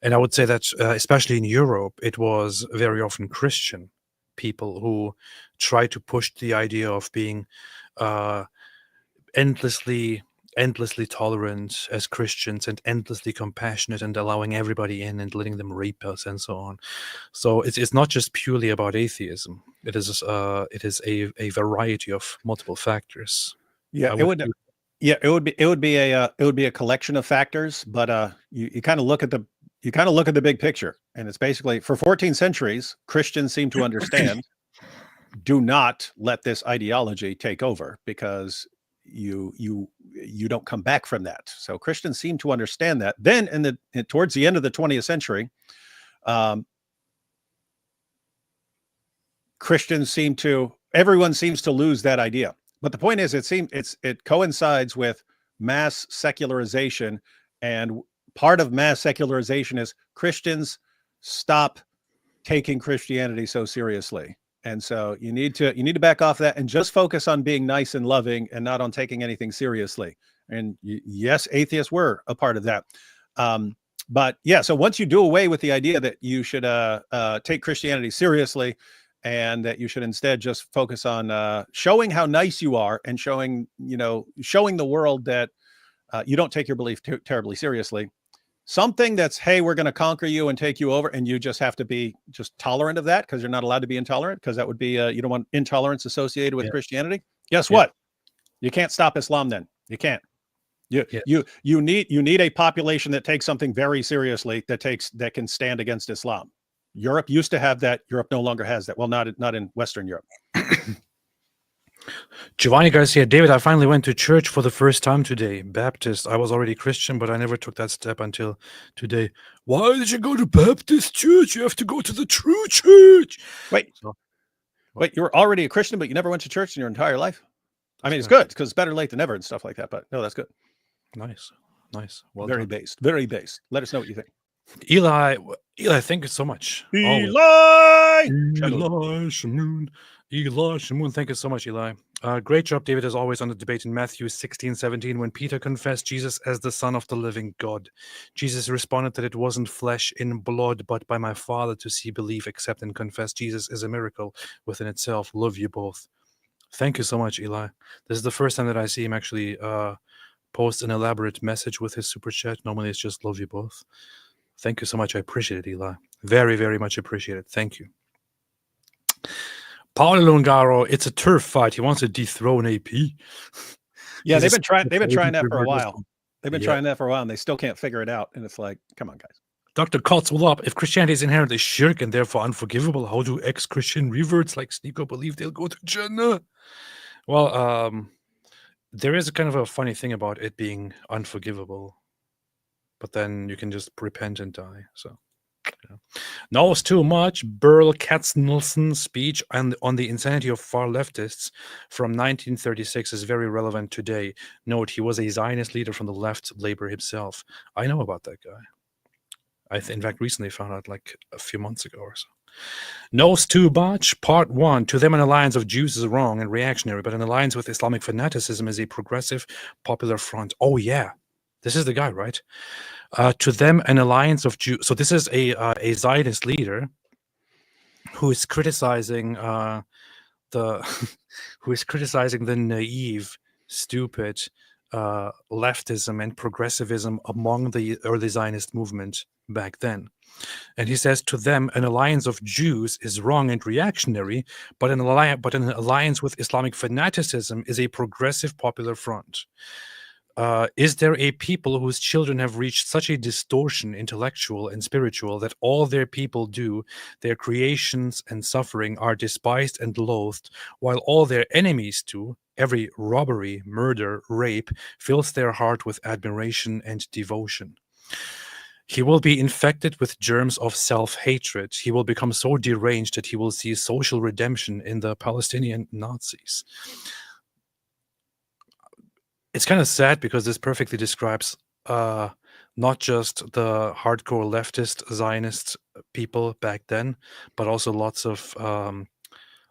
And I would say that especially in Europe, it was very often Christian people who tried to push the idea of being endlessly tolerant as Christians and endlessly compassionate and allowing everybody in and letting them rape us and so on. So it's not just purely about atheism. It is a variety of multiple factors. Yeah, it would be a collection of factors, but you kind of look at the big picture, and it's basically for 14 centuries Christians seem to understand do not let this ideology take over, because you don't come back from that. So Christians seem to understand that. Then towards the end of the 20th century, everyone seems to lose that idea. But the point is, it coincides with mass secularization, and part of mass secularization is Christians stop taking Christianity so seriously. And so you need to back off that and just focus on being nice and loving and not on taking anything seriously. And yes, atheists were a part of that. But yeah, so once you do away with the idea that you should take Christianity seriously, and that you should instead just focus on showing how nice you are and showing the world that you don't take your belief terribly seriously, something that's, hey, we're going to conquer you and take you over, and you just have to be just tolerant of that because you're not allowed to be intolerant, because that would be you don't want intolerance associated with Christianity. Guess what? You can't stop Islam then. You can't. You need a population that takes something very seriously, that can stand against Islam. Europe used to have that. Europe no longer has that. Well, not in Western Europe. Giovanni Garcia, David, I finally went to church for the first time today. Baptist. I was already Christian, but I never took that step until today. Why did you go to Baptist church? You have to go to the true church. Wait, you were already a Christian, but you never went to church in your entire life? I mean, it's good because it's better late than never and stuff like that. But no, that's good. Nice. Well very done. based. Very based. Let us know what you think. Eli, thank you so much. Eli Shamoon, thank you so much, Eli. Great job, David, as always, on the debate in Matthew 16:17, when Peter confessed Jesus as the Son of the living God. Jesus responded that it wasn't flesh and blood, but by my Father to see, believe, accept, and confess Jesus is a miracle within itself. Love you both. Thank you so much, Eli. This is the first time that I see him actually post an elaborate message with his super chat. Normally it's just love you both. Thank you so much. I appreciate it, Eli. Very, very much appreciate it. Thank you. Paolo Lungaro, it's a turf fight. He wants to dethrone AP. Yeah, they've been trying that for a while. They've been trying that for a while, and they still can't figure it out. And it's like, come on, guys. Dr. Kotz, well up. If Christianity is inherently shirk and therefore unforgivable, how do ex-Christian reverts like Sneeko believe they'll go to Jannah? Well, there is a kind of a funny thing about it being unforgivable, but then you can just repent and die. So, no, it's too much. Burl Katznelson's speech on the insanity of far leftists from 1936 is very relevant today. Note, he was a Zionist leader from the left, Labor himself. I know about that guy. In fact, recently found out like a few months ago or so. Knows too much. Part 1. To them, an alliance of Jews is wrong and reactionary, but an alliance with Islamic fanaticism is a progressive, popular front. Oh, yeah. This is the guy, right? To them, an alliance of Jews. So this is a Zionist leader who is criticizing who is criticizing the naive, stupid leftism and progressivism among the early Zionist movement back then. And he says, to them, an alliance of Jews is wrong and reactionary, but an alliance with Islamic fanaticism is a progressive, popular front. Is there a people whose children have reached such a distortion, intellectual and spiritual, that all their people do, their creations and suffering, are despised and loathed, while all their enemies do, every robbery, murder, rape, fills their heart with admiration and devotion? He will be infected with germs of self-hatred. He will become so deranged that he will see social redemption in the Palestinian Nazis. It's kind of sad because this perfectly describes not just the hardcore leftist Zionist people back then, but also lots of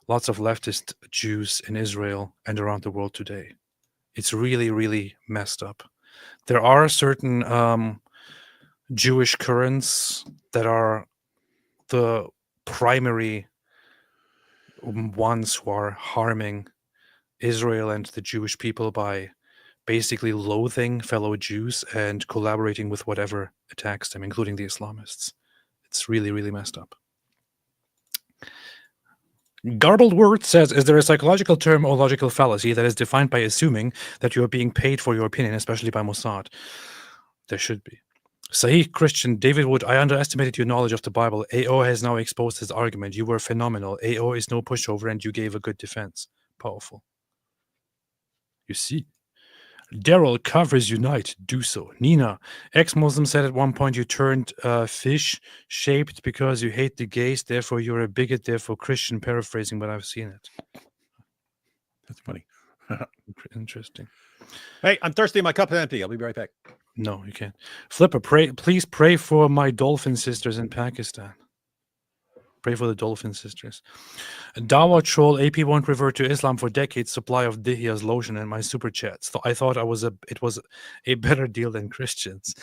leftist Jews in Israel and around the world today. It's really, really messed up. There are certain Jewish currents that are the primary ones who are harming Israel and the Jewish people by basically loathing fellow Jews and collaborating with whatever attacks them, including the Islamists. It's really, really messed up. Garbled Word says, is there a psychological term or logical fallacy that is defined by assuming that you are being paid for your opinion, especially by Mossad? There should be. Sahih Christian, David Wood, I underestimated your knowledge of the Bible. AO has now exposed his argument. You were phenomenal. AO is no pushover and you gave a good defense. Powerful. You see. Daryl, covers unite. Do so. Nina, ex-Muslim said at one point you turned fish-shaped because you hate the gays, therefore you're a bigot, therefore Christian, paraphrasing, but I've seen it. That's funny. Interesting. Hey, I'm thirsty. My cup is empty. I'll be right back. No, you can't. Flipper, please pray for my dolphin sisters in Pakistan. Pray for the dolphin sisters. Dawa Troll, AP won't revert to Islam for decades. Supply of Dihia's lotion and my super chats. So I thought it was a better deal than Christians.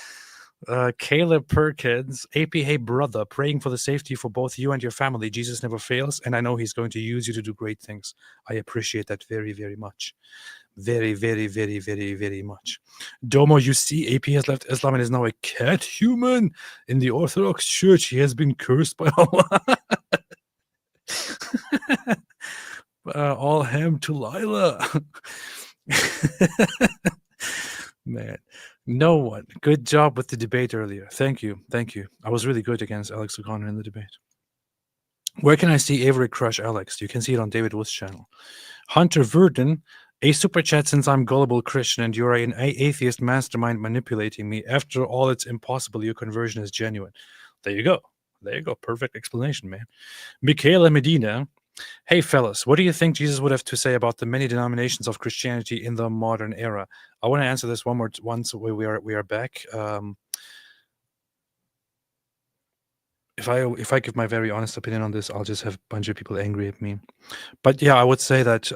Caleb Perkins, AP, hey brother, praying for the safety for both you and your family. Jesus never fails, and I know he's going to use you to do great things. I appreciate that very, very much. Very, very, very, very, very much. Domo, you see, AP has left Islam and is now a cat human in the Orthodox Church. He has been cursed by Allah. All ham to Lila. Man, no one. Good job with the debate earlier. Thank you. Thank you. I was really good against Alex O'Connor in the debate. Where can I see Avery crush Alex? You can see it on David Wood's channel. Hunter Verdon, a super chat since I'm gullible Christian and you're an atheist mastermind manipulating me. After all, it's impossible. Your conversion is genuine. There you go. There you go. Perfect explanation, man. Michaela Medina. Hey, fellas, what do you think Jesus would have to say about the many denominations of Christianity in the modern era? I want to answer this once we are back. If I give my very honest opinion on this, I'll just have a bunch of people angry at me. But yeah, I would say that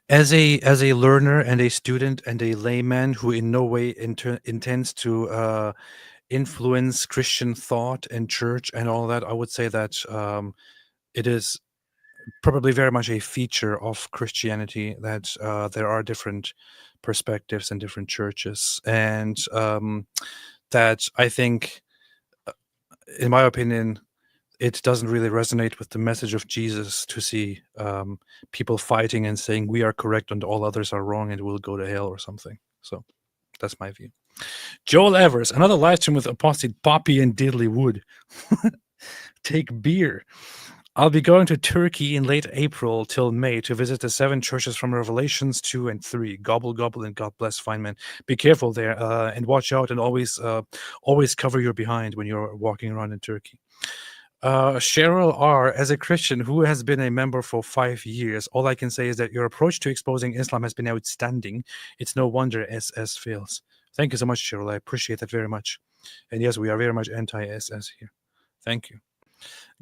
as a learner and a student and a layman who in no way intends to influence Christian thought and church and all that, I would say that it is probably very much a feature of Christianity that there are different perspectives and different churches, and that I think, in my opinion, it doesn't really resonate with the message of Jesus to see people fighting and saying we are correct and all others are wrong and we'll go to hell or something. So that's my view. Joel Evers, another live stream with Apostate Poppy and Diddley Wood. Take beer. I'll be going to Turkey in late April till May to visit the 7 churches from Revelations 2 and 3. Gobble, gobble, and God bless, fine man. Be careful there and watch out, and always cover your behind when you're walking around in Turkey. Cheryl R., as a Christian who has been a member for 5 years, all I can say is that your approach to exposing Islam has been outstanding. It's no wonder SS fails. Thank you so much, Cheryl. I appreciate that very much. And yes, we are very much anti-SS here. Thank you.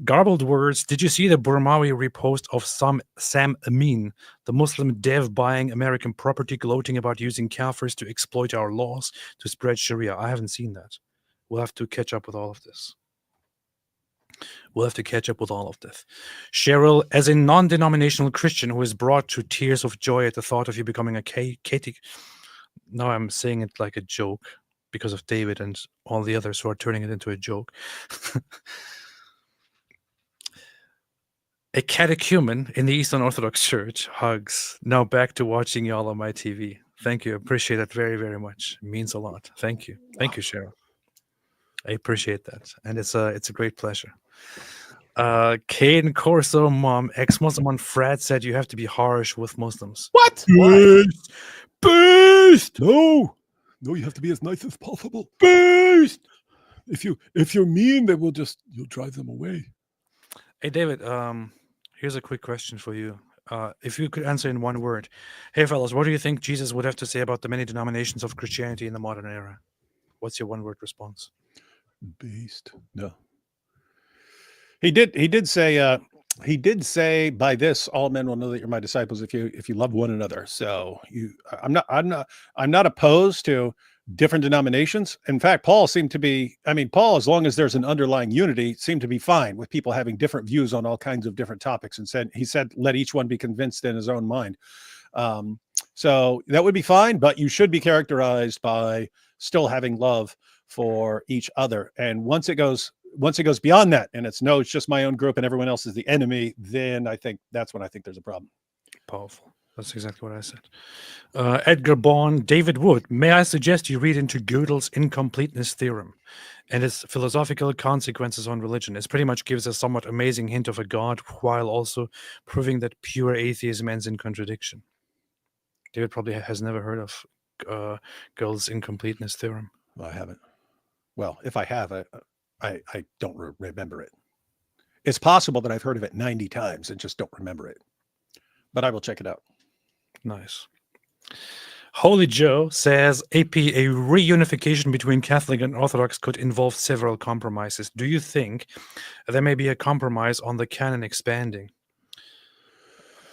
Garbled words. Did you see the Burmawi repost of Sam Amin, the Muslim dev buying American property, gloating about using kafirs to exploit our laws to spread Sharia? I haven't seen that. We'll have to catch up with all of this. Cheryl, as a non-denominational Christian who is brought to tears of joy at the thought of you becoming a Katie. Now I'm saying it like a joke because of David and all the others who are turning it into a joke. A catechumen in the Eastern Orthodox Church. Hugs. Now back to watching y'all on my TV. Thank you. I appreciate that very, very much. It means a lot. Thank you. Thank you, Cheryl. I appreciate that. And it's a great pleasure. Kane Corso mom, ex-Muslim on Frat said you have to be harsh with Muslims. What? Beast! Beast! No, you have to be as nice as possible. Beast! If you're mean, then you'll drive them away. Hey David, here's a quick question for you. If you could answer in one word. Hey fellas, what do you think Jesus would have to say about the many denominations of Christianity in the modern era? What's your one-word response? Beast. No. He did say by this all men will know that you're my disciples if you love one another. So I'm not opposed to different denominations. In fact, Paul, as long as there's an underlying unity, seemed to be fine with people having different views on all kinds of different topics, and he said let each one be convinced in his own mind. So that would be fine, but you should be characterized by still having love for each other. And once it goes beyond that, and it's just my own group and everyone else is the enemy, then that's when I think there's a problem. Powerful. That's exactly what I said. Edgar Bond, David Wood, may I suggest you read into Gödel's incompleteness theorem and its philosophical consequences on religion? It pretty much gives a somewhat amazing hint of a God while also proving that pure atheism ends in contradiction. David probably has never heard of Gödel's incompleteness theorem. Well, I haven't. Well, if I have, I don't remember it. It's possible that I've heard of it 90 times and just don't remember it. But I will check it out. Nice. Holy Joe says, AP, a reunification between Catholic and Orthodox could involve several compromises. Do you think there may be a compromise on the canon expanding?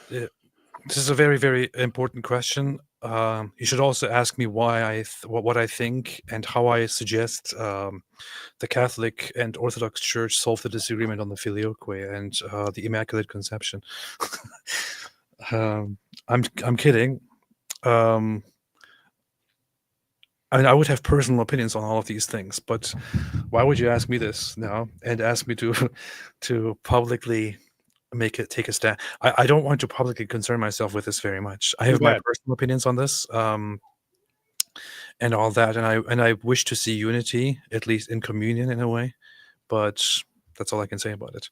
This is a very, very important question. you should also ask me why what I think and how I suggest the Catholic and Orthodox Church solve the disagreement on the Filioque and the Immaculate Conception. I'm kidding. I mean, I would have personal opinions on all of these things, but why would you ask me this now and ask me to publicly take a stand? I don't want to publicly concern myself with this very much. I have my personal opinions on this, and all that, and I wish to see unity, at least in communion in a way, but that's all I can say about it.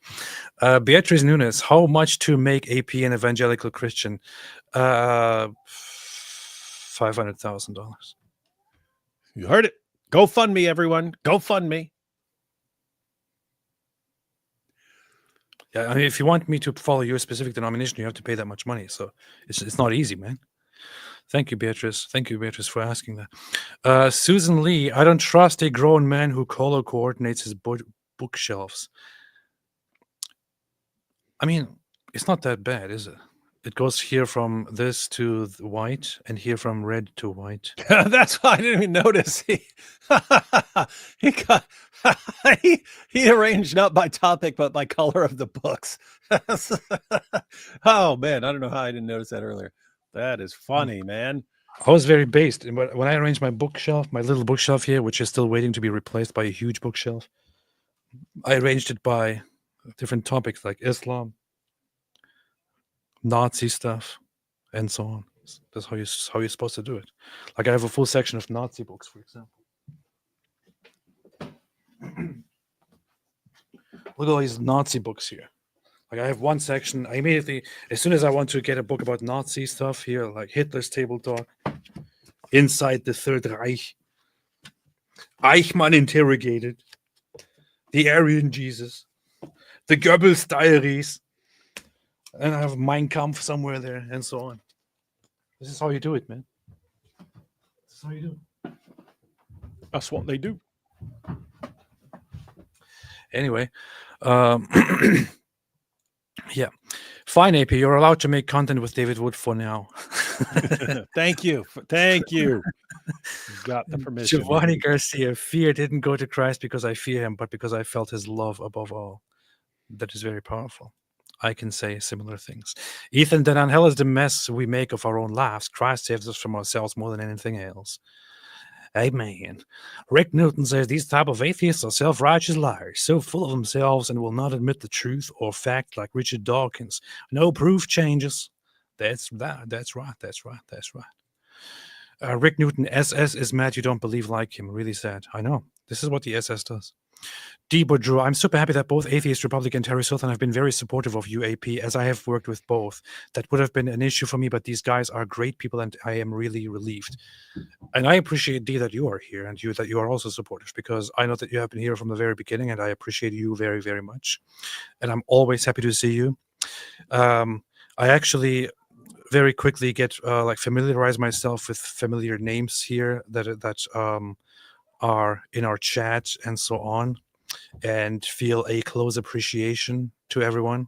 Beatrice Nunes, how much to make AP an evangelical Christian? $500,000. You heard it. Go fund me, everyone. Go fund me. Yeah, I mean, if you want me to follow your specific denomination, you have to pay that much money. So it's not easy, man. Thank you, Beatrice. Thank you, Beatrice, for asking that. Susan Lee, I don't trust a grown man who color coordinates his bookshelves. I mean, it's not that bad, is it? It goes here from this to white and here from red to white. That's why I didn't even notice. He arranged not by topic, but by color of the books. Oh, man. I don't know how I didn't notice that earlier. That is funny, man. I was very based. When I arranged my bookshelf, my little bookshelf here, which is still waiting to be replaced by a huge bookshelf, I arranged it by different topics like Islam, Nazi stuff, and so on. That's how you're supposed to do it. Like I have a full section of Nazi books, for example. Look at all these Nazi books here. Like I have one section. I immediately, as soon as I want to get a book about Nazi stuff here, like Hitler's Table Talk, Inside the Third Reich, Eichmann Interrogated, the Aryan Jesus, the Goebbels Diaries, and I have Mein Kampf somewhere there, and so on. This is how you do it, man. This is how you do it. That's what they do. Anyway, yeah. Fine, AP. You're allowed to make content with David Wood for now. Thank you. Thank you. You got the permission. Giovanni Garcia, fear didn't go to Christ because I fear him, but because I felt his love above all. That is very powerful. I can say similar things. Ethan Denan, hell is the mess we make of our own lives. Christ saves us from ourselves more than anything else. Amen. Rick Newton says these type of atheists are self-righteous liars, so full of themselves and will not admit the truth or fact like Richard Dawkins. No proof changes. That's right. That's right. Rick Newton, SS is mad you don't believe like him. Really sad. I know. This is what the SS does. D. Boudreau, I'm super happy that both Atheist Republic and Terry Sultan have been very supportive of you, AP, as I have worked with both. That would have been an issue for me, but these guys are great people and I am really relieved. And I appreciate, D, that you are here and that you are also supportive, because I know that you have been here from the very beginning and I appreciate you very, very much. And I'm always happy to see you. I actually very quickly get familiarize myself with familiar names here that are in our chat and so on, and feel a close appreciation to everyone.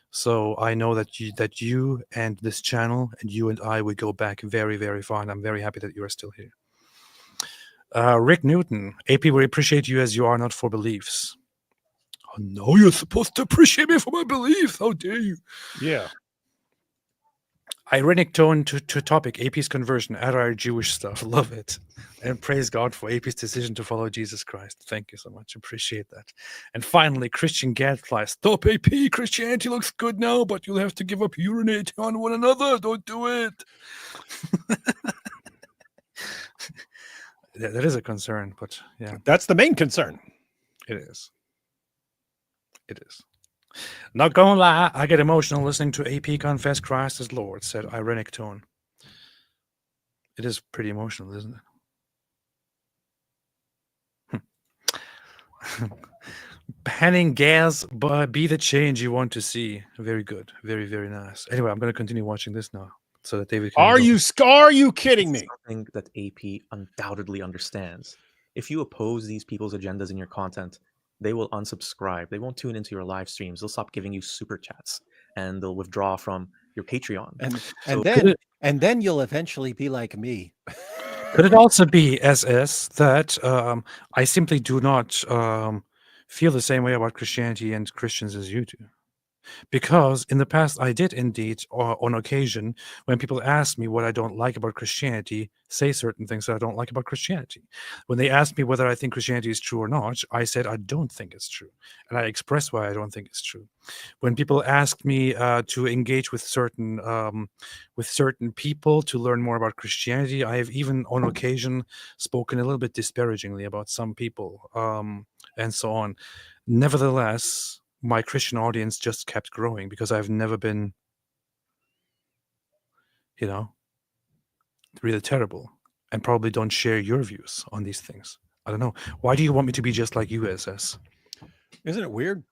So I know that you and this channel and you and I would go back very, very far, and I'm very happy that you are still here. Rick Newton, AP, we appreciate you as you are, not for beliefs. Oh no, you're supposed to appreciate me for my beliefs. How dare you? Yeah. Ironic tone to topic, AP's conversion, our Jewish stuff. Love it. And praise God for AP's decision to follow Jesus Christ. Thank you so much. Appreciate that. And finally, Christian Gadfly. Stop, AP. Christianity looks good now, but you'll have to give up urinating on one another. Don't do it. That is a concern, but yeah. That's the main concern. It is. It is. Not gonna lie, I get emotional listening to AP confess Christ as Lord, said ironic tone. It is pretty emotional, isn't it? Banning gas, but be the change you want to see. Very good. Very, very nice. Anyway, I'm going to continue watching this now so that David can... Are you kidding me? Something that AP undoubtedly understands. If you oppose these people's agendas in your content, they will unsubscribe. They won't tune into your live streams. They'll stop giving you super chats, and they'll withdraw from your Patreon. And then you'll eventually be like me. Could it also be, SS, that I simply do not feel the same way about Christianity and Christians as you do? Because in the past, I did indeed, on occasion, when people ask me what I don't like about Christianity, say certain things that I don't like about Christianity. When they asked me whether I think Christianity is true or not, I said I don't think it's true, and I express why I don't think it's true. When people asked me to engage with certain people to learn more about Christianity, I have even on occasion spoken a little bit disparagingly about some people, and so on. Nevertheless, my Christian audience just kept growing because I've never been, really terrible, and probably don't share your views on these things. I don't know. Why do you want me to be just like you, SS? Isn't it weird?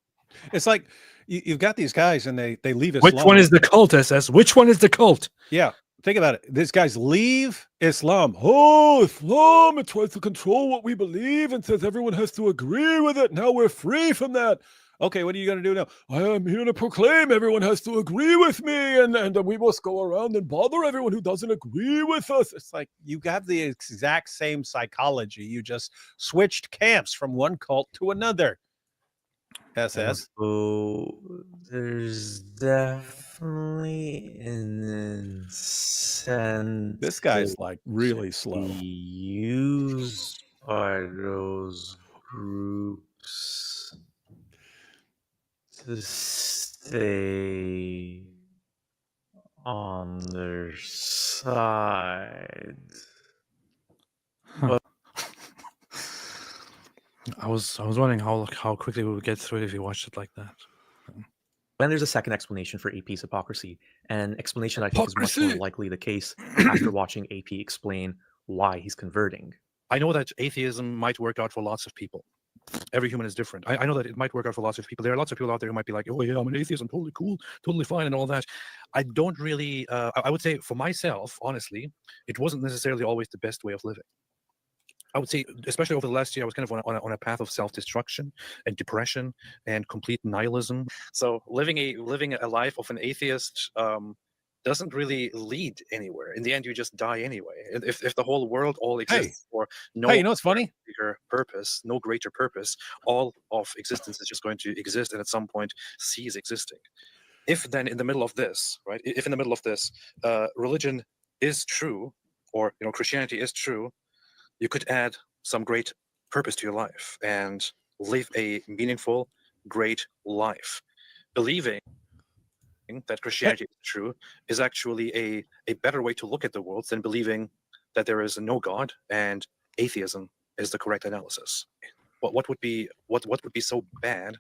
It's like you've got these guys and they leave Which Islam. one is the cult, SS? Which one is the cult? Yeah. Think about it. These guys leave Islam. Oh, Islam, it tries to control what we believe and says everyone has to agree with it. Now we're free from that. Okay, what are you going to do now? I am here to proclaim everyone has to agree with me, and we must go around and bother everyone who doesn't agree with us. It's like you have the exact same psychology. You just switched camps from one cult to another. SS. So there's definitely an incentive. This guy's like really slow. Used by those groups to stay on their side. I was wondering how quickly we would get through it if you watched it like that. Then there's a second explanation for AP's hypocrisy, an explanation I think is much more likely the case after watching AP explain why he's converting. I know that atheism might work out for lots of people. Every human is different. I know that it might work out for lots of people. There are lots of people out there who might be like, oh yeah, I'm an atheist, I'm totally cool, totally fine, and all that. I don't really, I would say for myself, honestly, it wasn't necessarily always the best way of living. I would say, especially over the last year, I was kind of on a path of self-destruction and depression and complete nihilism. So living a life of an atheist doesn't really lead anywhere. In the end, you just die anyway. If the whole world all exists for no Hey, you know what's funny? bigger purpose, no greater purpose, all of existence is just going to exist and at some point cease existing. If then in the middle of this, right? If in the middle of this, religion is true, or Christianity is true, you could add some great purpose to your life and live a meaningful, great life. Believing that Christianity is true is actually a better way to look at the world than believing that there is no God and atheism is the correct analysis. What would be so bad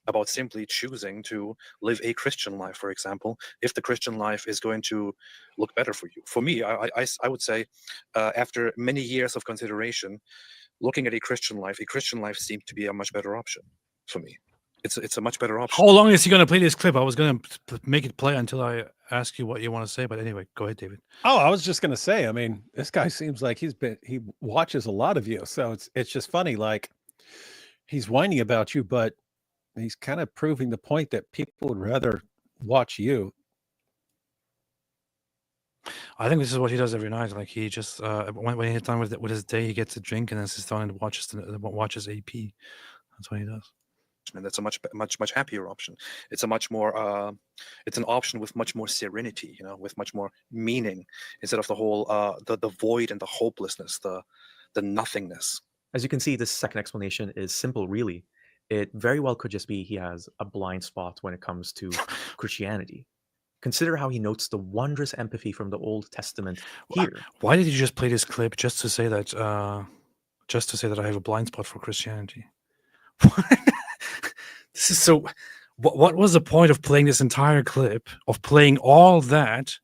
about simply choosing to live a Christian life, for example, if the Christian life is going to look better for you? For me, I would say, after many years of consideration, looking at a Christian life seemed to be a much better option for me. It's a much better option. How long is he going to play this clip? I was going to make it play until I ask you what you want to say, but anyway, go ahead, David. Oh, I was just going to say, I mean, this guy seems like he watches a lot of you. So it's just funny. Like he's whining about you, but he's kind of proving the point that people would rather watch you. I think this is what he does every night. Like he just when he's done with his day, he gets a drink and then sits down and watches AP. That's what he does. And that's a much happier option. It's a much more it's an option with much more serenity, with much more meaning, instead of the whole the void and the hopelessness, the nothingness. As you can see, this second explanation is simple, really. It very well could just be he has a blind spot when it comes to Christianity. Consider how he notes the wondrous empathy from the Old Testament here. Why did you just play this clip just to say that I have a blind spot for Christianity? This is so. What was the point of playing this entire clip, of playing all that?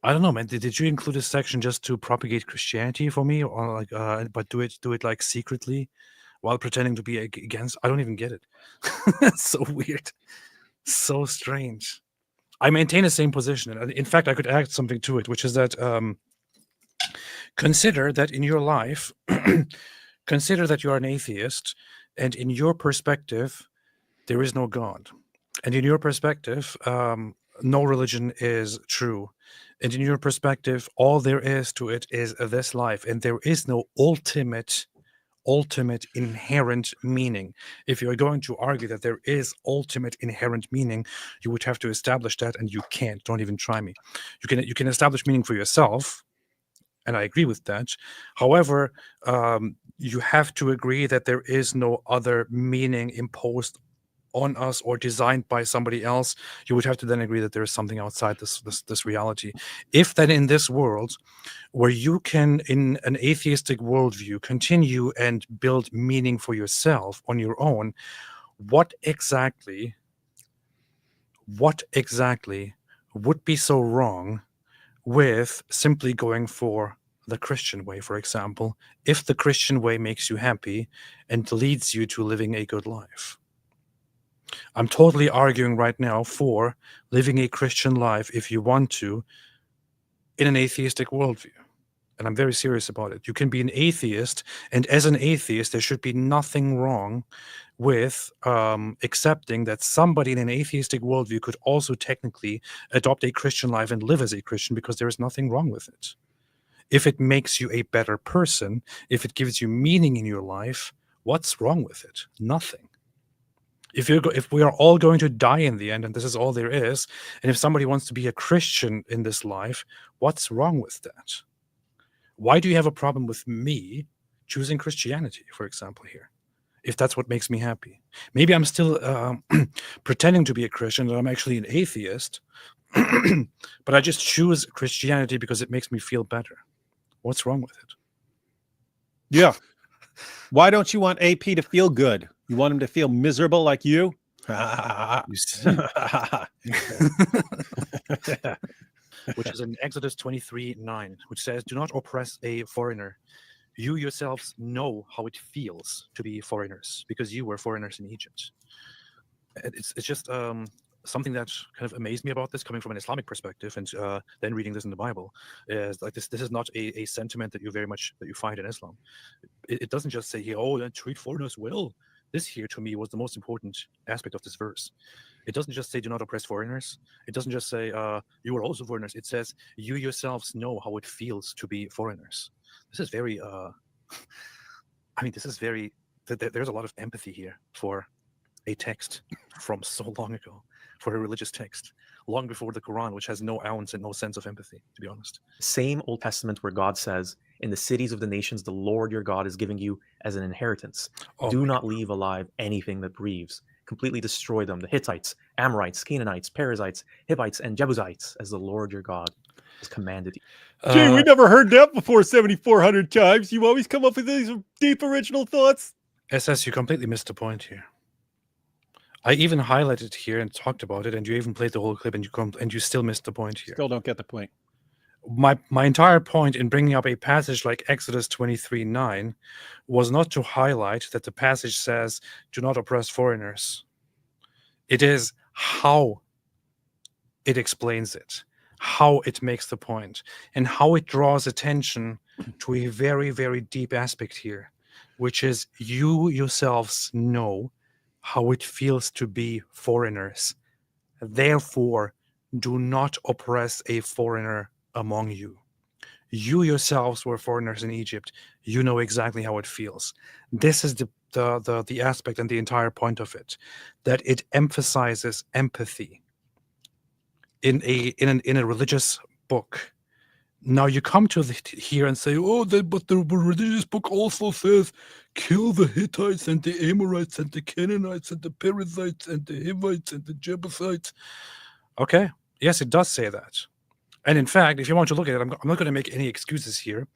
I don't know, man. Did you include this section just to propagate Christianity for me, or like, but do it like secretly, while pretending to be against? I don't even get it. It's so weird, so strange. I maintain the same position, and in fact, I could add something to it, which is that consider that in your life, consider that you are an atheist. And in your perspective, there is no God. And in your perspective, no religion is true. And in your perspective, all there is to it is this life, and there is no ultimate inherent meaning. If you're going to argue that there is ultimate inherent meaning, you would have to establish that, and you can't. Don't even try me. You can establish meaning for yourself, and I agree with that. However, you have to agree that there is no other meaning imposed on us or designed by somebody else. You would have to then agree that there is something outside this reality. If then in this world, where you can, in an atheistic worldview, continue and build meaning for yourself on your own, what exactly would be so wrong with simply going for the Christian way, for example, if the Christian way makes you happy and leads you to living a good life? I'm totally arguing right now for living a Christian life if you want to in an atheistic worldview. And I'm very serious about it. You can be an atheist, and as an atheist, there should be nothing wrong with accepting that somebody in an atheistic worldview could also technically adopt a Christian life and live as a Christian, because there is nothing wrong with it. If it makes you a better person, if it gives you meaning in your life, what's wrong with it? Nothing. If we are all going to die in the end, and this is all there is, and if somebody wants to be a Christian in this life, what's wrong with that? Why do you have a problem with me choosing Christianity, for example, here, if that's what makes me happy? Maybe I'm still pretending to be a Christian, and I'm actually an atheist, but I just choose Christianity because it makes me feel better. What's wrong with it? Yeah. Why don't you want AP to feel good? You want him to feel miserable like you? You see? Which is in Exodus 23:9, which says, "Do not oppress a foreigner. You yourselves know how it feels to be foreigners, because you were foreigners in Egypt." It's just something that kind of amazed me about this, coming from an Islamic perspective, and then reading this in the Bible, is like this is not a sentiment that you find in Islam. It doesn't just say here, "Oh, then treat foreigners well." This here, to me, was the most important aspect of this verse. It doesn't just say, "Do not oppress foreigners." It doesn't just say, "You are also foreigners." It says, "You yourselves know how it feels to be foreigners." This is very, there's a lot of empathy here for a text from so long ago, for a religious text, long before the Quran, which has no ounce and no sense of empathy, to be honest. Same Old Testament where God says, "In the cities of the nations, the Lord your God is giving you as an inheritance. Do not leave alive anything that breathes. Completely destroy them, the Hittites, Amorites, Canaanites, Perizzites, Hivites, and Jebusites, as the Lord your God has commanded you." Gee, we never heard that before 7,400 times. You always come up with these deep original thoughts. SS, you completely missed the point here. I even highlighted here and talked about it, and you even played the whole clip, and you still missed the point here. Still don't get the point. My entire point in bringing up a passage like Exodus 23:9 was not to highlight that the passage says, "Do not oppress foreigners." It is how it explains it, how it makes the point, and how it draws attention to a very, very deep aspect here, which is you yourselves know how it feels to be foreigners. Therefore, do not oppress a foreigner among you. You yourselves were foreigners in Egypt. You know exactly how it feels. This is the aspect and the entire point of it, that it emphasizes empathy in a religious book. Now you come to here and say, "Oh, but the religious book also says, kill the Hittites and the Amorites and the Canaanites and the Perizzites and the Hivites and the Jebusites." Okay, yes, it does say that. And in fact, if you want to look at it, I'm not going to make any excuses here.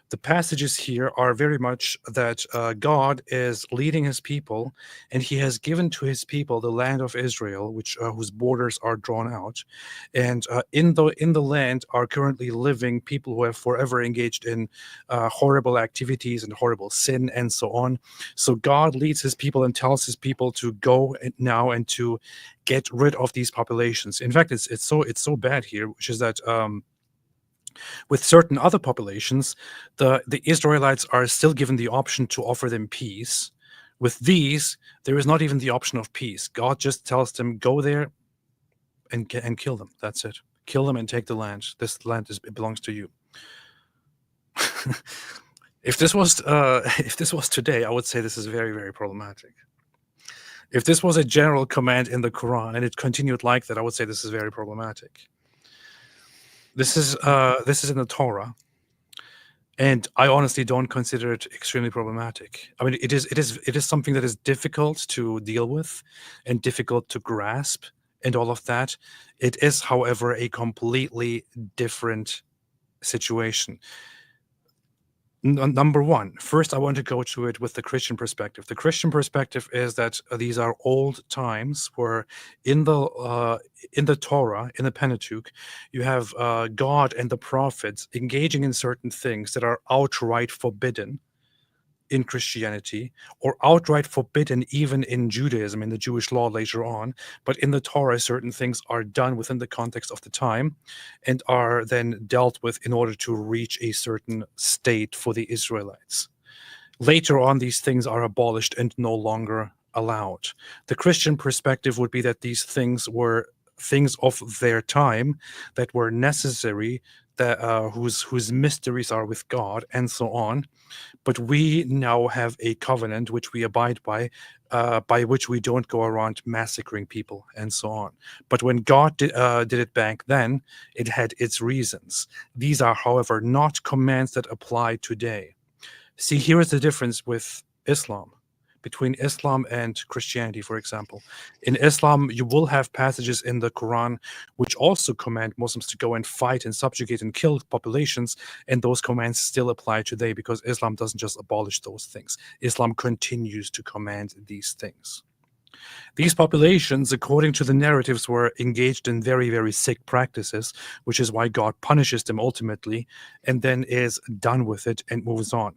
The passages here are very much that God is leading his people, and he has given to his people the land of Israel, which whose borders are drawn out. And in the land are currently living people who have forever engaged in horrible activities and horrible sin and so on. So God leads his people and tells his people to go now and to get rid of these populations. In fact, it's so bad here, which is that with certain other populations, the Israelites are still given the option to offer them peace. With these, there is not even the option of peace. God just tells them, go there and kill them. That's it. Kill them and take the land. This land it belongs to you. If this was today, I would say this is very, very problematic. If this was a general command in the Quran and it continued like that, I would say this is very problematic. This is in the Torah, and I honestly don't consider it extremely problematic. I mean, it is something that is difficult to deal with and difficult to grasp and all of that. It is, however, a completely different situation. Number one, first I want to go to it with the Christian perspective. The Christian perspective is that these are old times where in the Torah, in the Pentateuch, you have God and the prophets engaging in certain things that are outright forbidden in Christianity, or outright forbidden even in Judaism, in the Jewish law later on. But in the Torah, certain things are done within the context of the time and are then dealt with in order to reach a certain state for the Israelites. Later on, these things are abolished and no longer allowed. The Christian perspective would be that these things were things of their time that were necessary, that whose mysteries are with God, and so on. But we now have a covenant which we abide by which we don't go around massacring people and so on. But when God did it back then, it had its reasons. These are, however, not commands that apply today. See, here is the difference with Islam, between Islam and Christianity, for example. In Islam, you will have passages in the Quran which also command Muslims to go and fight and subjugate and kill populations, and those commands still apply today because Islam doesn't just abolish those things. Islam continues to command these things. These populations, according to the narratives, were engaged in very, very sick practices, which is why God punishes them ultimately and then is done with it and moves on.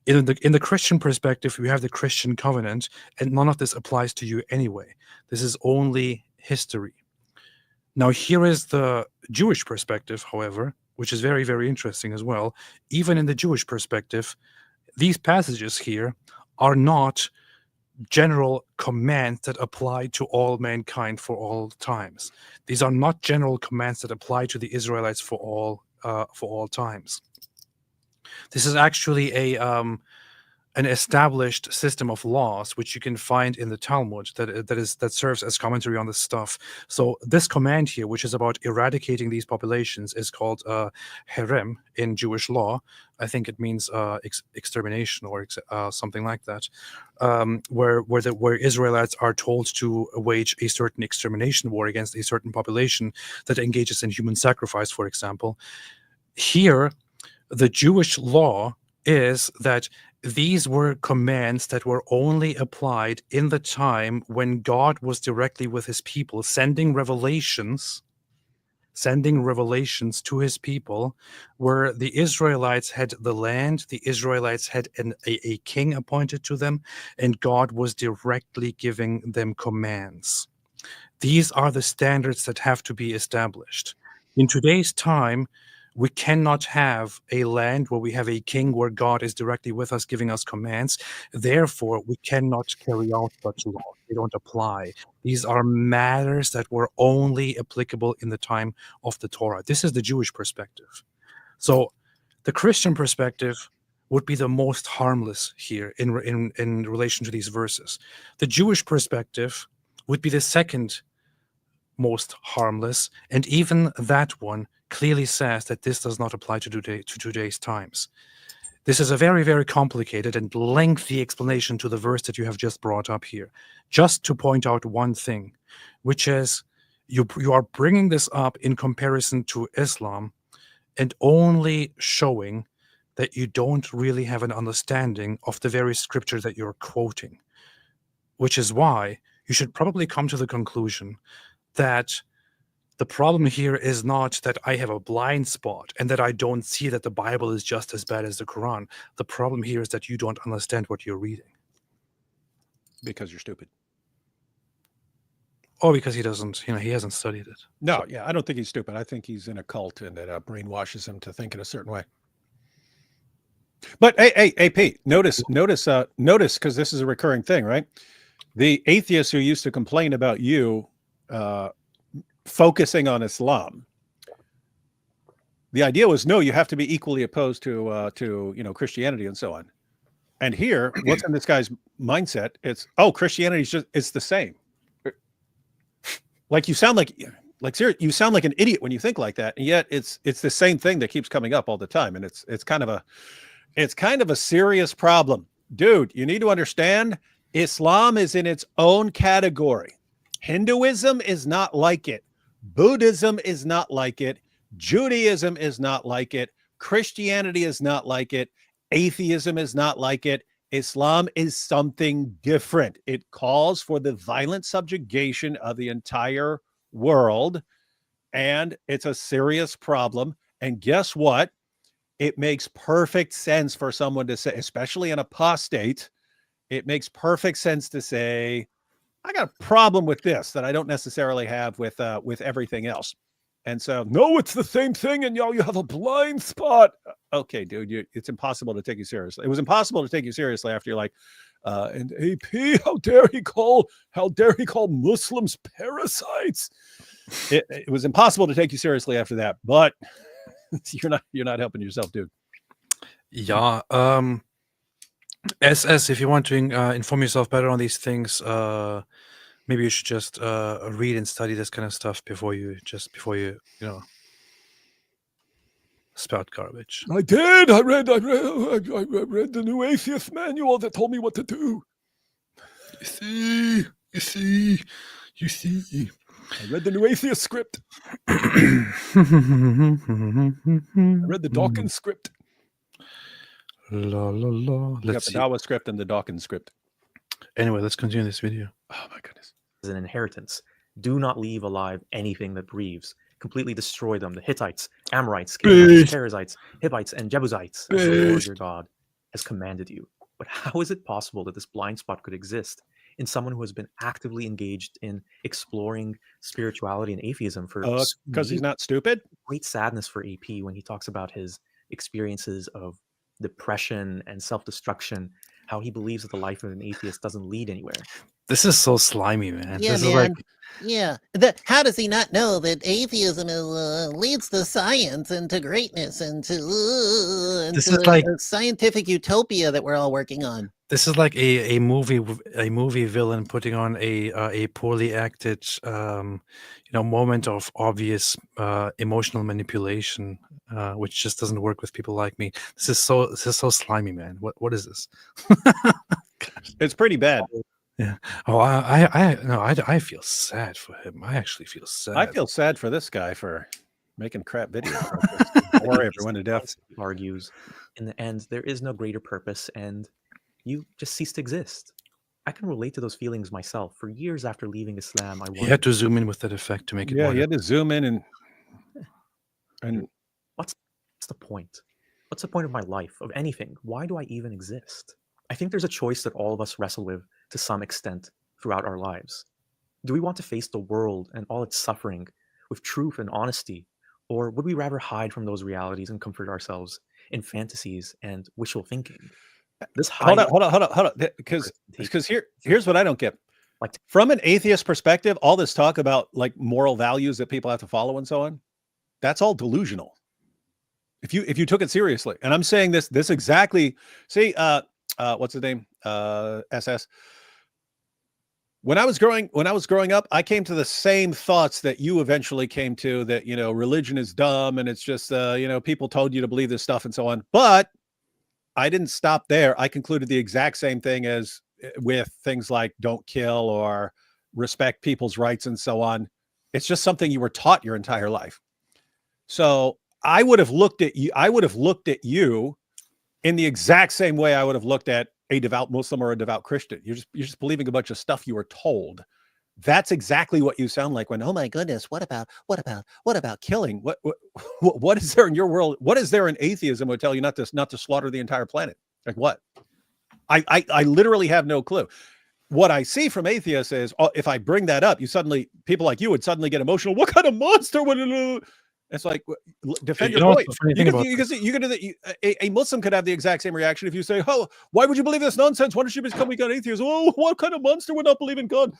In the Christian perspective, we have the Christian covenant, and none of this applies to you anyway. This is only history. Now, here is the Jewish perspective, however, which is very, very interesting as well. Even in the Jewish perspective, these passages here are not general commands that apply to all mankind for all times. These are not general commands that apply to the Israelites for all times. This is actually an established system of laws which you can find in the Talmud that serves as commentary on this stuff. So this command here, which is about eradicating these populations, is called herem in Jewish law. I think it means extermination or something like that, where Israelites are told to wage a certain extermination war against a certain population that engages in human sacrifice, for example. Here, the Jewish law is that these were commands that were only applied in the time when God was directly with his people, sending revelations to his people, where the Israelites had the land, the Israelites had a king appointed to them, and God was directly giving them commands. These are the standards that have to be established. In today's time, we cannot have a land where we have a king where God is directly with us, giving us commands. Therefore, we cannot carry out such laws. They don't apply. These are matters that were only applicable in the time of the Torah. This is the Jewish perspective. So the Christian perspective would be the most harmless here in relation to these verses. The Jewish perspective would be the second most harmless, and even that one clearly says that this does not apply to today's times. This is a very, very complicated and lengthy explanation to the verse that you have just brought up here. Just to point out one thing, which is you are bringing this up in comparison to Islam and only showing that you don't really have an understanding of the very scripture that you're quoting, which is why you should probably come to the conclusion that the problem here is not that I have a blind spot and that I don't see that the Bible is just as bad as the Quran. The problem here is that you don't understand what you're reading. Because you're stupid. Or because he doesn't, he hasn't studied it. No, yeah, I don't think he's stupid. I think he's in a cult and that brainwashes him to think in a certain way. But hey, Pete, notice, because this is a recurring thing, right? The atheists who used to complain about you focusing on Islam. The idea was, no, you have to be equally opposed to Christianity and so on. And here, what's in this guy's mindset? It's, oh, Christianity is it's the same. Like you sound like you sound like an idiot when you think like that, and yet it's the same thing that keeps coming up all the time, and it's kind of a serious problem, dude. You need to understand, Islam is in its own category. Hinduism is not like it. Buddhism is not like it. Judaism is not like it. Christianity is not like it. Atheism is not like it. Islam is something different. It calls for the violent subjugation of the entire world, and it's a serious problem. And guess what? It makes perfect sense for someone to say, especially an apostate, it makes perfect sense to say, I got a problem with this that I don't necessarily have with everything else. And so, No, it's the same thing, and you have a blind spot. okay, dude, it's impossible to take you seriously. It was impossible to take you seriously after you're like, And AP, how dare he call Muslims parasites? it was impossible to take you seriously after that. But you're not helping yourself, dude. Yeah. SS, if you want to inform yourself better on these things, maybe you should just read and study this kind of stuff before you spout garbage. I did. I read the new Atheist manual that told me what to do. You see. I read the new Atheist script. I read the Dawkins script. La la la. You got the Dawa script and the Dawkins script. Anyway, let's continue this video. Oh my goodness. As an inheritance, do not leave alive anything that breathes. Completely destroy them. The Hittites, Amorites, Canaanites, Perizzites, Hivites, and Jebusites, as the Lord your God has commanded you. But how is it possible that this blind spot could exist in someone who has been actively engaged in exploring spirituality and atheism for because he's not stupid? Great sadness for AP when he talks about his experiences of depression and self-destruction, how he believes that the life of an atheist doesn't lead anywhere. This is so slimy, man. Yeah, this man. is like Yeah. How does he not know that atheism leads to science and to greatness and to This is like a scientific utopia that we're all working on? this is like a movie villain putting on a poorly acted moment of obvious emotional manipulation, which just doesn't work with people like me. This is so slimy, man. What is this? It's pretty bad. Yeah. Oh, I feel sad for him. I actually feel sad. I feel sad for this guy for making crap videos. Bore everyone to death. Argues, in the end, there is no greater purpose, and you just cease to exist. I can relate to those feelings myself. For years after leaving Islam, I You had to zoom in with that effect to make it. Yeah, more you had to zoom in and what's the point? What's the point of my life, of anything? Why do I even exist? I think there's a choice that all of us wrestle with to some extent throughout our lives. Do we want to face the world and all its suffering with truth and honesty, or would we rather hide from those realities and comfort ourselves in fantasies and wishful thinking? This hold on, because here's what I don't get. Like, from an atheist perspective, all this talk about like moral values that people have to follow and so on, that's all delusional. If you took it seriously, and I'm saying this exactly. See, what's his name? SS. When I was growing up, I came to the same thoughts that you eventually came to, that, religion is dumb and it's just, people told you to believe this stuff and so on. But I didn't stop there. I concluded the exact same thing as with things like don't kill or respect people's rights and so on. It's just something you were taught your entire life. So I would have looked at you in the exact same way I would have looked at a devout Muslim or a devout Christian. You're just believing a bunch of stuff you were told. That's exactly what you sound like when, oh my goodness, what about killing? What is there in your world? What is there in atheism would tell you not to slaughter the entire planet? Like what? I literally have no clue. What I see from atheists is, if I bring that up, people like you would suddenly get emotional. What kind of monster would it? It's like, defend your point. A Muslim could have the exact same reaction if you say, oh, why would you believe this nonsense? Why don't you become an atheist? Oh, what kind of monster would not believe in God?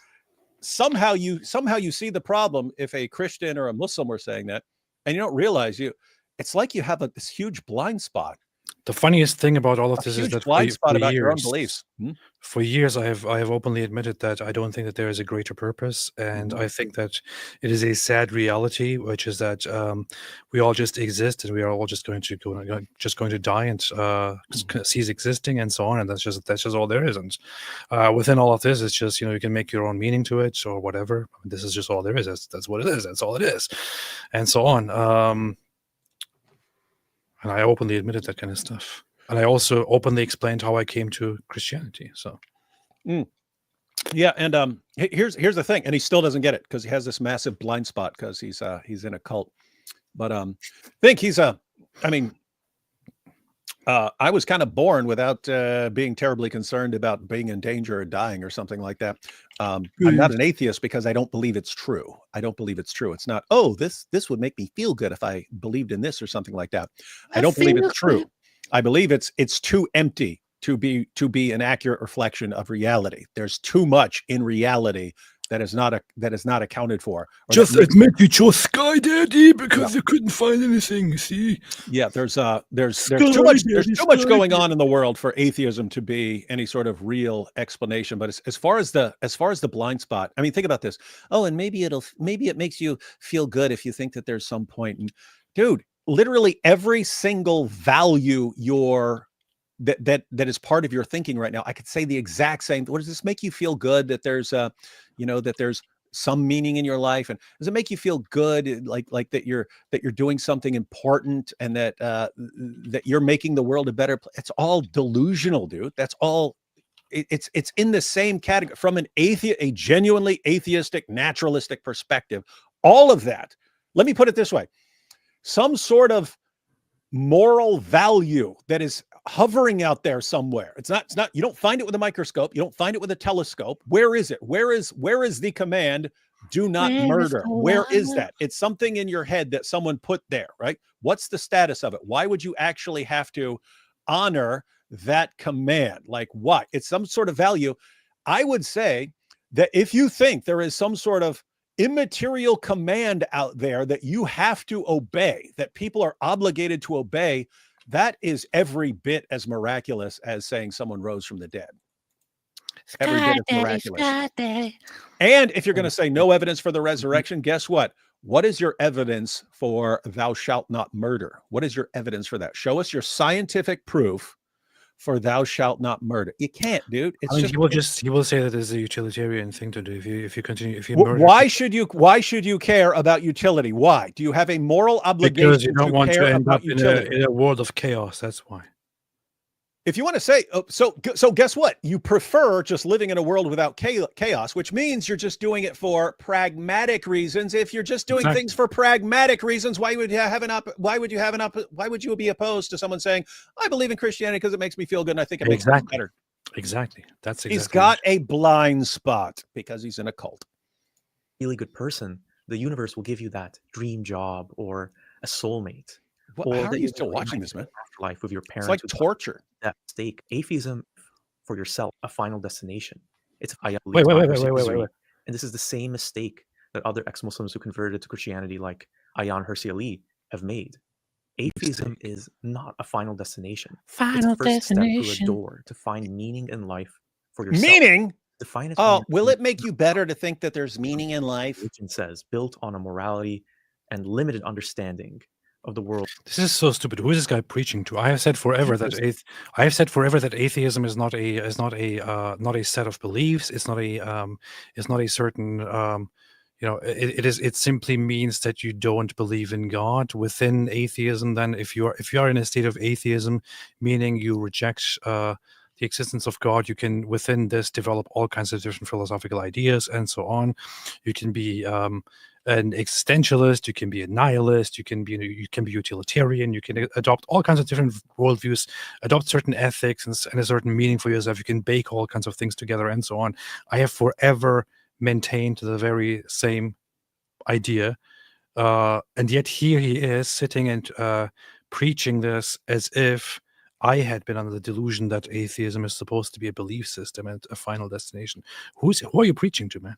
somehow you see the problem if a Christian or a Muslim were saying that, and you don't realize it's like you have this huge blind spot. The funniest thing about all of A this is huge that blind spot for about your own years, beliefs. for years, I have openly admitted that I don't think that there is a greater purpose, and Mhm. I think that it is a sad reality, which is that we all just exist, and we are all just going to die and cease existing, and so on, and that's just all there is. And within all of this, it's just you can make your own meaning to it or whatever. This is just all there is. That's what it is. That's all it is, and so on. And I openly admitted that kind of stuff. And I also openly explained how I came to Christianity. So, yeah, and here's the thing, and he still doesn't get it because he has this massive blind spot because he's in a cult. But I think he's I was kind of born without being terribly concerned about being in danger or dying or something like that. I'm not an atheist because I don't believe it's true. I don't believe it's true. It's not, oh, this would make me feel good if I believed in this or something like that. I don't believe it's true. I believe it's too empty to be an accurate reflection of reality. There's too much in reality that is not accounted for. Just admit you chose Sky Daddy because they couldn't find anything. See? Yeah, there's too much going on in the world for atheism to be any sort of real explanation. But as far as the blind spot, I mean, think about this. Oh, and maybe it makes you feel good if you think that there's some point. And dude, literally every single value that is part of your thinking right now, I could say the exact same. What does this make you feel good that there's that there's some meaning in your life? And does it make you feel good like that you're doing something important and that you're making the world a better place? It's all delusional, dude. That's all. It's in the same category from a genuinely atheistic, naturalistic perspective. All of that. Let me put it this way. Some sort of moral value that is hovering out there somewhere. It's not, you don't find it with a microscope. You don't find it with a telescope. Where is it? Where is the command, do not murder? Where is that? It's something in your head that someone put there, right? What's the status of it? Why would you actually have to honor that command? Like what? It's some sort of value. I would say that if you think there is some sort of immaterial command out there that you have to obey, that people are obligated to obey, that is every bit as miraculous as saying someone rose from the dead. Every bit as miraculous. And if you're going to say no evidence for the resurrection, guess what? What is your evidence for thou shalt not murder? What is your evidence for that? Show us your scientific proof for thou shalt not murder. You can't, dude. He will say that it's a utilitarian thing to do if you murder. Why should you care about utility? Why do you have a moral obligation? Because you don't want to end up utility? in a world of chaos. That's why. If you want to say, so guess what? You prefer just living in a world without chaos, which means you're just doing it for pragmatic reasons. If you're just doing things for pragmatic reasons, why would you be opposed to someone saying, I believe in Christianity because it makes me feel good and I think it makes me better? Exactly. He's got a blind spot because he's in a cult. Really good person. The universe will give you that dream job or a soulmate. How are you still watching this, man? Afterlife with your parents. It's like torture. That stake. Atheism for yourself, a final destination. It's wait. And this is the same mistake that other ex-Muslims who converted to Christianity, like Ayaan Hirsi Ali, have made. Atheism is not a final destination. It's a first step through a door to find meaning in life for yourself. Meaning? Define it. Oh, will it make you better to think that there's meaning in life? Religion says built on a morality and limited understanding of the world. This is so stupid. Who is this guy preaching to? I have said forever that atheism is not a set of beliefs. It's not a certain it simply means that you don't believe in God. Within atheism, then if you are in a state of atheism, meaning you reject the existence of God, you can within this develop all kinds of different philosophical ideas and so on. You can be an existentialist, you can be a nihilist, you can be utilitarian, you can adopt all kinds of different worldviews, adopt certain ethics and a certain meaning for yourself. You can bake all kinds of things together and so on. I have forever maintained the very same idea, and yet here he is sitting and preaching this as if I had been under the delusion that atheism is supposed to be a belief system and a final destination. Who are you preaching to, man?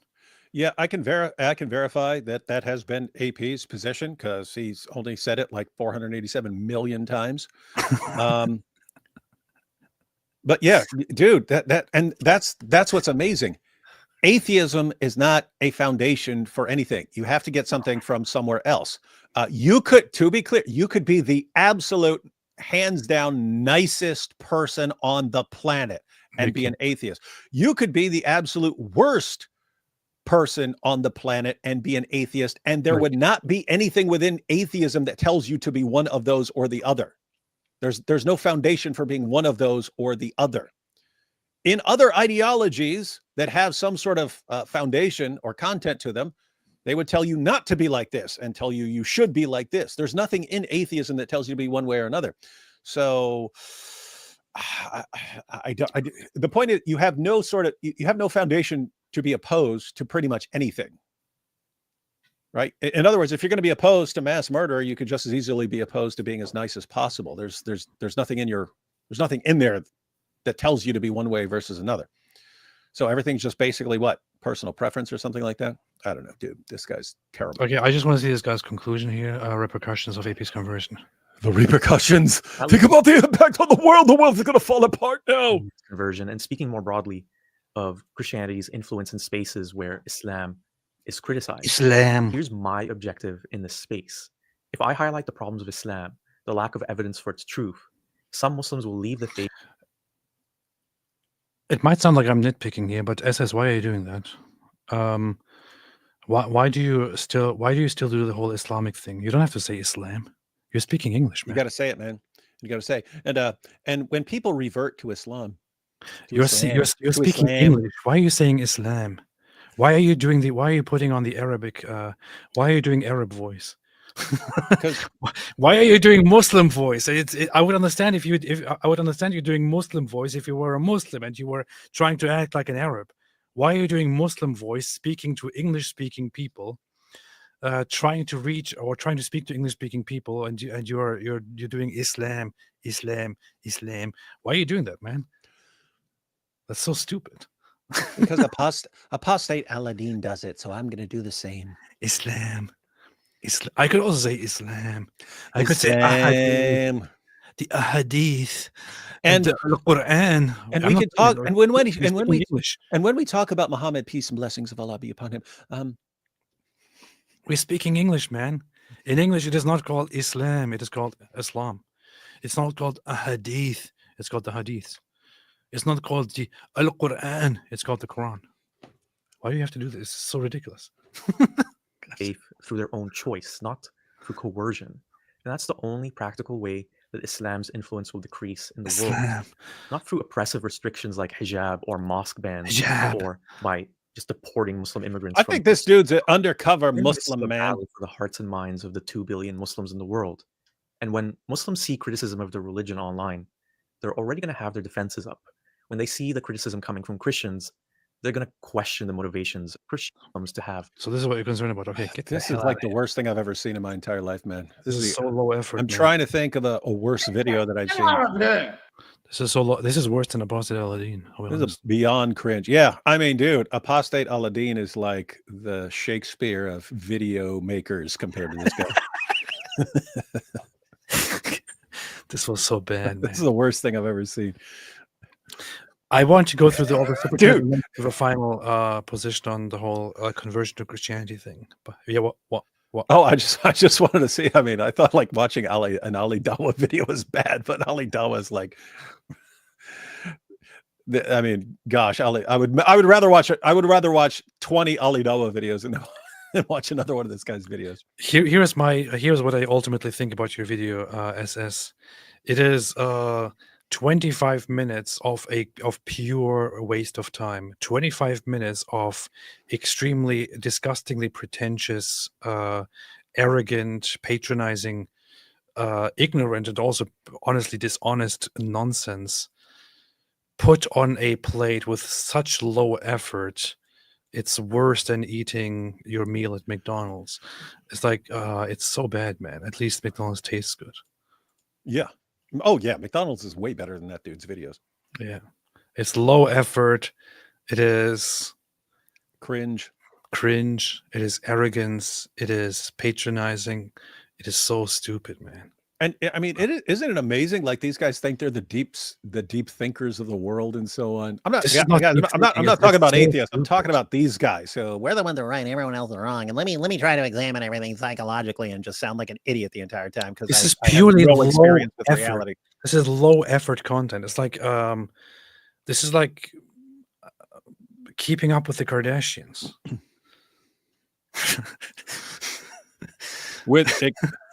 Yeah, I can verify that has been AP's position because he's only said it like 487 million times. But yeah, dude, that's what's amazing. Atheism is not a foundation for anything. You have to get something from somewhere else. You could, to be clear, you could be the absolute hands down nicest person on the planet and be an atheist. You could be the absolute worst person on the planet and be an atheist, and there would not be anything within atheism that tells you to be one of those or the other. There's no foundation for being one of those or the other. In other ideologies that have some sort of foundation or content to them, they would tell you not to be like this and tell you you should be like this. There's nothing in atheism that tells you to be one way or another. So the point is, you have no foundation to be opposed to pretty much anything, right? In other words, if you're going to be opposed to mass murder, you could just as easily be opposed to being as nice as possible. There's nothing in there that tells you to be one way versus another. So everything's just basically what? Personal preference or something like that? I don't know, dude. This guy's terrible. Okay, I just want to see this guy's conclusion here. Repercussions of AP's conversion. The repercussions. Think about the impact on the world. The world is going to fall apart now. Conversion, and speaking more broadly of Christianity's influence in spaces where Islam is criticized. Islam. Here's my objective in this space. If I highlight the problems of Islam, the lack of evidence for its truth, some Muslims will leave the faith. It might sound like I'm nitpicking here, but SS, why are you doing that? Why do you still do the whole Islamic thing? You don't have to say Islam. You're speaking English, man. You got to say it, man. You got to say. And when people revert to Islam, you're speaking English. Why are you saying Islam? Why are you putting on the Arabic? Why are you doing Arab voice? Why are you doing Muslim voice? I would understand if I would understand you doing Muslim voice if you were a Muslim and you were trying to act like an Arab. Why are you doing Muslim voice, speaking to English-speaking people, trying to speak to English-speaking people, and you're doing Islam? Why are you doing that, man? That's so stupid. Because apostate Aladdin does it, so I'm going to do the same. Islam. I could also say Islam. I could say Islam. The Ahadith And the Quran. And I'm we not can talk, saying and when we talk about Muhammad, peace and blessings of Allah be upon him. We're speaking English, man. In English, it is not called Islam. It is called Islam. It's not called a hadith. It's called the hadiths. It's not called the Al-Quran. It's called the Quran. Why do you have to do this? It's so ridiculous. Faith through their own choice, not through coercion. And that's the only practical way that Islam's influence will decrease in the world. Not through oppressive restrictions like hijab or mosque bans, or by just deporting Muslim immigrants. I think this dude's an undercover Muslim, man. For the hearts and minds of the 2 billion Muslims in the world. And when Muslims see criticism of their religion online, they're already going to have their defenses up. When they see the criticism coming from Christians, they're going to question the motivations of Christians to have. So this is what you're concerned about. Okay, this is like the worst thing I've ever seen in my entire life, man. This is so low effort. I'm trying to think of a worse video that I've seen. This is so low. This is worse than Apostate Aladdin. This is beyond cringe. Yeah, I mean, dude, Apostate Aladdin is like the Shakespeare of video makers compared to this guy. This was so bad, man. This is the worst thing I've ever seen. I want to go through all the super of a final position on the whole conversion to Christianity thing. But yeah, what? Oh, I just wanted to see. I mean, I thought like watching an Ali Dawah video was bad, but Ali Dawah is like, I mean, gosh, I would rather watch it. I would rather watch 20 Ali Dawah videos than watch another one of this guy's videos. Here's what I ultimately think about your video, SS. It is 25 minutes of pure waste of time. 25 minutes of extremely disgustingly pretentious, arrogant, patronizing, ignorant, and also honestly dishonest nonsense put on a plate with such low effort. It's worse than eating your meal at McDonald's. It's like it's so bad, man. At least McDonald's tastes good. Yeah. Oh yeah, McDonald's is way better than that dude's videos. Yeah, it's low effort. It is cringe. cringe. It is arrogance. It is patronizing. It is so stupid, man. And I mean, isn't it amazing? Like these guys think they're the deep thinkers of the world and so on. I'm not talking about atheists. I'm talking about these guys. So We're the ones that are right, and everyone else is wrong. And let me try to examine everything psychologically and just sound like an idiot the entire time because This is I have purely no low experience with effort. reality. This is low effort content. It's like this is like keeping up with the Kardashians.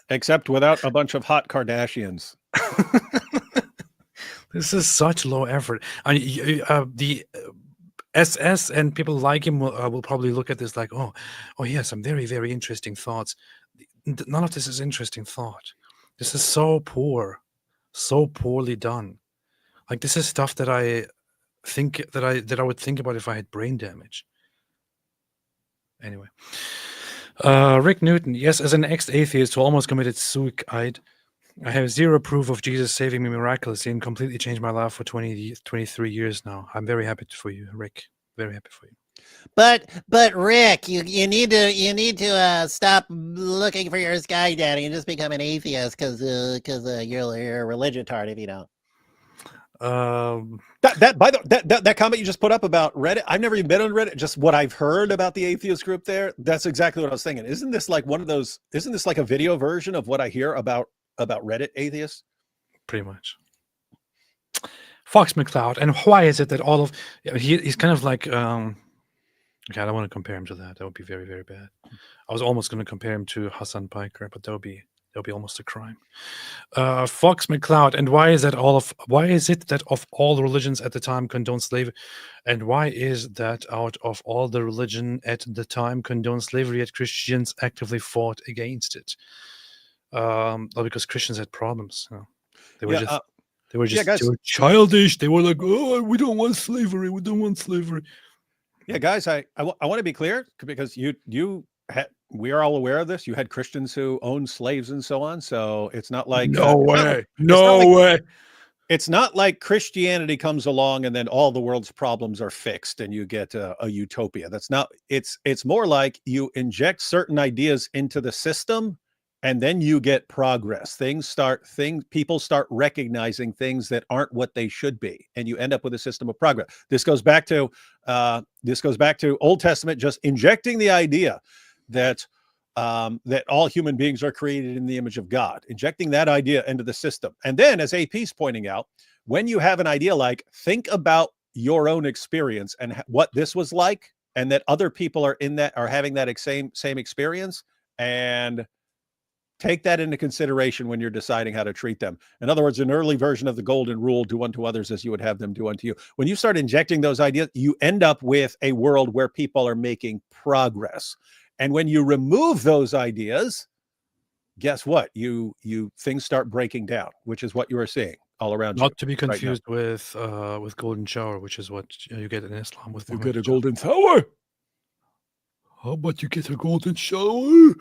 Except without a bunch of hot Kardashians. This is such low effort. And the SS and people like him will probably look at this like, oh, he has some very, very interesting thoughts. None of this is interesting thought. This is so poor, so poorly done. Like this is stuff that I think that I would think about if I had brain damage. Anyway. Rick Newton, yes, as an ex-atheist who almost committed suicide, I have zero proof of Jesus saving me miraculously and completely changed my life for 23 years now. I'm very happy for you, Rick. Very happy for you. But Rick, you need to stop looking for your sky daddy and just become an atheist because you're a religion tart if you don't. That comment you just put up about Reddit, I've never even been on Reddit. Just what I've heard about the atheist group there, that's exactly what I was thinking. Isn't this like one of those? Isn't this like a video version of what I hear about Reddit atheists? Pretty much. Fox McCloud, and why is it that all of he's kind of like okay, I don't want to compare him to that. That would be very, very bad. I was almost going to compare him to Hassan Piker, but that would be almost a crime. Fox McCloud, and why is it that of all religions at the time condoned slavery, and why is that out of all the religion at the time condoned slavery, yet Christians actively fought against it? Well, because Christians had problems. They were just childish. They were like, oh, we don't want slavery. We don't want slavery. Yeah, guys, I want to be clear because we are all aware of this. You had Christians who owned slaves and so on. So it's not like no way. It's not like Christianity comes along and then all the world's problems are fixed and you get a utopia. That's not. It's more like you inject certain ideas into the system and then you get progress. People start recognizing things that aren't what they should be, and you end up with a system of progress. This goes back to Old Testament, just injecting the idea that all human beings are created in the image of God, injecting that idea into the system. And then, as AP's pointing out, when you have an idea like, think about your own experience and what this was like, and that other people are having that same experience, and take that into consideration when you're deciding how to treat them. In other words, an early version of the golden rule, do unto others as you would have them do unto you. When you start injecting those ideas, you end up with a world where people are making progress. And when you remove those ideas, guess what? Things start breaking down, which is what you are seeing all around you. Not to be confused with golden shower, which is what you get in Islam. With you get a golden shower. How about you get a golden shower?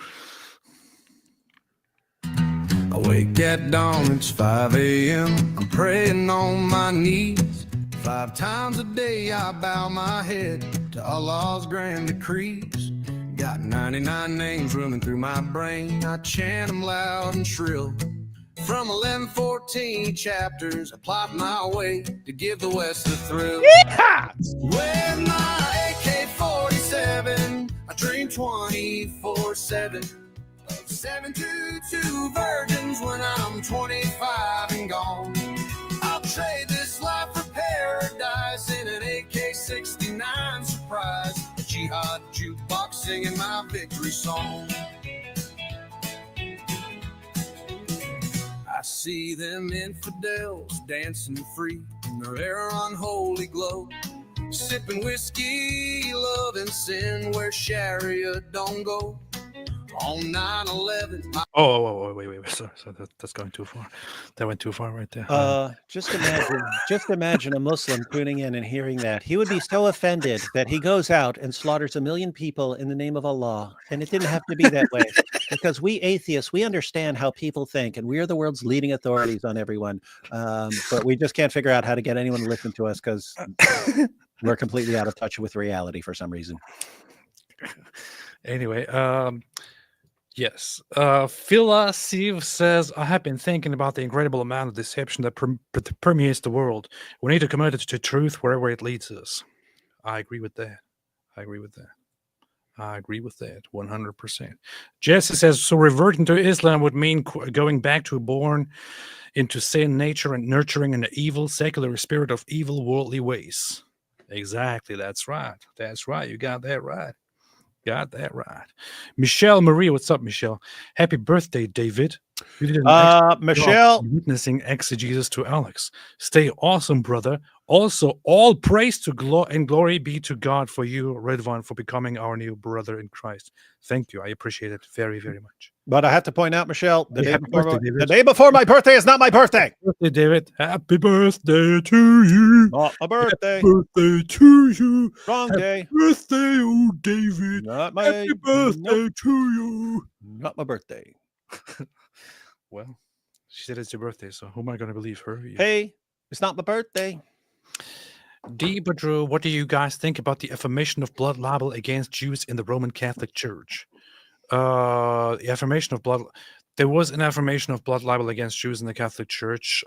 I wake at dawn, it's 5 a.m. I'm praying on my knees. 5 times a day I bow my head to Allah's grand decrees. Got 99 names running through my brain. I chant them loud and shrill. From 1114 chapters, I plot my way to give the West a thrill. Yeah! With my AK-47, I dream 24/7. 722 virgins when I'm 25 and gone. I'll trade this life for paradise in an AK-69 surprise. A jihad jukebox singing my victory song. I see them infidels dancing free in their unholy glow. Sipping whiskey, loving sin where Sharia don't go. On 9/11. Wait. Sorry, that's going too far. That went too far right there. Just imagine a Muslim tuning in and hearing that. He would be so offended that he goes out and slaughters 1 million people in the name of Allah. And it didn't have to be that way. Because we atheists, we understand how people think, and we are the world's leading authorities on everyone. But we just can't figure out how to get anyone to listen to us because we're completely out of touch with reality for some reason. Anyway, yes. Phila Steve says, I have been thinking about the incredible amount of deception that permeates the world. We need to commit to truth wherever it leads us. I agree with that. I agree with that. I agree with that 100%. Jesse says, so reverting to Islam would mean going back to born into sin nature and nurturing an evil secular spirit of evil worldly ways. Exactly. That's right. That's right. You got that right. Got that right. Michelle Marie, what's up, Michelle? Happy birthday, David. You did an excellent job Michelle, witnessing exegesis to Alex. Stay awesome, brother. Also, all praise to and glory be to God for you, Redvan, for becoming our new brother in Christ. Thank you. I appreciate it very, very much. but I have to point out, Michelle, Hey, happy birthday, David. the day before my birthday is not my birthday. Happy birthday, David. Happy birthday to you. Not my birthday. Happy birthday to you. Wrong day. Birthday, oh David. Not my Happy birthday nope, to you. not my birthday. Well, she said it's your birthday, so who am I going to believe, her? You? Hey, it's not my birthday. D. Badru, what do you guys think about the affirmation of blood libel against Jews in the Roman Catholic Church? The affirmation of blood. There was an affirmation of blood libel against Jews in the Catholic Church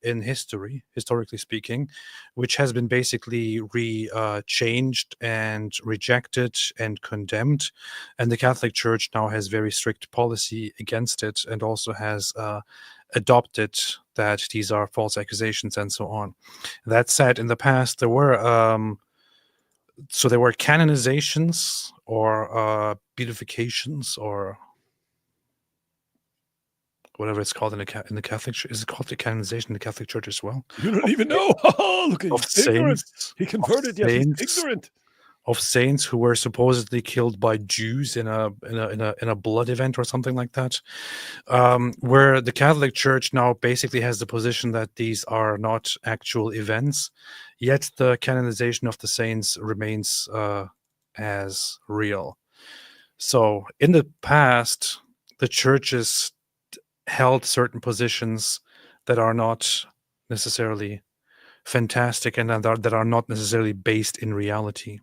in history, historically speaking, which has been basically changed and rejected and condemned. And the Catholic Church now has very strict policy against it and also has adopted that these are false accusations and so on. That said, in the past, there were canonizations or beatifications or whatever it's called in the Catholic Church. Is it called the canonization in the Catholic Church as well? You don't even know. Look at Of he's ignorant. saints, He converted, yet he's ignorant. of saints who were supposedly killed by Jews in a blood event or something like that, where the Catholic Church now basically has the position that these are not actual events, yet the canonization of the saints remains as real. So in the past, the churches held certain positions that are not necessarily fantastic and that are not necessarily based in reality.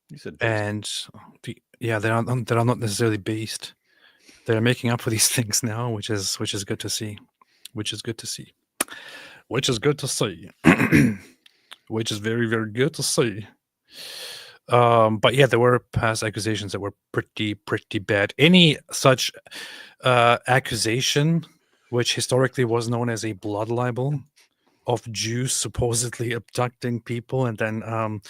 You said And they are not necessarily based. They're making up for these things now, which is good to see. Which is good to see. Which is good to see. Which is very, very good to see. But yeah, there were past accusations that were pretty bad. Any such accusation, which historically was known as a blood libel, of Jews supposedly abducting people and then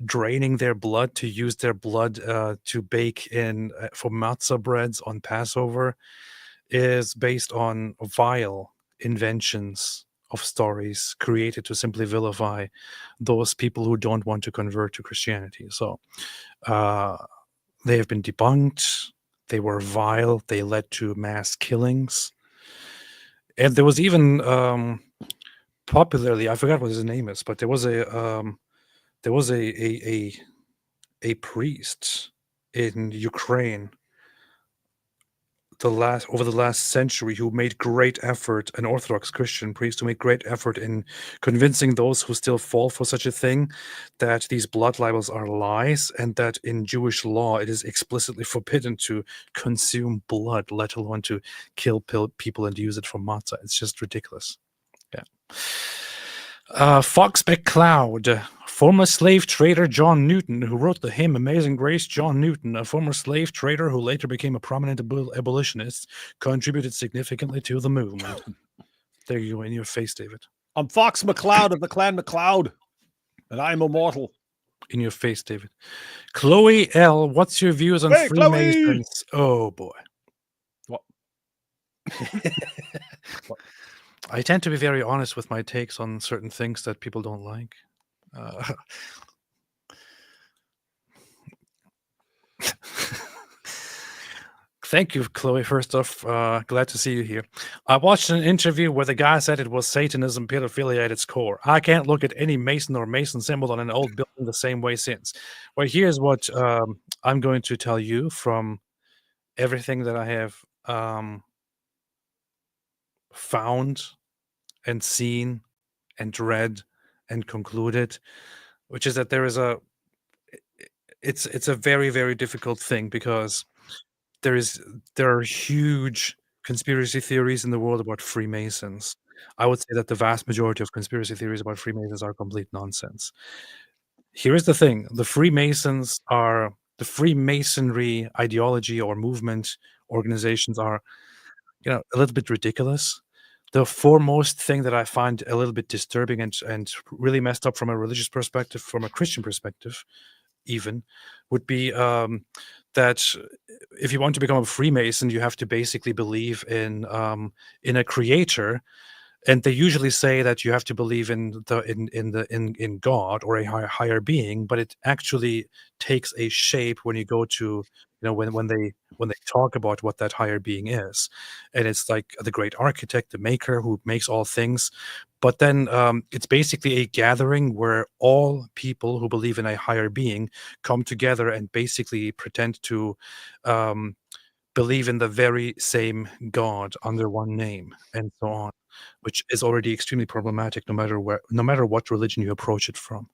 draining their blood to use their blood to bake in for matzah breads on Passover, is based on vile inventions of stories created to simply vilify those people who don't want to convert to Christianity. So they have been debunked. They were vile. They led to mass killings. And there was even popularly, I forgot what his name is, but there was a priest in Ukraine over the last century who made great effort, an Orthodox Christian priest who made great effort in convincing those who still fall for such a thing that these blood libels are lies and that in Jewish law it is explicitly forbidden to consume blood, let alone to kill people and use it for matzah. It's just ridiculous. Yeah. Foxbeck Cloud, former slave trader John Newton, who wrote the hymn Amazing Grace. John Newton, a former slave trader who later became a prominent abolitionist, contributed significantly to the movement. There you go, in your face, David. I'm Fox McCloud of the Clan McCloud, and I'm immortal. In your face, David. Chloe L., what's your views on Freemasons? Oh, boy. What? What? I tend to be very honest with my takes on certain things that people don't like. Thank you, Chloe. First off, glad to see you here. I watched an interview where the guy said it was Satanism, pedophilia at its core. I can't look at any Mason or Mason symbol on an old building the same way since. Well, here's what I'm going to tell you from everything that I have found and seen and read and concluded, which is that there is it's a very, very difficult thing because there are huge conspiracy theories in the world about Freemasons. I would say that the vast majority of conspiracy theories about Freemasons are complete nonsense. Here's the thing: the Freemasonry ideology or movement organizations are, a little bit ridiculous. The foremost thing that I find a little bit disturbing and really messed up from a religious perspective, from a Christian perspective, even, would be that if you want to become a Freemason, you have to basically believe in a creator, and they usually say that you have to believe in God or a higher being, but it actually takes a shape when you go to, when they talk about what that higher being is, and it's like the great architect, the maker who makes all things. But then it's basically a gathering where all people who believe in a higher being come together and basically pretend to believe in the very same God under one name, and so on, which is already extremely problematic, no matter what religion you approach it from.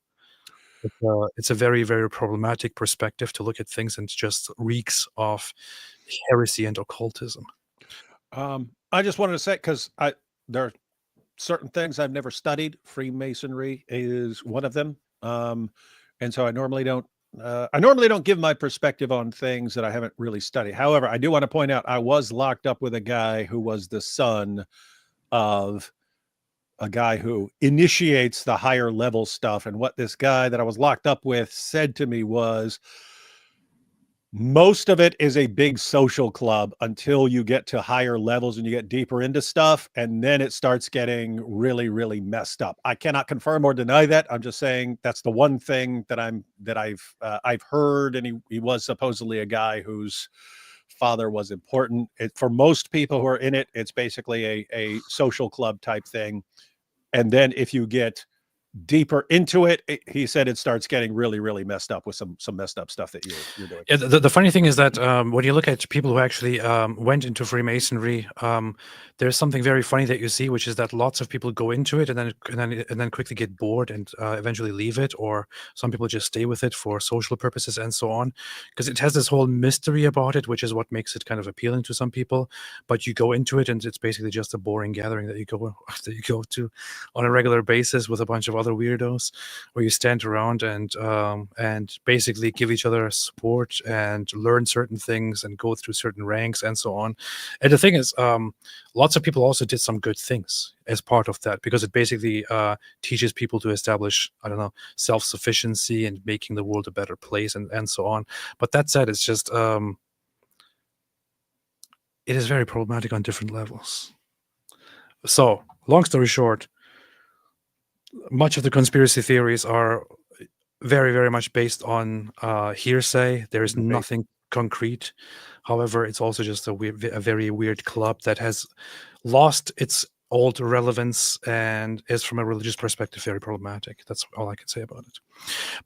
It's a very, very problematic perspective to look at things, and just reeks of heresy and occultism. I just wanted to say, because there are certain things I've never studied. Freemasonry is one of them, and so I normally don't give my perspective on things that I haven't really studied. However, I do want to point out I was locked up with a guy who was the son of a guy who initiates the higher level stuff. And what this guy that I was locked up with said to me was, most of it is a big social club until you get to higher levels and you get deeper into stuff, and then it starts getting really, really messed up. I cannot confirm or deny that. I'm just saying that's the one thing that I've heard, and he was supposedly a guy whose father was important. For most people who are in it, it's basically a social club type thing. And then if you get deeper into it, he said it starts getting really, really messed up with some messed up stuff that you're doing. Yeah, the funny thing is that when you look at people who actually went into Freemasonry, there's something very funny that you see, which is that lots of people go into it and then quickly get bored and eventually leave it, or some people just stay with it for social purposes and so on, because it has this whole mystery about it, which is what makes it kind of appealing to some people. But you go into it, and it's basically just a boring gathering that you go to on a regular basis with a bunch of other weirdos, where you stand around and basically give each other support and learn certain things and go through certain ranks and so on. And the thing is, lots of people also did some good things as part of that, because it basically teaches people to establish, I don't know, self-sufficiency and making the world a better place and so on. But that said, it's just it is very problematic on different levels. So, long story short, much of the conspiracy theories are very, very much based on hearsay. There is nothing concrete. However, it's also just a very weird club that has lost its old relevance and is, from a religious perspective, very problematic. That's all I can say about it.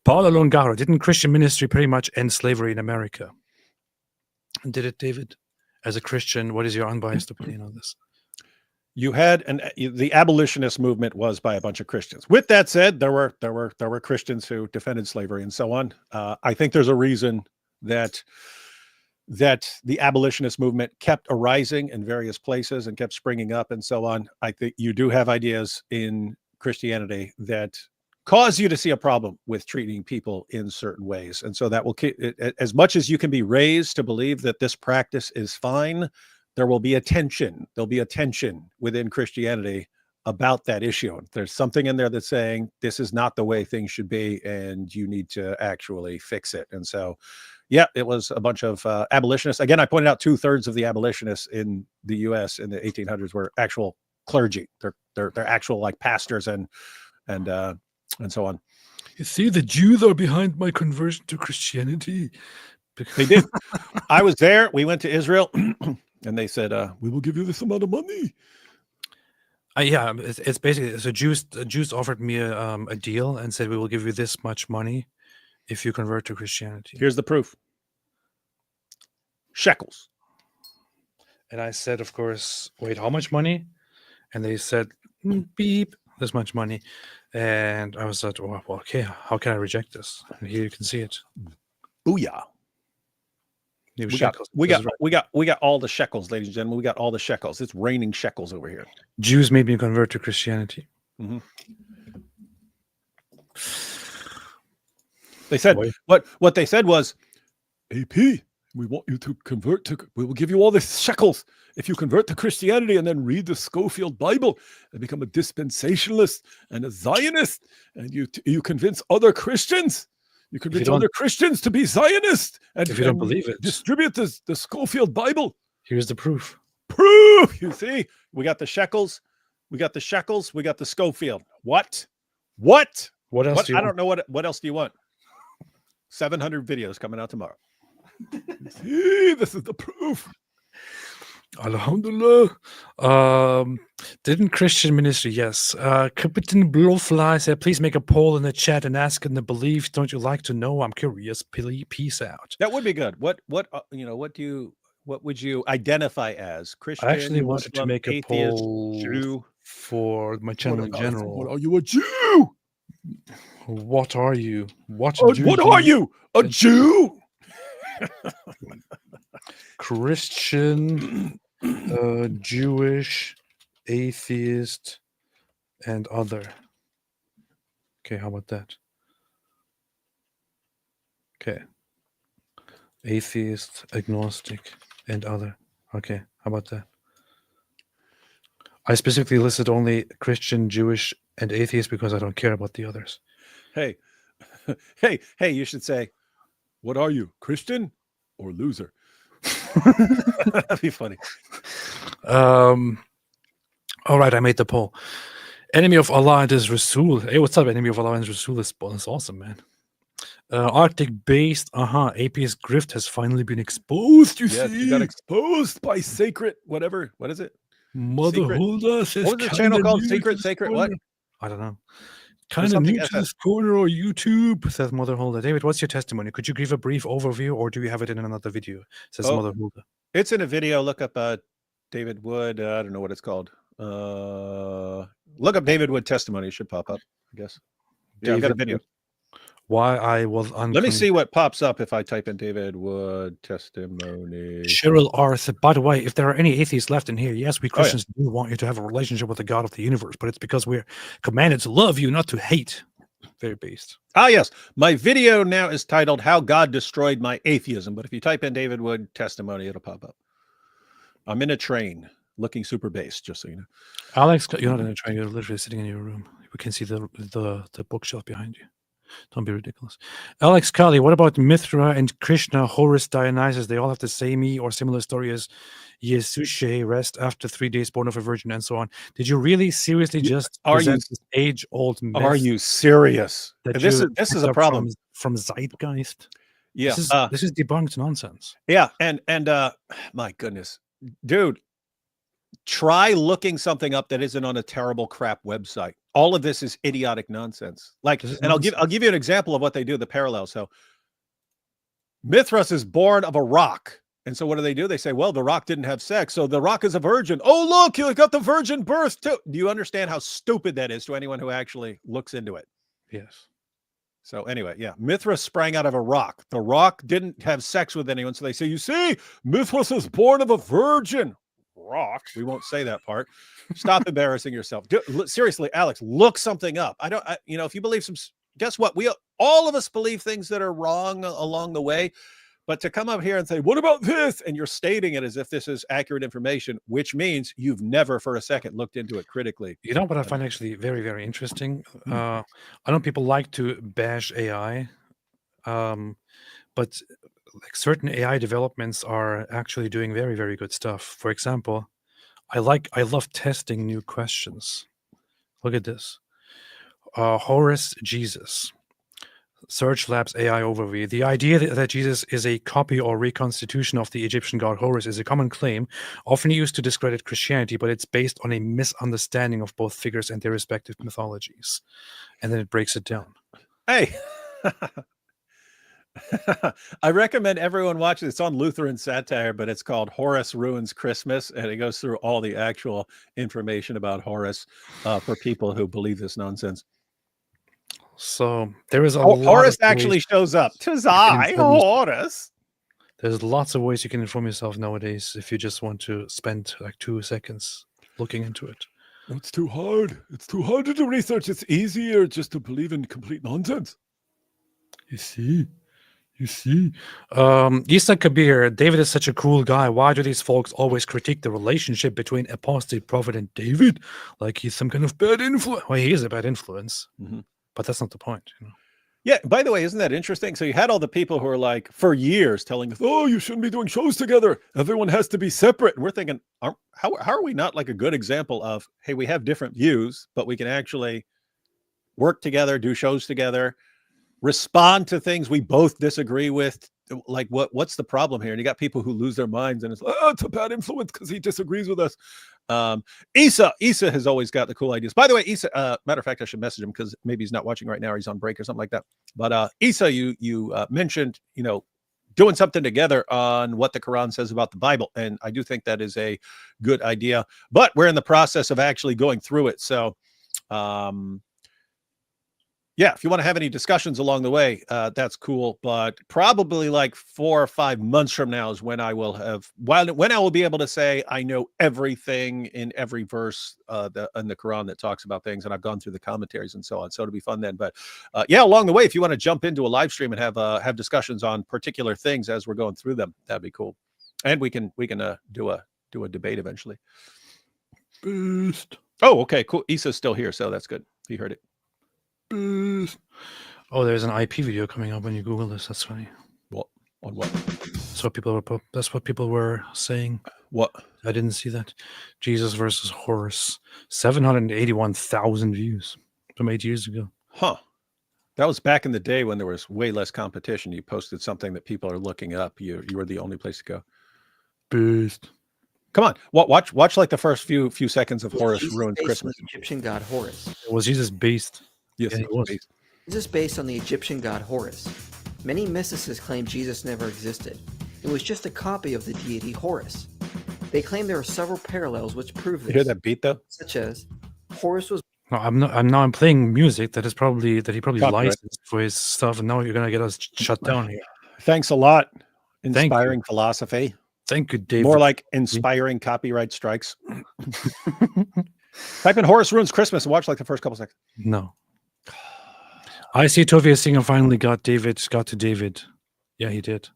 Paolo Longaro, didn't Christian ministry pretty much end slavery in America? Did it, David? As a Christian, what is your unbiased opinion on this? You had the abolitionist movement was by a bunch of Christians. With that said, there were Christians who defended slavery and so on. I think there's a reason that the abolitionist movement kept arising in various places and kept springing up and so on. I think you do have ideas in Christianity that cause you to see a problem with treating people in certain ways, and so that will keep, as much as you can be raised to believe that this practice is fine, there will be a tension. There'll be a tension within Christianity about that issue. There's something in there that's saying this is not the way things should be, and you need to actually fix it. And so, yeah, it was a bunch of abolitionists. Again, I pointed out 2/3 of the abolitionists in the U.S. in the 1800s were actual clergy. They're actual like pastors and so on. You see, the Jews are behind my conversion to Christianity. They did. I was there. We went to Israel. And they said, we will give you this amount of money. Yeah, it's basically, so Jews offered me a deal and said, we will give you this much money if you convert to Christianity. Here's the proof. Shekels. And I said, of course, wait, how much money? And they said, beep, this much money. And I was like, oh, well, okay, how can I reject this? And here you can see it. Booyah. New We shekels. got, This is right. we got all the shekels, ladies and gentlemen. We got all the shekels. It's raining shekels over here. Jews made me convert to Christianity. Mhm. They said Boy. what they said was, AP, we want you to convert to, we will give you all the shekels if you convert to Christianity and then read the Schofield Bible and become a dispensationalist and a Zionist. And you convince other Christians. You convince other Christians to be Zionist. And if you don't believe it, distribute the Schofield Bible. Here's the proof. proof. You see, we got the shekels. We got the shekels. We got the Schofield. What? What else do you I want? don't know what else do you want? 700 videos coming out tomorrow. See, this is the proof. Alhamdulillah. Didn't Christian ministry? Yes. Captain Blowfly said, please make a poll in the chat and ask in the beliefs. Don't you like to know? I'm curious. Peace out. That would be good. What would you identify as? Christian? I actually wanted to Muslim, make a atheist, poll Jew? for my channel in general. What are you, a Jew? What are you? What Are you, a Jew? Christian, Jewish, atheist, and other. Okay, how about that? Okay. Atheist, agnostic, and other. Okay, how about that? I specifically listed only Christian, Jewish, and atheist because I don't care about the others. Hey, you should say, what are you, Christian or loser? That'd be funny. All right, I made the poll. Enemy of Allah and his Rasul. Hey, what's up, enemy of Allah and his Rasul? That's awesome, man. Arctic based. AP's grift has finally been exposed. You see, you got exposed by sacred whatever. What is it? Mother Hulda says. What was the channel called? Sacred what? I don't know. Kind of new to this corner or YouTube, says Mother Hulda. David, what's your testimony? Could you give a brief overview, or do you have it in another video? Says Mother Hulda. It's in a video. Look up David Wood. I don't know what it's called. Look up David Wood testimony. It should pop up, I guess. Yeah, I've got a video. Why I was Let me see what pops up if I type in David Wood testimony. Cheryl R said, by the way, if there are any atheists left in here, yes, we Christians do want you to have a relationship with the God of the universe, but it's because we're commanded to love you, not to hate. Very based. Ah, yes. My video now is titled How God Destroyed My Atheism. But if you type in David Wood testimony, it'll pop up. I'm in a train looking super based, just so you know. Alex, you're not in a train. You're literally sitting in your room. We can see the bookshelf behind you. Don't be ridiculous. Alex Kali, what about Mithra and Krishna, Horus, Dionysus? They all have the same or similar story as Yesushe, rest after 3 days, born of a virgin, and so on. Did you really seriously just present this age-old myth? Are you serious? This is a problem from Zeitgeist. Yeah, this is debunked nonsense. Yeah, and my goodness, dude, try looking something up that isn't on a terrible crap website. All of this is idiotic nonsense. I'll give you an example of what they do, the parallel. So Mithras is born of a rock. And so what do? They say, well, the rock didn't have sex, so the rock is a virgin. Oh, look, you got the virgin birth too. Do you understand how stupid that is to anyone who actually looks into it? Yes. So anyway, yeah, Mithras sprang out of a rock. The rock didn't have sex with anyone. So they say, you see, Mithras is born of a virgin. Rock. We won't say that part. Stop embarrassing yourself. Seriously, Alex, look something up. If you believe guess what? All of us believe things that are wrong along the way. But to come up here and say, what about this? And you're stating it as if this is accurate information, which means you've never for a second looked into it critically. You know what I find actually very, very interesting? I know people like to bash AI, but like certain AI developments are actually doing very, very good stuff. For example, I love testing new questions. Look at this. Horus Jesus. Search Labs AI overview. The idea that Jesus is a copy or reconstitution of the Egyptian god Horus is a common claim, often used to discredit Christianity, but it's based on a misunderstanding of both figures and their respective mythologies. And then it breaks it down. Hey, I recommend everyone watch it. It's on Lutheran Satire, but it's called Horus Ruins Christmas, and it goes through all the actual information about Horus for people who believe this nonsense. So there is a lot Horus of ways actually shows up. 'Tis you can I, inform yourself. Horus. There's lots of ways you can inform yourself nowadays if you just want to spend like 2 seconds looking into it. No, it's too hard. It's too hard to do research. It's easier just to believe in complete nonsense. You see? Isa Kabir, David is such a cool guy. Why do these folks always critique the relationship between apostate prophet and David? Like he's some kind of bad influence. Well, he is a bad influence, but that's not the point. You know? Yeah, by the way, isn't that interesting? So you had all the people who are like, for years, telling us, oh, you shouldn't be doing shows together. Everyone has to be separate. And we're thinking, how are we not like a good example of, hey, we have different views, but we can actually work together, do shows together, respond to things we both disagree with. Like, what's the problem here? And you got people who lose their minds and it's like, oh, it's a bad influence because he disagrees with us. Isa has always got the cool ideas. By the way, Isa, matter of fact, I should message him because maybe he's not watching right now or he's on break or something like that. But Isa, you mentioned, doing something together on what the Quran says about the Bible. And I do think that is a good idea, but we're in the process of actually going through it. So, yeah, if you want to have any discussions along the way, that's cool. But probably like 4 or 5 months from now is when I will have, when I will be able to say I know everything in every verse in the Quran that talks about things, and I've gone through the commentaries and so on. So it'll be fun then. But yeah, along the way, if you want to jump into a live stream and have discussions on particular things as we're going through them, that'd be cool. And we can do a debate eventually. Boost. Oh, okay, cool. Isa's still here, so that's good. He heard it. Oh, there's an IP video coming up when you Google this. That's funny. What? On what? That's what people were saying. What? I didn't see that. Jesus versus Horus. 781,000 views from 8 years ago. Huh. That was back in the day when there was way less competition. You posted something that people are looking up. You were the only place to go. Boost. Come on, watch like the first few seconds of Horus Ruins Christmas. The Egyptian god Horus. Was Jesus based? Yes, yeah, it was. Jesus is based on the Egyptian god Horus. Many mysticists claim Jesus never existed. It was just a copy of the deity Horus. They claim there are several parallels which prove this. You hear that beat though? Such as Horus was. No, I'm playing music that he probably Copyright. licensed for his stuff, and now you're gonna get us shut down here. Thanks a lot. Thank you. Inspiring philosophy. Thank you, David. More like inspiring copyright strikes. Type in Horus Ruins Christmas and watch like the first couple seconds. No. I see Tovia Singer finally got to David. Yeah, he did.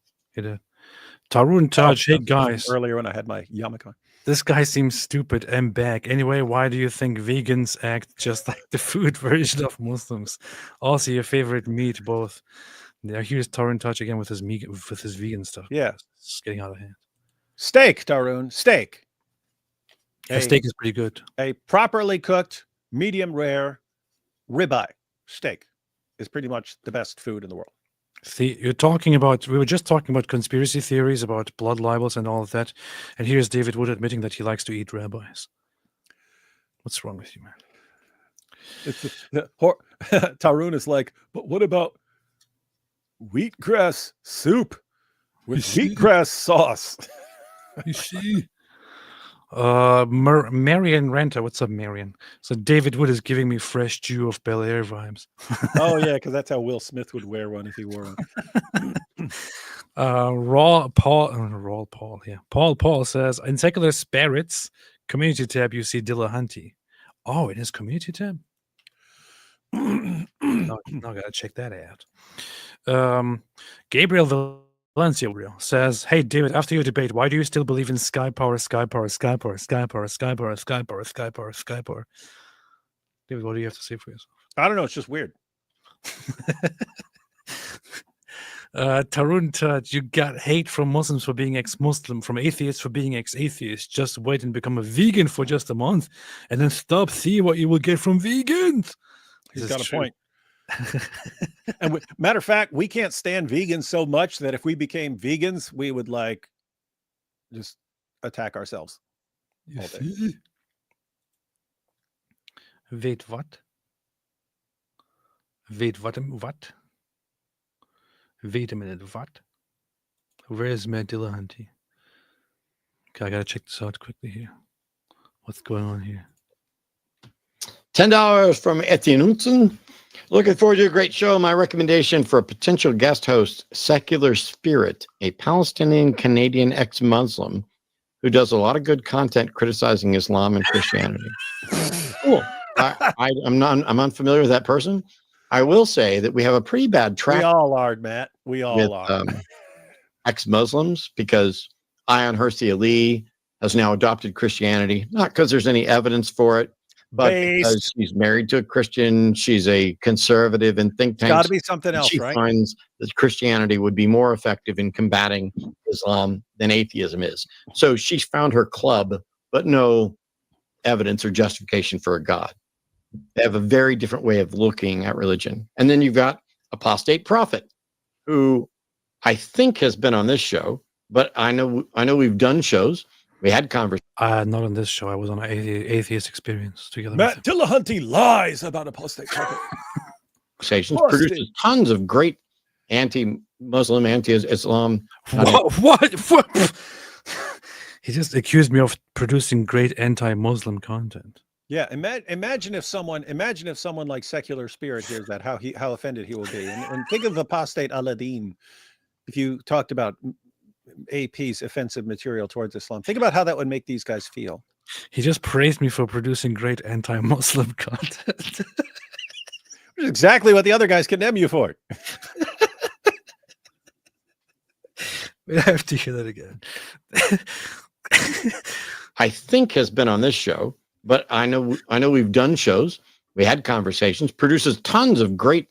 Tarun Taj, hey guys. Earlier when I had my yarmulke on. This guy seems stupid. I'm back. Anyway, why do you think vegans act just like the food version of Muslims? Also, your favorite meat, both. Yeah, here's Tarun Taj again with his vegan stuff. Yeah. It's getting out of hand. Steak, Tarun. Steak. Steak is pretty good. A properly cooked, medium rare ribeye steak is pretty much the best food in the world. We were just talking about conspiracy theories, about blood libels and all of that. And here's David Wood admitting that he likes to eat rabbis. What's wrong with you, man? Tarun is like, but what about wheatgrass soup with wheatgrass sauce? You see? Marion Renter, what's up, Marion? So David Wood is giving me fresh Jew of Bel Air vibes. Oh yeah, because that's how Will Smith would wear one if he wore one. Paul says in secular spirits community tab you see Dillahunty. Oh, it is community tab. Now gotta check that out. Gabriel Valencia says, hey, David, after your debate, why do you still believe in sky power? David, what do you have to say for yourself? I don't know. It's just weird. Tarun Taj, you got hate from Muslims for being ex-Muslim, from atheists for being ex-atheist. Just wait and become a vegan for just a month, and then see what you will get from vegans. He's got a point. And matter of fact, we can't stand vegans so much that if we became vegans, we would like just attack ourselves all day. Wait, what? What? Wait a minute, what? Where is Matt Dillahunty? Okay, I gotta check this out quickly here. What's going on here? $10 from Etienne. Looking forward to a great show. My recommendation for a potential guest host, Secular Spirit, a Palestinian Canadian ex-Muslim who does a lot of good content criticizing Islam and Christianity. Cool. I'm unfamiliar with that person. I will say that we have a pretty bad track. We all are, Matt. We all are. Ex-Muslims, because Ayaan Hirsi Ali has now adopted Christianity, not because there's any evidence for it, but because she's married to a Christian. She's a conservative in think tanks. Got to be something else, she right? finds that Christianity would be more effective in combating Islam than atheism is. So she's found her club, but no evidence or justification for a God. They have a very different way of looking at religion. And then you've got Apostate Prophet, who I think has been on this show, but I know we've done shows. We had conversations. Not on this show. I was on an Atheist Experience together. Matt Dillahunty lies about Apostate Prophet. Produces tons of great anti-Muslim, anti-Islam. What? He just accused me of producing great anti-Muslim content. Yeah, imagine if someone like Secular Spirit hears that, how offended he will be. And think of Apostate Aladdin. If you talked about AP's offensive material towards Islam, think about how that would make these guys feel. He just praised me for producing great anti-Muslim content. Which is exactly what the other guys condemn you for. We have to hear that again. I think has been on this show, but I know we've done shows. We had conversations. Produces tons of great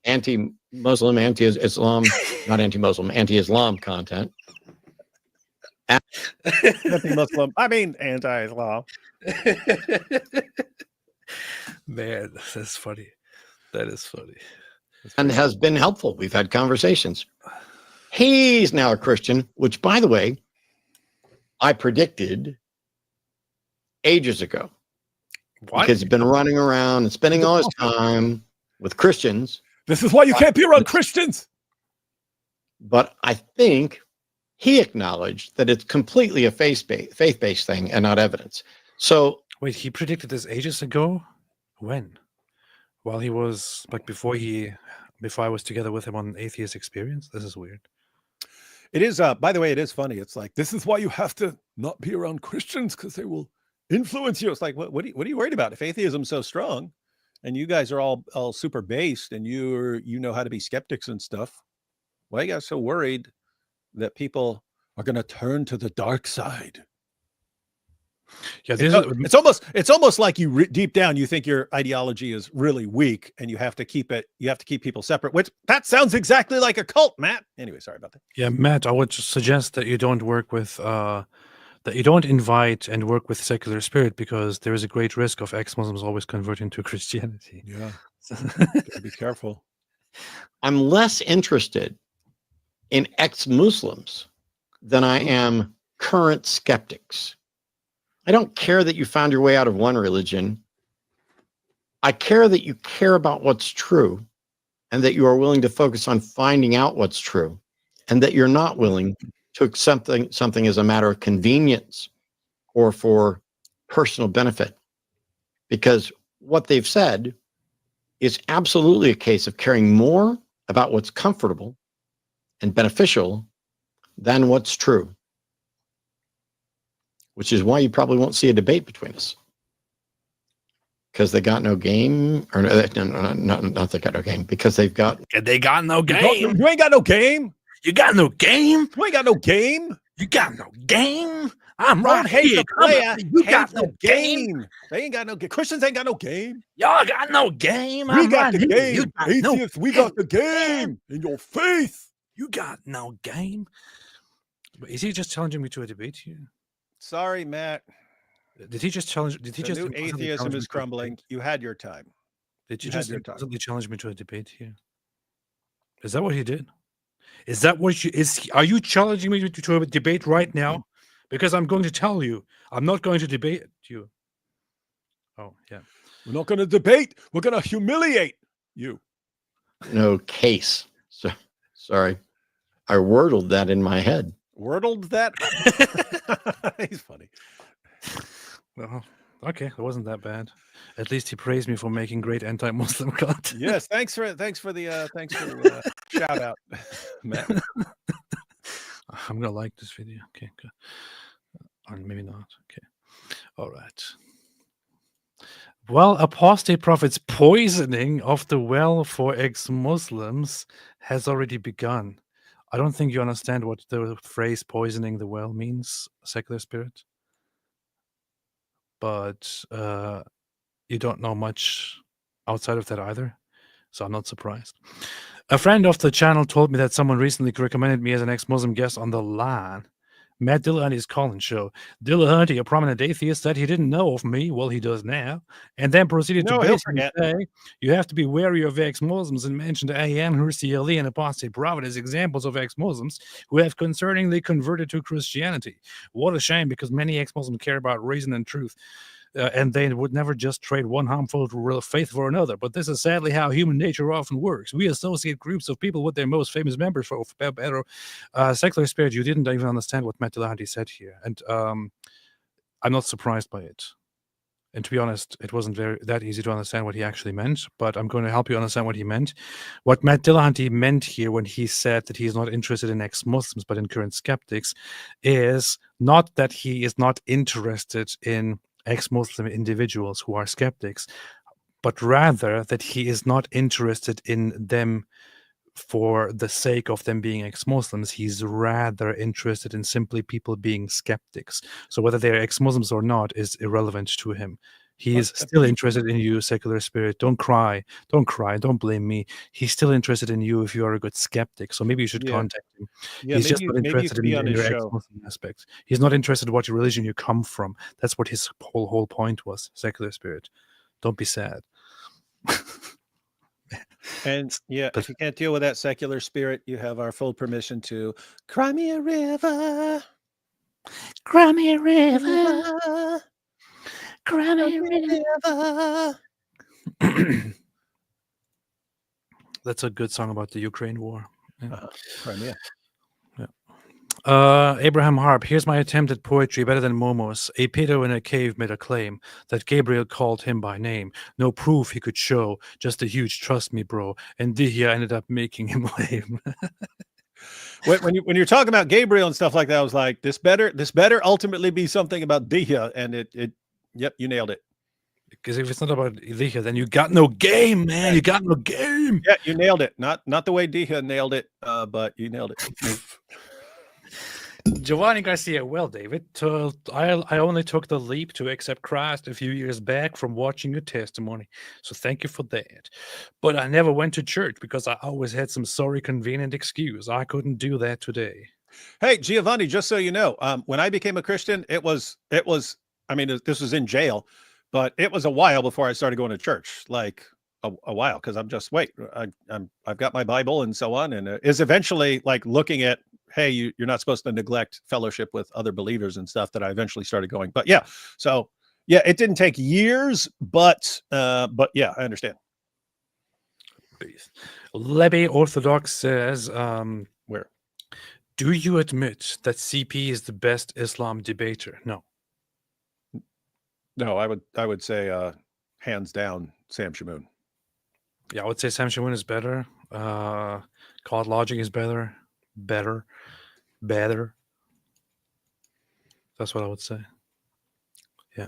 anti-Muslim, anti-Islam, not anti-Muslim, anti-Islam content. Anti-Muslim. I mean, anti-Islam. Man, that's funny. That is funny. And has been helpful. We've had conversations. He's now a Christian, which, by the way, I predicted ages ago. What? Because he's been running around and spending all his time with Christians. This is why you can't be around Christians. But I think he acknowledged that it's completely a faith-based thing and not evidence. So wait, he predicted this ages ago? When? While he was before I was together with him on Atheist Experience? This is weird. It is, by the way, it is funny. It's like, this is why you have to not be around Christians, because they will influence you. It's like, what are you worried about? If atheism's so strong and you guys are all super based and you know how to be skeptics and stuff, why are you guys so worried that people are going to turn to the dark side? Yeah, it's almost like you deep down you think your ideology is really weak and you have to keep people separate, which that sounds exactly like a cult, Matt. Anyway, sorry about that. Yeah, Matt, I would just suggest that you don't work with that you don't invite and work with Secular Spirit, because there is a great risk of ex-Muslims always converting to Christianity. Yeah. Gotta be careful. I'm less interested in ex-Muslims than I am current skeptics. I don't care that you found your way out of one religion. I care that you care about what's true and that you are willing to focus on finding out what's true, and that you're not willing to accept something as a matter of convenience or for personal benefit. Because what they've said is absolutely a case of caring more about what's comfortable and beneficial than what's true. Which is why you probably won't see a debate between us. Because they got no game, or not they got no game, because they got no game. You ain't got no game. You got no game. You ain't got no game. You got no game. I'm right here. You got no game. They ain't got no game. Christians ain't got no game. Y'all got no game. We got the game. Atheists, we got the game in your faith. You got no game. Is he just challenging me to a debate here? Sorry, Matt. Did he just challenge? Did he the just? New atheism is crumbling. You had your time. Did you just implicitly challenge me to a debate here? Is that what he did? Is that what you is? Are you challenging me to a debate right now? Because I'm going to tell you, I'm not going to debate you. Oh yeah, we're not going to debate. We're going to humiliate you. No case. So sorry, I wordled that in my head. Wordled that? He's funny. Well, Okay, it wasn't that bad. At least he praised me for making great anti-Muslim content. Yes, thanks for shout out, Matt. I'm gonna like this video. Okay, good. Or maybe not. Okay. All right. Well, apostate prophets' poisoning of the well for ex-Muslims has already begun. I don't think you understand what the phrase poisoning the well means, secular spirit. But you don't know much outside of that either. So I'm not surprised. A friend of the channel told me that someone recently recommended me as an ex-Muslim guest on the line. Matt Dillahunty's call-in show. Dillahunty, a prominent atheist, said he didn't know of me. Well, he does now. And then proceeded to basically say, you have to be wary of ex-Muslims, and mentioned A.M., Hursi Ali, and Apostate Prophet as examples of ex-Muslims who have concerningly converted to Christianity. What a shame, because many ex-Muslims care about reason and truth. And they would never just trade one harmful faith for another. But this is sadly how human nature often works. We associate groups of people with their most famous members for better. Secular spirit, you didn't even understand what Matt Dillahunty said here. And I'm not surprised by it. And to be honest, it wasn't that easy to understand what he actually meant, but I'm going to help you understand what he meant. What Matt Dillahunty meant here when he said that he's not interested in ex-Muslims, but in current skeptics, is not that he is not interested in ex-Muslim individuals who are skeptics, but rather that he is not interested in them for the sake of them being ex-Muslims. He's rather interested in simply people being skeptics. So whether they're ex-Muslims or not is irrelevant to him. He is still interested in you, secular spirit. Don't cry. Don't cry. Don't blame me. He's still interested in you if you are a good skeptic. So maybe you should contact him. He's just not interested in your ex-Muslim aspects. He's not interested in what religion you come from. That's what his whole point was, secular spirit. Don't be sad. And if you can't deal with that secular spirit, you have our full permission to cry me a river. Cry me a river. Cry me a river. That's a good song about the Ukraine war. Yeah. Crimea. Abraham Harp, here's my attempt at poetry better than Momo's. A pedo in a cave made a claim that Gabriel called him by name. No proof he could show, just a huge trust me, bro. And Dihya ended up making him lame. when you're talking about Gabriel and stuff like that, I was like, this better ultimately be something about Dihya, and yep, you nailed it. Because if it's not about Dihya, then you got no game, man. You got no game. Yeah, you nailed it. Not the way Dihya nailed it, but you nailed it. Giovanni Garcia, well, David, I only took the leap to accept Christ a few years back from watching your testimony, so thank you for that. But I never went to church because I always had some sorry, convenient excuse. I couldn't do that today. Hey, Giovanni, just so you know, when I became a Christian, it was. I mean, this was in jail, but it was a while before I started going to church. Like a while, because I'm just I've got my Bible and so on, and is eventually like looking at, hey, you're not supposed to neglect fellowship with other believers and stuff, that I eventually started going. But yeah, so yeah, it didn't take years, but yeah, I understand. Lebbe Orthodox says, where? Do you admit that CP is the best Islam debater? No. No, I would say hands down Sam Shamoon. Yeah, I would say Sam Shamoon is better. Cloud Logic is better. Better. That's what I would say. Yeah.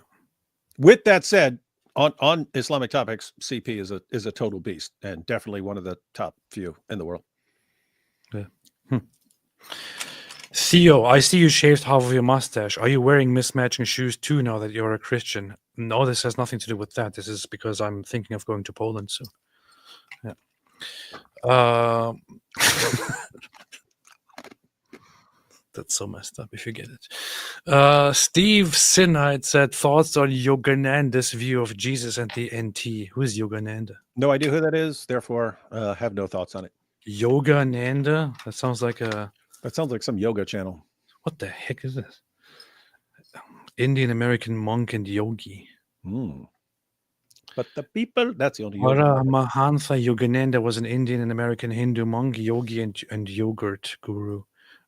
With that said, on Islamic topics, CP is a total beast, and definitely one of the top few in the world. Yeah. Theo, I see you shaved half of your mustache. Are you wearing mismatching shoes too now that you're a Christian? No, this has nothing to do with that. This is because I'm thinking of going to Poland soon. Yeah. That's so messed up if you get it. Steve Sinite said, thoughts on Yogananda's view of Jesus and the NT. Who is Yogananda? No idea who that is, therefore have no thoughts on it. Yogananda? That sounds like some yoga channel. What the heck is this? Indian American monk and yogi. But the people, that's the only Mahansa Yogananda was an Indian and American Hindu monk, yogi, and yogurt guru.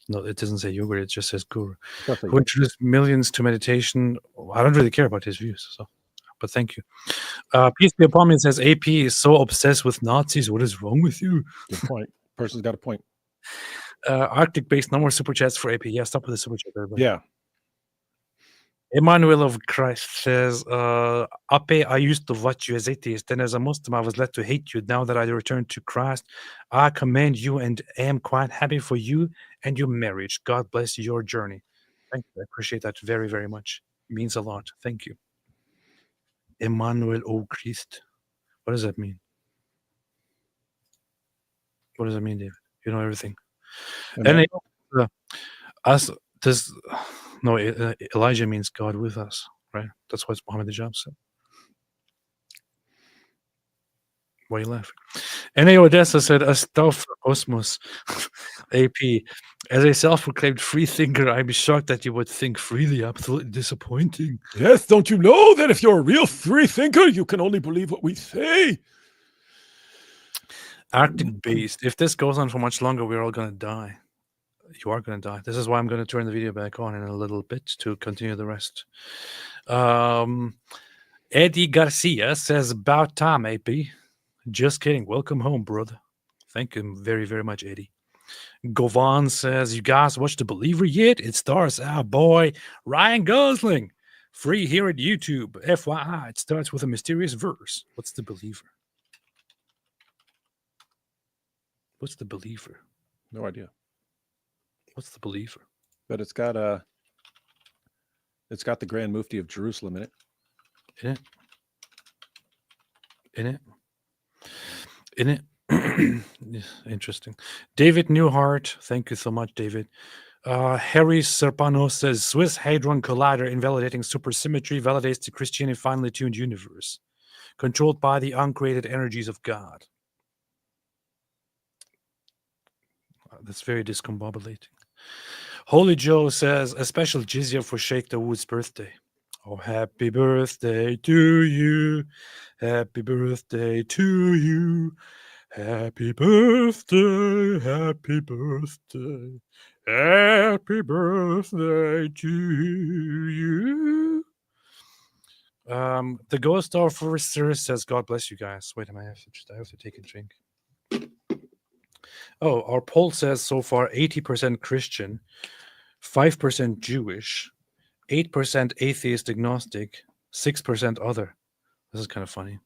No, it doesn't say yogurt, it just says guru. Who introduced millions to meditation. I don't really care about his views. So but thank you. Peace be upon me says AP is so obsessed with Nazis. What is wrong with you? Good point. Person's got a point. Arctic based, no more super chats for AP. Yeah, stop with the super chat, everybody. Yeah. Emmanuel of Christ says, Ape, I used to watch you as atheist, and as a Muslim, I was led to hate you. Now that I returned to Christ, I commend you and am quite happy for you and your marriage. God bless your journey. Thank you. I appreciate that very, very much. It means a lot. Thank you. Emmanuel O. Christ. What does that mean? What does that mean, David? You know everything. And us, this, no, Elijah means God with us, right? That's what Muhammad Hijab said. Why are you laughing? N.A. Odessa said, Astaghfir Osmos, AP. As a self-proclaimed free thinker, I'm shocked that you would think freely. Absolutely disappointing. Yes, don't you know that if you're a real free thinker, you can only believe what we say? Arctic based. If this goes on for much longer, we're all going to die. You are going to die. This is why I'm going to turn the video back on in a little bit to continue the rest. Eddie Garcia says, about time, AP. Just kidding. Welcome home, brother. Thank you very, very much, Eddie. Govan says, you guys watch The Believer yet? It stars our boy Ryan Gosling. Free here at YouTube. FYI, it starts with a mysterious verse. What's The Believer? What's The Believer? No idea. What's The Believer? But it's got the Grand Mufti of Jerusalem in it. In it? In it? In it? Interesting. David Newhart, thank you so much, David. Harry Serpano says Swiss Hadron Collider invalidating supersymmetry validates the Christianity finely tuned universe, controlled by the uncreated energies of God. That's very discombobulating. Holy Joe says a special jizya for Sheikh Dawood's birthday. Oh, happy birthday to you. Happy birthday to you. Happy birthday, happy birthday, happy birthday to you. The Ghost Officer says, God bless you guys. Wait a minute, I have to take a drink. Oh, our poll says so far 80% Christian, 5% Jewish, 8% atheist agnostic, 6% other. This is kind of funny.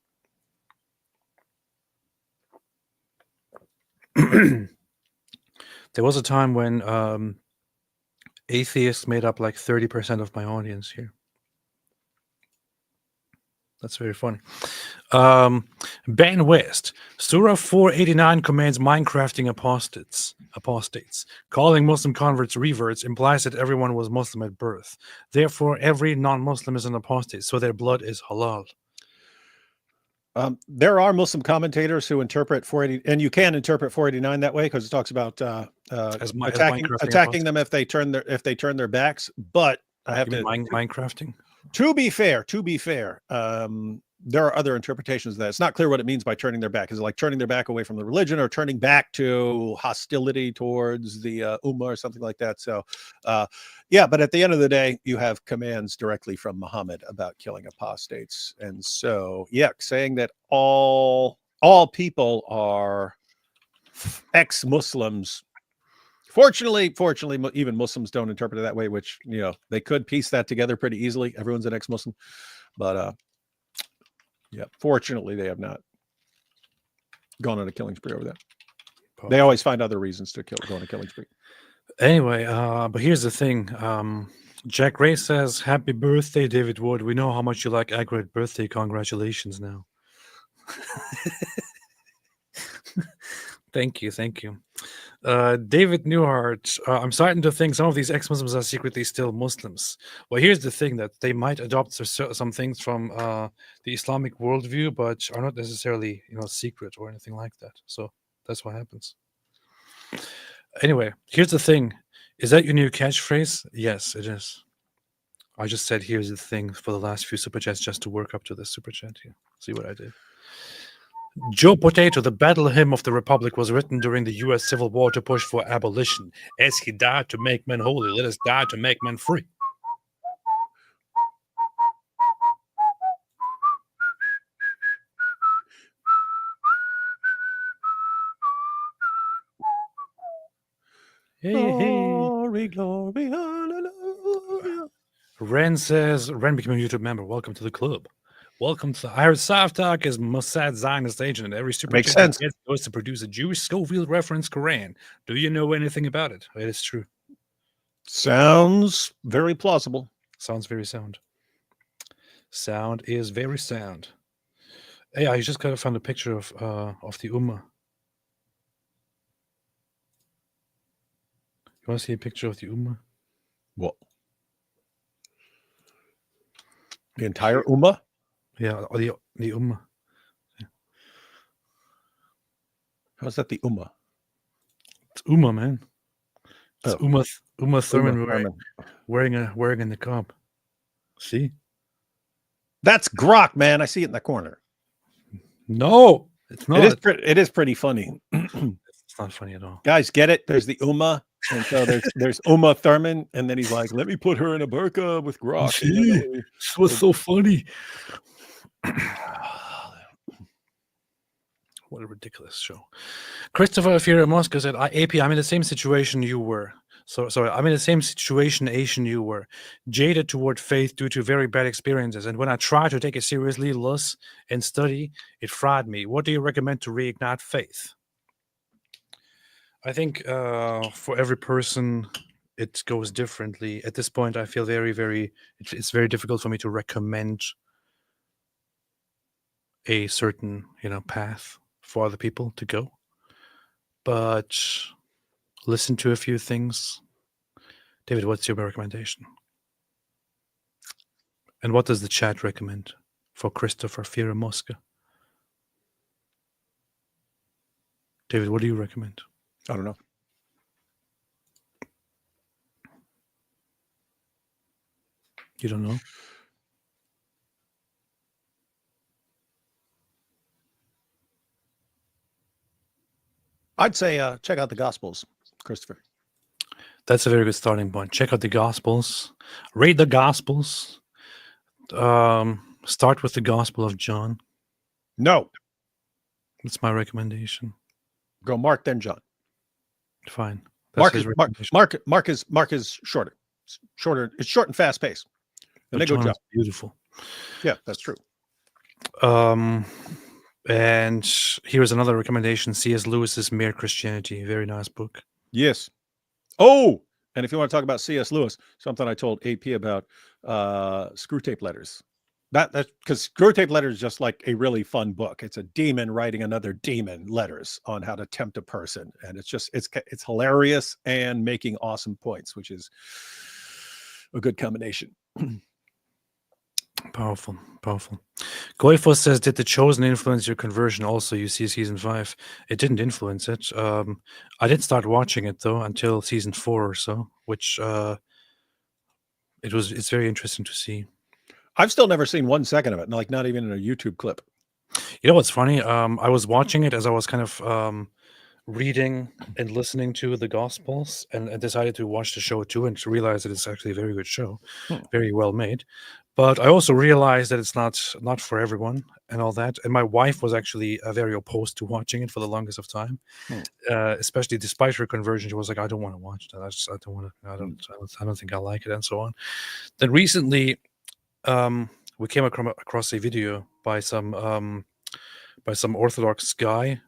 There was a time when atheists made up like 30% of my audience here. That's very funny. Ben West, Surah 489 commands Minecrafting apostates. Calling Muslim converts reverts implies that everyone was Muslim at birth. Therefore, every non-Muslim is an apostate, so their blood is halal. There are Muslim commentators who interpret 480, and you can interpret 489 that way because it talks about attacking them if they turn their backs. But I have to Minecrafting. To be fair, there are other interpretations of that. It's not clear what it means by turning their back. Is it like turning their back away from the religion or turning back to hostility towards the Umah or something like that? So, yeah, but at the end of the day, you have commands directly from Muhammad about killing apostates. And so, yeah, saying that all people are ex-Muslims. Fortunately, even Muslims don't interpret it that way, which, they could piece that together pretty easily. Everyone's an ex-Muslim. But, yeah, fortunately, they have not gone on a killing spree over that. They always find other reasons to go on a killing spree. Anyway, but here's the thing. Jack Ray says, happy birthday, David Wood. We know how much you like accurate birthday. Congratulations now. Thank you. David Newhart, I'm starting to think some of these ex-Muslims are secretly still Muslims. Well, here's the thing, that they might adopt some things from the Islamic worldview, but are not necessarily, secret or anything like that. So that's what happens. Anyway, here's the thing. Is that your new catchphrase? Yes, it is. I just said, here's the thing for the last few super chats just to work up to this super chat here. See what I did? Joe Potato, the battle hymn of the Republic, was written during the U.S. Civil War to push for abolition. As he died to make men holy, let us die to make men free. Hey, Glory, glory, hallelujah. Ren says, Ren became a YouTube member. Welcome to the club. Welcome to. I heard Soft Talk is Mossad Zionist agent, and every super Makes chat he sense. gets goes to produce a Jewish Schofield reference Quran. Do you know anything about it? It is true. Sounds very plausible. Sounds very sound. Sound is very sound. Hey, I just kind of found a picture of the Umah. You want to see a picture of the Umah? What? The entire Umah? Yeah, or the Umah. How's that the Umah? It's Umah, man. It's Oh. Umah Thurman Umah Thurman. wearing a niqab. See? That's grok, man. I see it in the corner. No, it's not. It is pretty funny. It's not funny at all. Guys, get it? There's the Umah. And so there's Umah Thurman, and then he's like, let me put her in a burqa with grok. See? This was so funny. What a ridiculous show. Christopher Fiera Mosca said, AP, I'm in the same situation you were. Sorry, I'm in the same situation Asian you were. Jaded toward faith due to very bad experiences. And when I try to take it seriously, lust and study, it fried me. What do you recommend to reignite faith? I think for every person, it goes differently. At this point, I feel it's very difficult for me to recommend a certain, path for other people to go. But listen to a few things. David, what's your recommendation? And what does the chat recommend for Christopher Fiera Mosca? David, what do you recommend? I don't know. You don't know? I'd say check out the Gospels, Christopher. That's a very good starting point. Check out the Gospels. Read the Gospels. Start with the Gospel of John. No. That's my recommendation. Go Mark, then John. Fine. Mark is shorter. It's short and fast paced. And they go John John. is beautiful. Yeah, that's true. And here's another recommendation: C.S. Lewis's Mere Christianity. Very nice book. Yes. Oh, and if you want to talk about C.S. Lewis, something I told AP about Screw Tape Letters. That's because Screw Tape Letters is just like a really fun book. It's a demon writing another demon letters on how to tempt a person, and it's hilarious and making awesome points, which is a good combination. Powerful. Goifos says, did The Chosen influence your conversion? Also, you see season 5. It didn't influence it. I didn't start watching it though until season 4 or so, which it's very interesting to see. I've still never seen 1 second of it, like not even in a YouTube clip. You know what's funny? I was watching it as I was kind of reading and listening to the Gospels, and I decided to watch the show too, and to realize that it's actually a very good show, very well made. But I also realized that it's not for everyone and all that. And my wife was actually very opposed to watching it for the longest of time, especially despite her conversion. She was like, "I don't want to watch that. I don't want to. I don't think I like it," and so on. Then recently, we came across a video by some Orthodox guy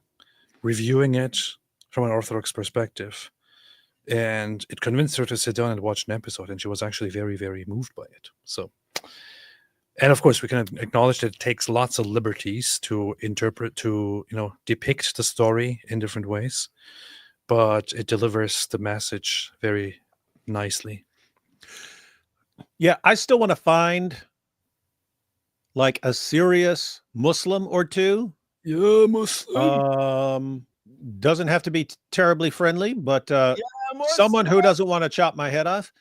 reviewing it from an Orthodox perspective, and it convinced her to sit down and watch an episode, and she was actually very, very moved by it. So, and of course, we can acknowledge that it takes lots of liberties to interpret, to depict the story in different ways, but it delivers the message very nicely. Yeah, I still want to find like a serious Muslim or two. Yeah, Muslim. Doesn't have to be terribly friendly, but someone who doesn't want to chop my head off.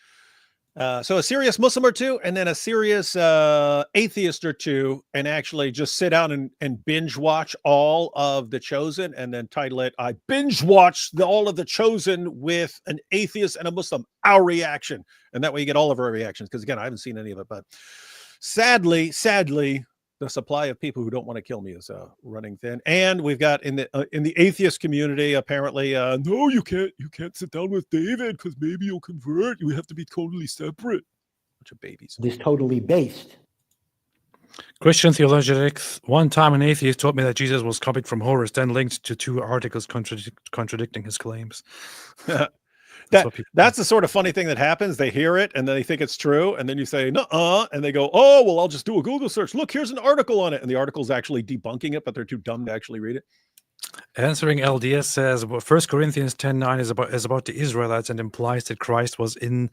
So a serious Muslim or two, and then a serious atheist or two, and actually just sit down and binge watch all of The Chosen, and then title it, I binge watched all of The Chosen with an atheist and a Muslim, our reaction. And that way you get all of our reactions. Because again, I haven't seen any of it, but sadly, the supply of people who don't want to kill me is running thin. And we've got in the atheist community, apparently, No, you can't sit down with David because maybe you'll convert. You have to be totally separate. bunch of babies. This totally based. Christian Theological. One time an atheist told me that Jesus was copied from Horus, then linked to 2 articles contradicting his claims. That's the sort of funny thing that happens. They hear it and then they think it's true. And then you say, nuh-uh. And they go, oh, well, I'll just do a Google search. Look, here's an article on it. And the article's actually debunking it, but they're too dumb to actually read it. Answering LDS says, well, 1 Corinthians 10:9 is about the Israelites and implies that Christ was in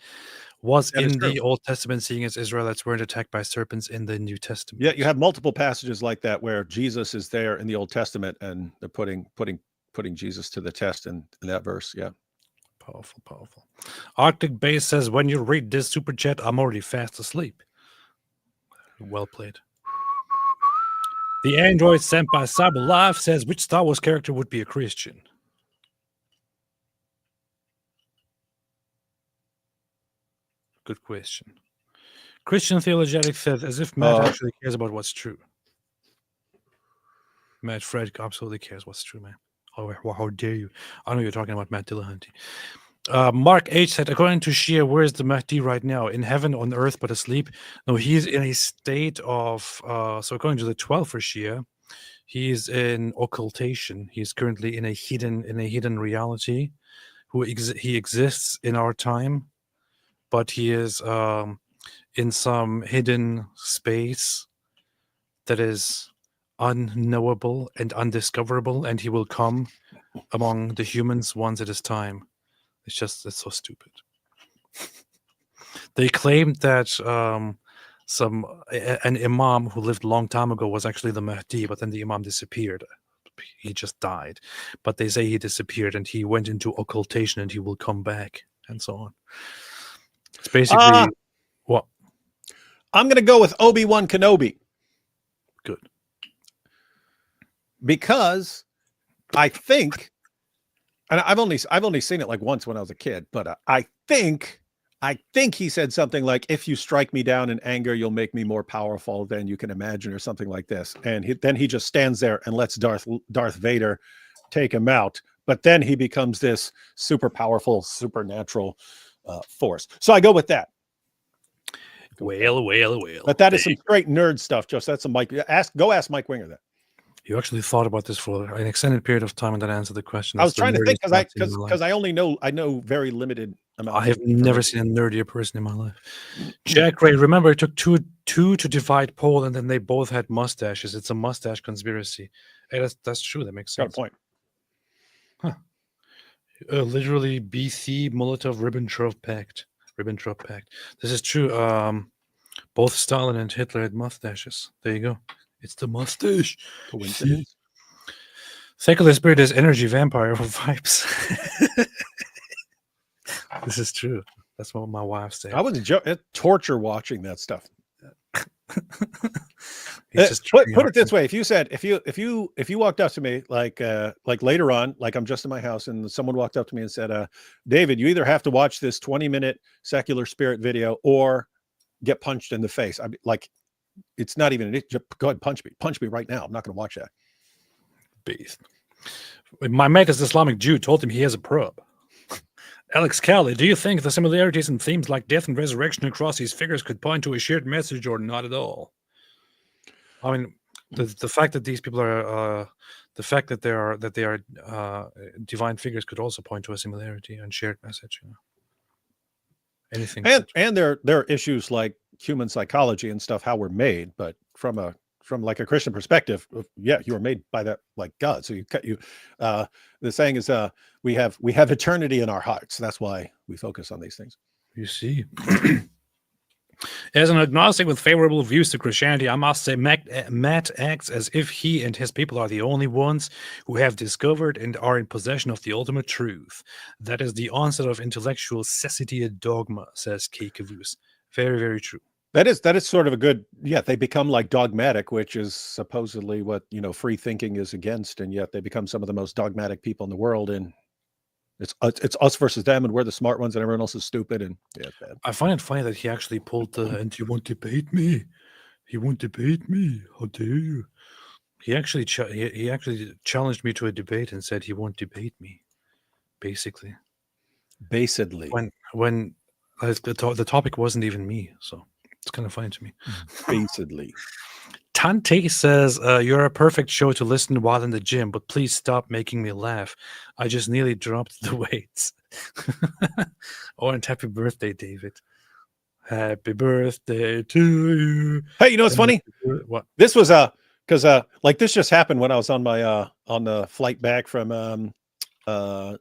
the Old Testament, seeing as Israelites weren't attacked by serpents in the New Testament. Yeah, you have multiple passages like that where Jesus is there in the Old Testament and they're putting Jesus to the test in that verse. Yeah. Powerful. Arctic Base says, when you read this super chat, I'm already fast asleep. Well played. The android sent by Cyber Life says, which Star Wars character would be a Christian? Good question. Christian Theological says, as if Matt actually cares about what's true. Matt Fred absolutely cares what's true, man. Oh, how dare you? I know you're talking about Matt Dillahunty. Mark H said, according to Shia, where is the Mahdi right now? In heaven, on earth, but asleep? No, he's in a state of, so according to the 12 for Shia, he's in occultation. He's currently in a hidden reality. He exists in our time, but he is in some hidden space that is unknowable and undiscoverable, and he will come among the humans once it is time. It's so stupid. They claimed that an imam who lived a long time ago was actually the Mahdi, but then the imam disappeared. He just died. But they say he disappeared and he went into occultation and he will come back and so on. It's basically what? I'm going to go with Obi-Wan Kenobi. Good. Because I think, and I've only seen it like once when I was a kid, but I think he said something like, if you strike me down in anger, you'll make me more powerful than you can imagine, or something like this. And then he just stands there and lets Darth Vader take him out. But then he becomes this super powerful, supernatural force. So I go with that. Well. But that is some straight nerd stuff, Just that's some Mike. Go ask Mike Winger that. You actually thought about this for an extended period of time and then answered the question. I was trying to think because I know very limited amount. I have never seen a nerdier person in my life. Jack Ray, remember it took two to divide Poland, and then they both had mustaches. It's a mustache conspiracy. Hey, that's true. That makes sense. Got a point. Huh. Literally BC Molotov-Ribbentrop Pact. This is true. Both Stalin and Hitler had mustaches. There you go. It's the mustache. Coincidence. Secular spirit is energy vampire for vibes. This is true. That's what my wife said. I was torture watching that stuff. Put it this way: if you walked up to me like later on, like I'm just in my house, and someone walked up to me and said, "David, you either have to watch this 20-minute secular spirit video or get punched in the face." I'd be like, it's not even an issue. Go ahead, punch me right now. I'm not going to watch that. Beast. My mate is Islamic Jew. Told him he has a probe. Alex Cowley, do you think the similarities in themes like death and resurrection across these figures could point to a shared message, or not at all? I mean, the fact that these people are they are divine figures could also point to a similarity and shared message. You know? Anything. And there are issues like human psychology and stuff, how we're made, but from like a Christian perspective, yeah, you were made by that, like God. So the saying is, we have eternity in our hearts. That's why we focus on these things. You see. As an agnostic with favorable views to Christianity, I must say Matt acts as if he and his people are the only ones who have discovered and are in possession of the ultimate truth. That is the onset of intellectual cecity and dogma, says K. Cavus. Very, very true. That is sort of a good, yeah, they become like dogmatic, which is supposedly what, free thinking is against. And yet they become some of the most dogmatic people in the world. And it's us versus them, and we're the smart ones and everyone else is stupid. And yeah, it's bad. I find it funny that he actually pulled the, and you won't debate me. He won't debate me. How dare you? He actually he actually challenged me to a debate and said he won't debate me. Basically, Basically. when the topic wasn't even me, so it's kind of funny to me. Basically. Tante says, you're a perfect show to listen while in the gym, but please stop making me laugh. I just nearly dropped the weights. Oh, and happy birthday, David. Happy birthday to you. Hey, you know what's funny? What? This was because like this just happened when I was on my on the flight back from a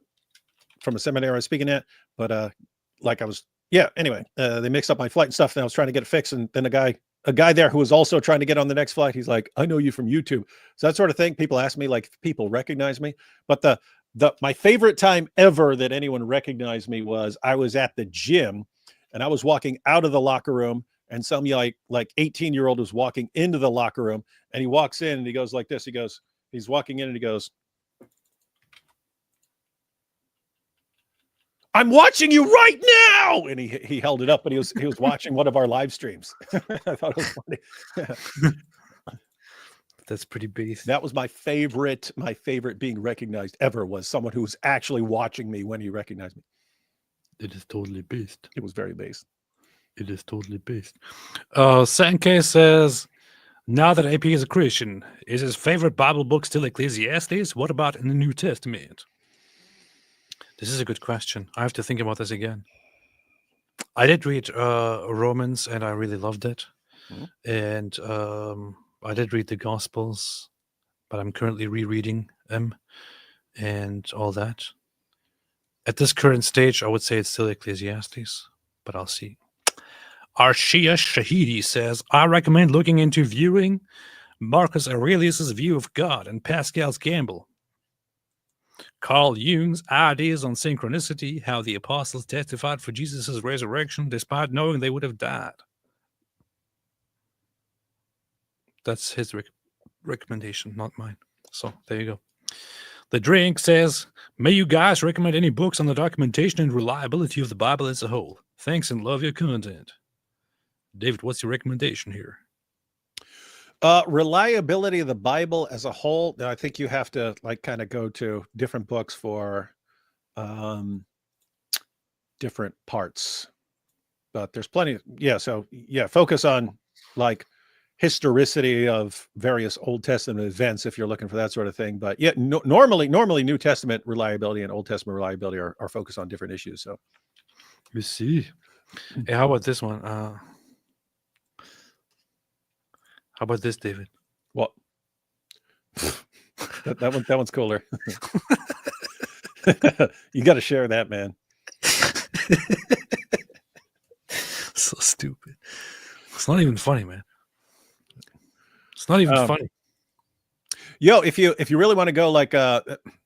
seminary I was speaking at, but like I was anyway, they mixed up my flight and stuff, and I was trying to get it fixed, and then a guy there who was also trying to get on the next flight, he's like, I know you from YouTube. So that sort of thing. People ask me like if people recognize me, but my favorite time ever that anyone recognized me was I was at the gym and I was walking out of the locker room, and some like 18-year-old was walking into the locker room, and he walks in and he goes like this. He's walking in and he goes, I'm watching you right now. And he held it up, but he was watching one of our live streams. I thought it was funny. That's pretty base. That was my favorite being recognized ever, was someone who was actually watching me when he recognized me. It is totally based. It was very based. It is totally based. Sankey says, now that AP is a Christian, is his favorite Bible book still Ecclesiastes? What about in the New Testament? This is a good question. I have to think about this again. I did read Romans, and I really loved it. And I did read the Gospels, but I'm currently rereading them and all that. At this current stage, I would say it's still Ecclesiastes, but I'll see. Arshia Shahidi says, I recommend looking into viewing Marcus Aurelius' view of God and Pascal's gamble. Carl Jung's ideas on synchronicity, how the apostles testified for Jesus' resurrection despite knowing they would have died. That's his recommendation, not mine. So there you go. The Drink says, may you guys recommend any books on the documentation and reliability of the Bible as a whole. Thanks and love your content. David, what's your recommendation here? Reliability of the Bible as a whole. I think you have to like kind of go to different books for different parts, but there's plenty. So focus on like historicity of various Old Testament events if you're looking for that sort of thing. But normally New Testament reliability and Old Testament reliability are focused on different issues. So you see. Hey, how about this one? How about this, David? What? that one's cooler. You got to share that, man. So stupid. It's not even funny, man. It's not even funny. Yo, if you really want to go like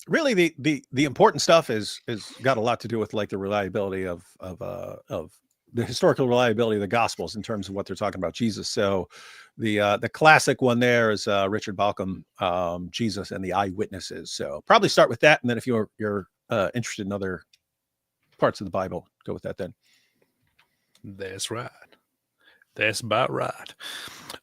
really the important stuff is got a lot to do with like the reliability of the historical reliability of the Gospels in terms of what they're talking about Jesus. So the classic one there is Richard Balcom, Jesus and the Eyewitnesses. So probably start with that, and then if you're interested in other parts of the Bible, go with that then. That's right. That's about right.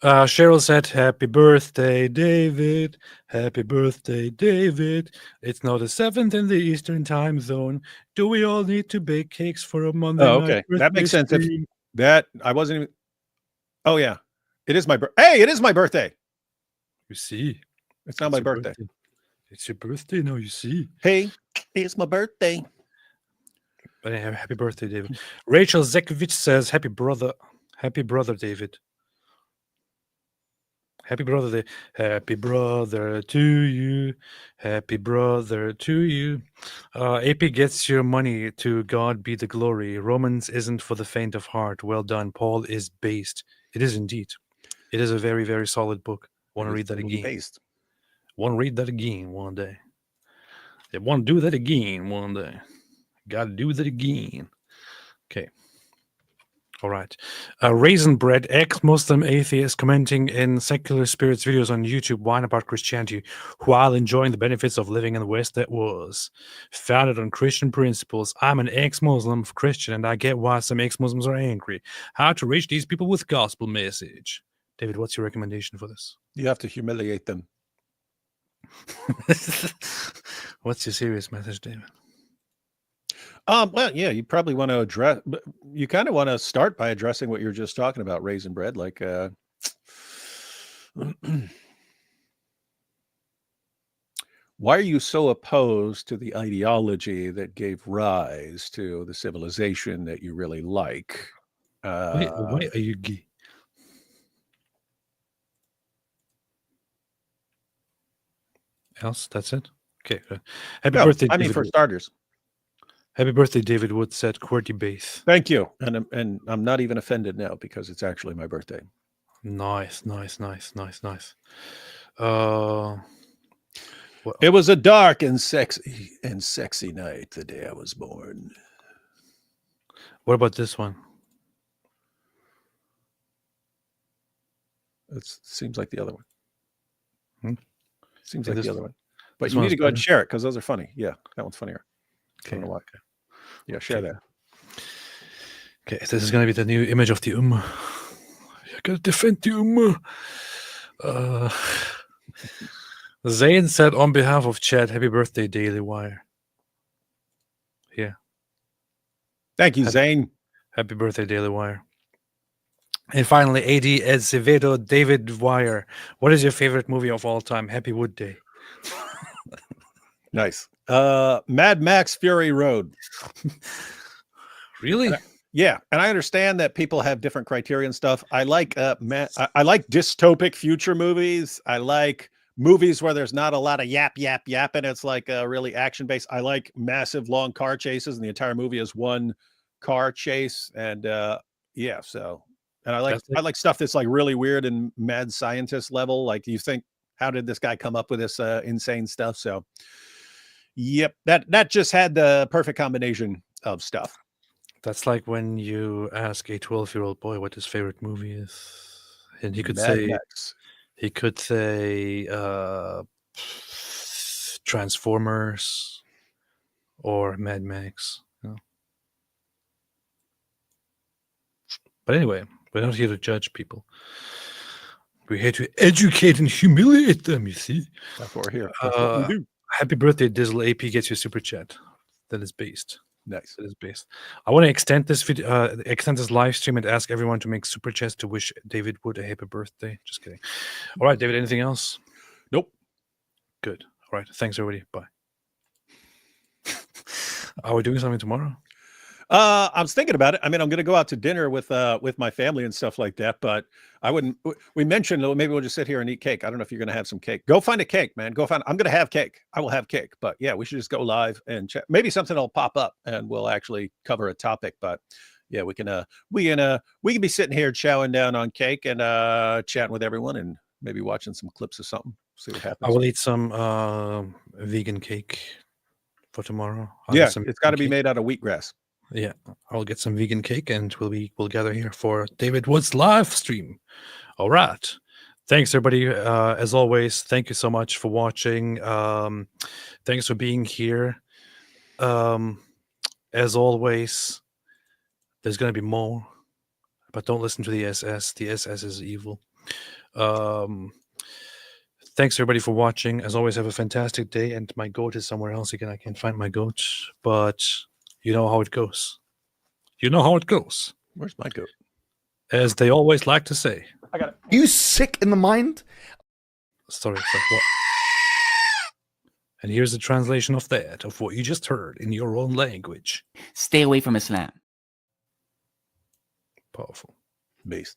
Cheryl said, happy birthday, David. Happy birthday, David. It's now the 7th in the Eastern time zone. Do we all need to bake cakes for a Monday night? Okay. That makes sense. Stream? I wasn't even. Oh, yeah. It is my birthday. Hey, it is my birthday. You see. It's not my birthday. It's your birthday now, you see. Hey, it's my birthday. But happy birthday, David. Rachel Zekovich says, happy brother, David. Happy brother, happy brother to you. Happy brother to you. AP gets your money, to God be the glory. Romans isn't for the faint of heart. Well done. Paul is based. It is indeed. It is a very, very solid book. Want to read that again? Based. Want to read that again one day. They want to do that again one day. Got to do that again. Okay. All right. Raisin Bread, ex-Muslim atheist, commenting in Secular Spirits videos on YouTube, whine about Christianity while enjoying the benefits of living in the West that was. Founded on Christian principles. I'm an ex-Muslim Christian, and I get why some ex-Muslims are angry. How to reach these people with gospel message. David, what's your recommendation for this? You have to humiliate them. What's your serious message, David? Well, yeah, you probably want to address, but you kind of want to start by addressing what you're just talking about, raisin bread. Like, why are you so opposed to the ideology that gave rise to the civilization that you really like? Why are you gay? Else, that's it. Okay. Happy birthday, I mean, David for Wood. starters. Happy birthday, David Wood said QWERTY Bath. Thank you, and I'm not even offended now because it's actually my birthday. Nice. It was a dark and sexy night the day I was born. What about this one? It seems like the other one. Seems Yeah, like this the other one. But this you need one's to go ahead and better. share it because those are funny. Yeah, that one's funnier. I Okay. don't know why. Yeah, share Okay. that. Okay, this is gonna be the new image of the Umah. I gotta defend the Umah. Zane said on behalf of Chad, happy birthday, Daily Wire. Yeah. Thank you, Zane. Happy birthday, Daily Wire. And finally, AD Azevedo, David Wire. What is your favorite movie of all time? Happy Wood Day. Nice. Mad Max Fury Road. Really? Yeah, and I understand that people have different criteria and stuff. I like I like dystopic future movies. I like movies where there's not a lot of yap, and it's like really action based. I like massive long car chases, and the entire movie is one car chase. And yeah, so and I like stuff that's like really weird and mad scientist level. Like you think, how did this guy come up with this insane stuff? So yep, that just had the perfect combination of stuff. That's like when you ask a 12-year-old boy what his favorite movie is, and he could Mad say Max. Transformers or Mad Max. You know? But anyway, we're not here to judge people. We're here to educate and humiliate them, you see. That's what we're here. That's what we do. Happy birthday, Dizzle. AP gets your super chat. That is based. Nice. That is based. I want to extend this video, extend this live stream, and ask everyone to make super chats to wish David Wood a happy birthday. Just kidding. All right, David. Anything else? Nope. Good. All right. Thanks, everybody. Bye. Are we doing something tomorrow? I was thinking about it. I mean, I'm going to go out to dinner with my family and stuff like that, but I wouldn't. We mentioned maybe we'll just sit here and eat cake. I don't know if you're going to have some cake. Go find a cake, man. Go find. I'm going to have cake. I will have cake. But yeah, we should just go live and chat. Maybe something will pop up and we'll actually cover a topic. But yeah, we can be sitting here chowing down on cake and chatting with everyone and maybe watching some clips of something. See what happens. I will eat some vegan cake for tomorrow. Yeah, it's got to be made out of wheatgrass. Yeah, I'll get some vegan cake and we'll gather here for David Wood's live stream. All right. Thanks, everybody. As always, thank you so much for watching. Thanks for being here. As always, there's going to be more, but don't listen to the SS. The SS is evil. Thanks, everybody, for watching. As always, have a fantastic day. And my goat is somewhere else again. I can't find my goat, but you know how it goes. You know how it goes. Where's my goat? As they always like to say. I got it. You sick in the mind? Sorry. What? And here's the translation of that, of what you just heard in your own language. Stay away from Islam. Powerful. Beast.